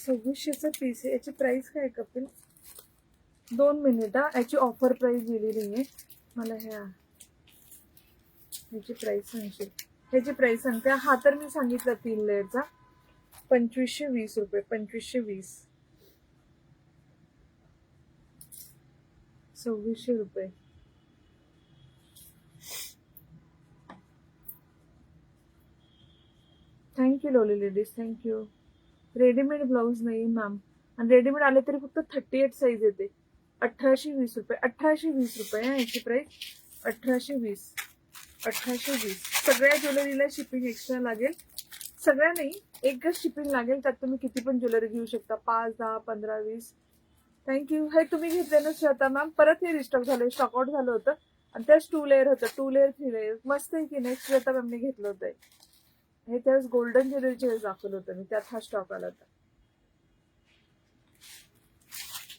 2600चा पीस आहे. याची प्राइस काय कपिल, 2 मिनिट. याची ऑफर प्राइस दिलेली आहे मला. ह्याची प्राइस सांगते, ह्याची प्राइस सांगते. हा तर मी सांगितलं 3 लेअरचा 2520 रुपये. 2520, 2600 रुपये. Thank you lovely ladies, thank you. Readymade blouse नाही मॅम, आणि रेडीमेड आले तरी फक्त 38 साईज येते. 1820 रुपये. 1820 रुपये याची प्राइस. 1820. सगळ्या ज्वेलरीला शिपिंग एक्स्ट्रा लागेल. सगळ्या नाही, एकच शिपिंग लागेल. त्यात तुम्ही किती पण ज्वेलरी घेऊ शकता, 5, 10, 15, 20. थँक्यू. हे तुम्ही घेतले ना श्वेता मॅम, परत हे रिस्टॉक झालं, स्टॉकआउट झालं होतं. आणि त्याच 2 लेअर होतं, 2 लेअर 3 लेअर. मस्त आहे की नाही. श्वेता मॅमने घेतलं होतं हे, त्यावेळेस गोल्डन ज्वेलरीचे वेळेस दाखवलं होतं मी, त्यात हा स्टॉक आला होता.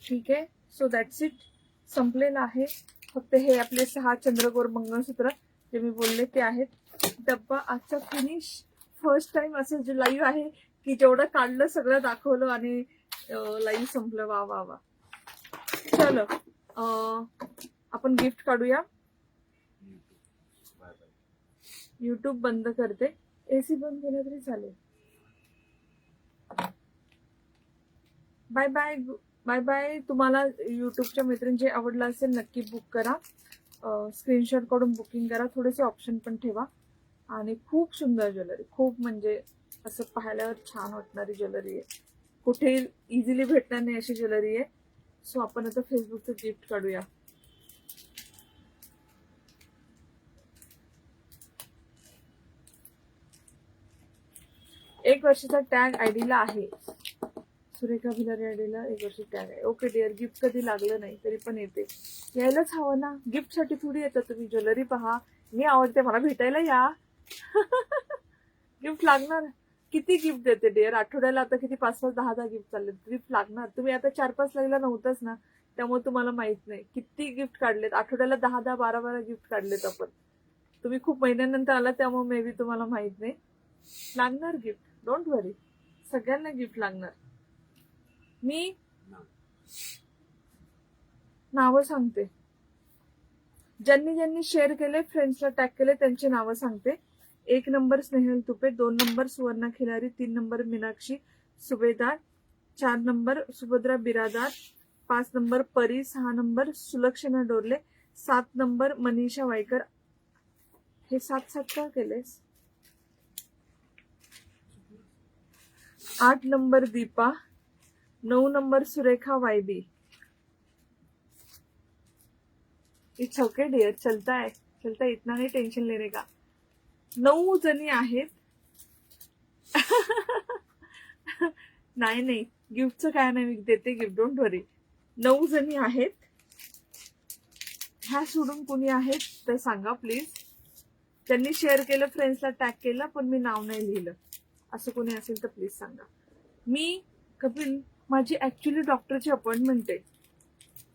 ठीक आहे. सो दॅट्स इट, संपलेलं आहे. फक्त हे आपले 6 चंद्रकोर मंगळसूत्र जे मी बोलले ते आहेत. डब्बा आजचा फिनिश. फर्स्ट टाइम असं जे लाईव्ह आहे की जेवढं काढलं सगळं दाखवलं आणि लाईव्ह संपलं. वा वा वा. चलो आपण गिफ्ट काढूया. युट्यूब बंद करते, एसी बंद केला तरी चालेल. Bye bye. Bye bye. तुम्हाला युट्यूबच्या मैत्रिणींचे आवडलं असेल नक्की बुक करा. स्क्रीनशॉट काढून बुकिंग करा. थोडेसे ऑप्शन पण ठेवा. आणि खूप सुंदर ज्वेलरी, खूप म्हणजे असं पाहिल्यावर छान वाटणारी ज्वेलरी आहे. कुठे इझिली भेटणार नाही अशी ज्वेलरी आहे. सो आपण आता फेसबुकचं गिफ्ट काढूया. एक वर्षाचा टॅग आयडीला आहे. सुरेखा भिलारे आयडीला 1 वर्ष टॅग आहे. ओके डिअर, गिफ्ट कधी लागलं नाही तरी पण येते. यायलाच हवं ना, गिफ्ट साठी थोडी येतं तुम्ही. ज्वेलरी पहा, मी आवडते, मला भेटायला या. गिफ्ट लागणार. किती गिफ्ट देते डिअर आठवड्याला? आता किती 5-5, 10-10 गिफ्ट चालले. गिफ्ट लागणार. तुम्ही आता 4-5 लागला नव्हतंच ना, त्यामुळे तुम्हाला माहित नाही किती गिफ्ट काढलेत. आठवड्याला 10-10, 12-12 गिफ्ट काढलेत आपण. तुम्ही खूप महिन्यानंतर आला त्यामुळे मे बी तुम्हाला माहित नाही. लागणार गिफ्ट, डोंट वरी. सगळ्यांना गिफ्ट लागणार. मी नावं सांगते. ज्यांनी ज्यांनी शेअर केले, फ्रेंड्सला टॅग केले, त्यांची नावं सांगते. 1 number Snehal Tupe, 2 number Suvarna Khilari, 3 number Meenakshi Subhedar, 4 number Subhadra Biradar, 5 number Pari, 6 number Sulakshana Dorle, 7 number Manisha Waykar. हे 7-7 का केलेस? 8 नंबर दीपा, 9 नंबर सुरेखा वायबी. इट्स ओके डिअर, चलता है, चलता, इतना नहीं टेंशन लेने का. 9 जणी आहेत. नाही नाही, गिफ्टचं काय नाही, मी देते गिफ्ट, डोंट वरी. 9 जणी आहेत. ह्या सोडून कोणी आहेत तर सांगा प्लीज. त्यांनी शेअर केलं, फ्रेंड्सला टॅग केलं, पण मी नाव नाही लिहिलं, असं कोणी असेल तर प्लीज सांगा. मी कपिल, माझी ऍक्च्युली डॉक्टरची अपॉइंटमेंट आहे.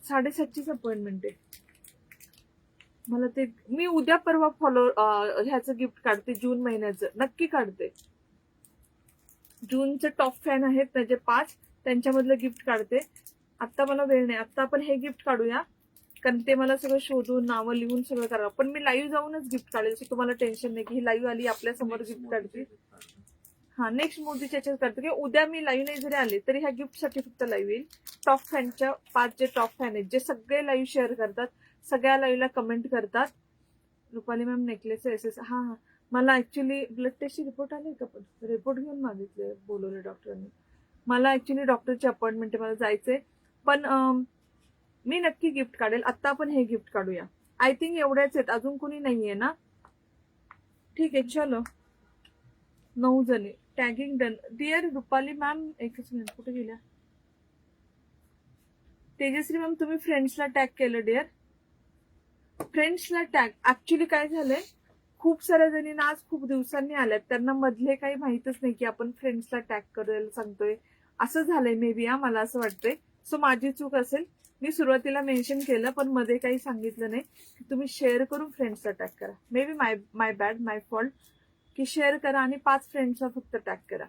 7:30ची अपॉइंटमेंट आहे. मला ते, मी उद्या परवा ह्याचं गिफ्ट काढते. जून महिन्याचं नक्की काढते. जूनचे टॉप फॅन आहेत त्याचे 5, त्यांच्यामधलं गिफ्ट काढते. आता मला वेळ नाही. आता आपण हे गिफ्ट काढूया, कारण ते मला सगळं शोधून नावं लिहून सगळं करावं. पण मी लाईव्ह जाऊनच गिफ्ट काढेल, असं तुम्हाला टेन्शन नाही की ही लाईव्ह आली आपल्या समोर गिफ्ट काढते. हा, नेक्स्ट मोदीच्या याच्यात करते. की उद्या मी लाईव्ह नाही जरी आले तरी ह्या गिफ्ट साठी फक्त लाईव्ह येईल. टॉप फॅनच्या 5 जे टॉप फॅन आहेत, जे सगळे लाईव्ह शेअर करतात, सगळ्या लाईव्हला कमेंट करतात. Rupali ma'am necklace S. हा, मला ऍक्च्युली ब्लड टेस्टची रिपोर्ट आले का? पण रिपोर्ट घेऊन मागितले, बोलवले डॉक्टरांनी. मला ऍक्च्युली डॉक्टरची अपॉइंटमेंट आहे, मला जायचंय. पण मी नक्की गिफ्ट काढेल. आता आपण हे गिफ्ट काढूया. आय थिंक एवढ्याच आहेत, अजून कोणी नाहीये ना? ठीक आहे, चलो. 9 जणी. Tagging done. Dear Rupali ma'am, एकच मिनिट, कुठे गेल्या? तेजश्री मॅम, तुम्ही फ्रेंड्सला टॅग केलं डिअर. फ्रेंड्सला टॅग. ऍक्च्युली काय झालंय, खूप साऱ्या जणींना आज खूप दिवसांनी आल्यात, त्यांना मधले काही माहितच नाही की आपण फ्रेंड्सला टॅग करायला सांगतोय. असं झालंय मे बी. मला असं वाटतंय. सो माझी चूक असेल. मी सुरुवातीला मेन्शन केलं पण मध्ये काही सांगितलं नाही. तुम्ही शेअर करून फ्रेंड्सला टॅग करा. May be my bad, my fault. की शेअर करा आणि 5 फ्रेंड्सला फक्त टॅग करा.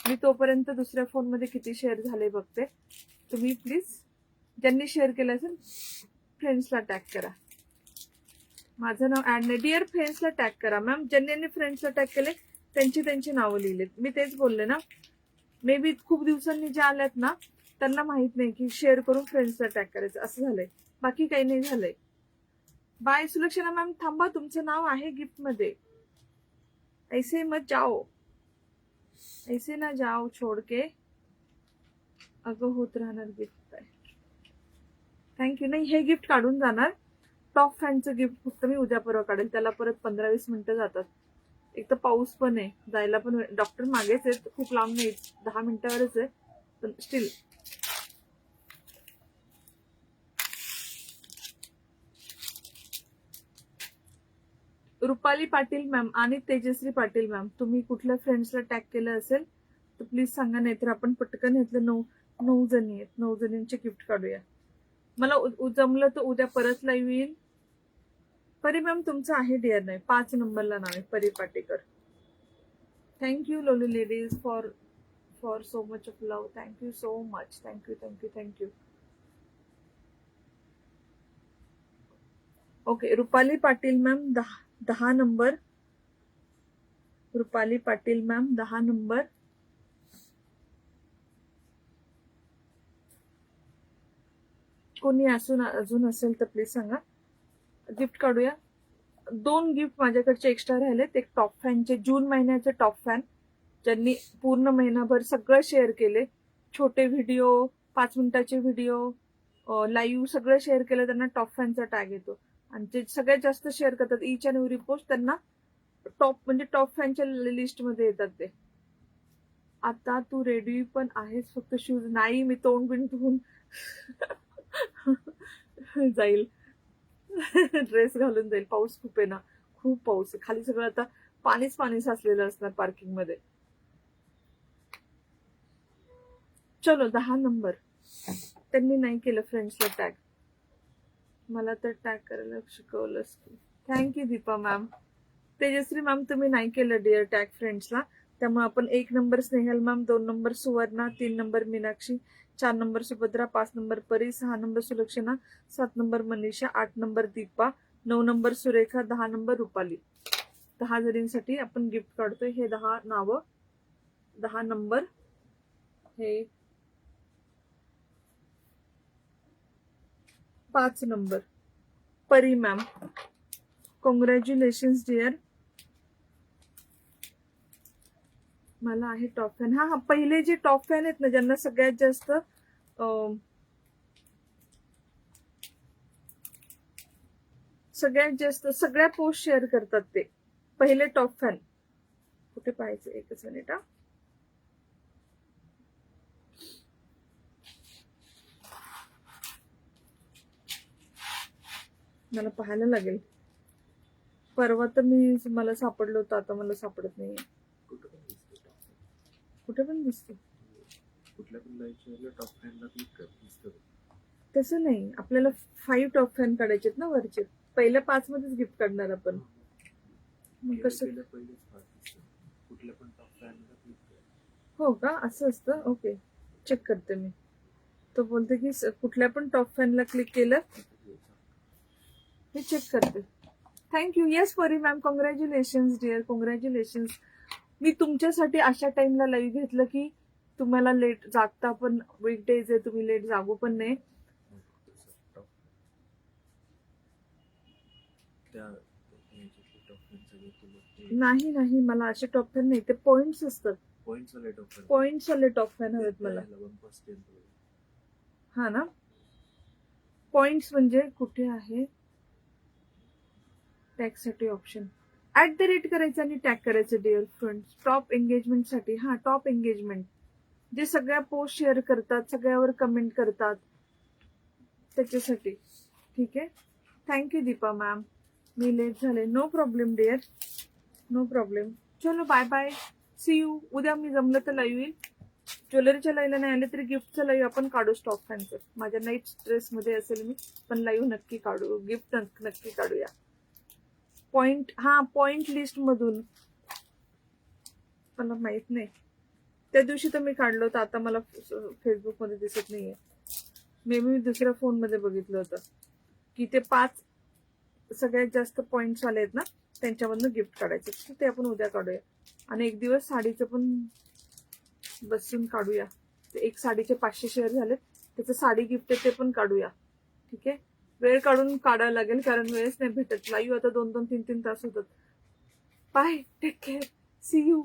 मी तोपर्यंत दुसऱ्या फोनमध्ये किती शेअर झाले बघते. तुम्ही प्लीज ज्यांनी शेअर केलं असेल फ्रेंड्सला टॅग करा. माझं नाव ऍड नाही. डिअर फ्रेंड्सला टॅग करा मॅम. ज्यांनी फ्रेंड्सला टॅग केले त्यांची नावं लिहिलेत. मी तेच बोलले ना, मे बी खूप दिवसांनी ज्या आल्यात ना त्यांना माहित नाही की शेअर करून फ्रेंड्सला टॅग करायचं. असं झालंय, बाकी काही नाही झालंय. बाय सुलक्षणा मॅम, थांबा, तुमचं नाव आहे गिफ्ट मध्ये. ऐसे मत जाओ, ऐसे ना जाओ छोड़ के. अगं होत राहणार गिफ्ट. थँक्यू. नाही, हे गिफ्ट काढून जाणार. टॉप फॅनचं गिफ्ट फक्त मी उद्या परवा काढेल. त्याला परत 15-20 मिनिटं जातात. एक तर पाऊस पण आहे, जायला पण डॉक्टर मागेच आहेत, खूप लांब नाही, 10 मिनिटावरच आहे, पण स्टील. रुपाली पाटील मॅम आणि तेजश्री पाटील मॅम, तुम्ही कुठल्या फ्रेंड्सला टॅग केलं असेल तर प्लीज सांगा, नाहीतर आपण पटकन घेतलं. 9 जणी आहेत. 9 जणींचे गिफ्ट काढूया. मला जमलं तर उद्या परत लाईव्ह येईल. परी मॅम तुमचं आहे डिअर. नाही, 5 नंबरला नाव आहे परी Patekar. Thank you lovely ladies for so much of love. Thank you so much. Thank you. Okay, Rupali Patil ma'am 10 number. Rupali Patil ma'am 10 number. कोणी अजून असेल तर प्लीज सांगा. गिफ्ट काढूया. 2 गिफ्ट माझ्याकडचे एक्स्ट्रा राहिलेत. एक टॉप फॅनचे जून महिन्याचे टॉप फॅन, ज्यांनी पूर्ण महिनाभर सगळं शेअर केले, छोटे व्हिडिओ, 5 मिनिटाचे व्हिडिओ, लाईव्ह सगळं शेअर केलं, त्यांना टॉप फॅनचा टॅग येतो. आणि जे सगळ्यात जास्त शेअर करतात ईच अँड एव्हरी पोस्ट, त्यांना टॉप फॅनच्या लिस्ट मध्ये येतात ते. आता तू रेडी पण आहेस, फक्त शूज नाही. मी तोंड बिन धुवून जाईल, ड्रेस घालून जाईल. पाऊस खूप आहे ना, खूप पाऊस आहे खाली. सगळं आता पाणीच पाणी साचलेलं असणार पार्किंग मध्ये. चलो 10 नंबर. त्यांनी नाही केलं फ्रेंड्सला टॅग, मला तर टॅग करायला शिकवलंस तू. Thank you Deepa ma'am. Tejashri ma'am, तुम्ही नाही केलं डिअर टॅग फ्रेंड्सला, त्यामुळे आपण 1 number Snehal ma'am, 2 number Suvarna, 3 number Meenakshi, 4 number Subhadra, 5 number Pari, 6 number Sulakshana, 7 number Manisha, 8 number Deepa, 9 number Surekha, 10 number Rupali. 10 जणींसाठी आपण गिफ्ट काढतोय. हे 10 नावं, 10 नंबर, हे 5 नंबर परी मॅम. Congratulations dear. मला आहे टॉप फॅन. हा, पहिले जे टॉप फॅन आहेत ना, ज्यांना सगळ्यात जास्त सगळ्या पोस्ट शेअर करतात, ते पहिले टॉप फॅन. कुठे पाहायचं, एकच मिनिट हा. मला पाहायला लागेल. परवा तर मला सापडलं होतं, आता मला सापडत नाहीये. कुठे पण दिसते. कुठल्या पण लाईव्ह टॉप फॅनला क्लिक कर, दिसतं. तसं नाही, आपल्याला 5 टॉप फॅन काढायचे ना वरचे. पहिल्या 5 मध्येच गिफ्ट काढणार आपण. मग कसं? कुठल्या पण टॉप फॅनला क्लिक कर. हो का, असं असतं. ओके, चेक करते मी. तो बोलते की कुठल्या पण टॉप फॅनला क्लिक केलं, मी चेक करते. थँक्यू. येस परी मॅम, कॉंग्रॅच्युलेशन्स डिअर, कॉंग्रॅच्युलेशन्स. मी तुमच्यासाठी अशा टाइमला लाईव्ह घेतलं की तुम्हाला लेट जागता पण, वीकडेज आहे, तुम्ही लेट जागू पण नाही. नाही, मला असे टॉप फॅन नाही, ते पॉइंट्स असतात. पॉइंट्स वाले टॉप फॅन हवेत मला. हा ना, पॉइंट्स म्हणजे कुठे आहे टॅग साठी ऑप्शन, @ करायचं आणि टॅग करायचं डिअर फ्रेंड्स. टॉप एंगेजमेंट साठी. हा, टॉप एंगेजमेंट जे सगळ्या पोस्ट शेअर करतात, सगळ्यावर कमेंट करतात, त्याच्यासाठी. ठीक आहे. थँक्यू दीपा मॅम, मी लेट झाले. No problem dear, no problem. चलो बाय बाय, सी यू. उद्या मी जमलं तर लाईव्ह येईल. ज्वेलरीच्या लाईव्हला नाही आले तरी गिफ्टचं लाईव्ह आपण काढू स्टॉक फॅनचं. माझ्या नाईट ड्रेस मध्ये असेल मी, पण लाईव्ह नक्की काढू, गिफ्ट नक्की काढूया. पॉइंट, हा, पॉइंट लिस्ट मधून. मला माहित नाही, त्या दिवशी तर मी काढलं होतं, आता मला फेसबुक मध्ये दिसत नाहीये. मे बी मी दुसऱ्या फोन मध्ये बघितलं होतं की ते 5 सगळ्यात जास्त पॉइंट्स वाले आहेत ना, त्यांच्यामधनं गिफ्ट काढायचं. ते आपण उद्या काढूया. आणि एक दिवस साडीचं पण बसून काढूया. एक साडीचे 500 शेअर झालेत, त्याचं साडी गिफ्ट आहे, ते पण काढूया. ठीक आहे. वेळ काढून काढायला लागेल, कारण वेळच नाही भेटत. लाईव्ह आता 2-2, 3-3 तास होतात. Bye, take care, see you.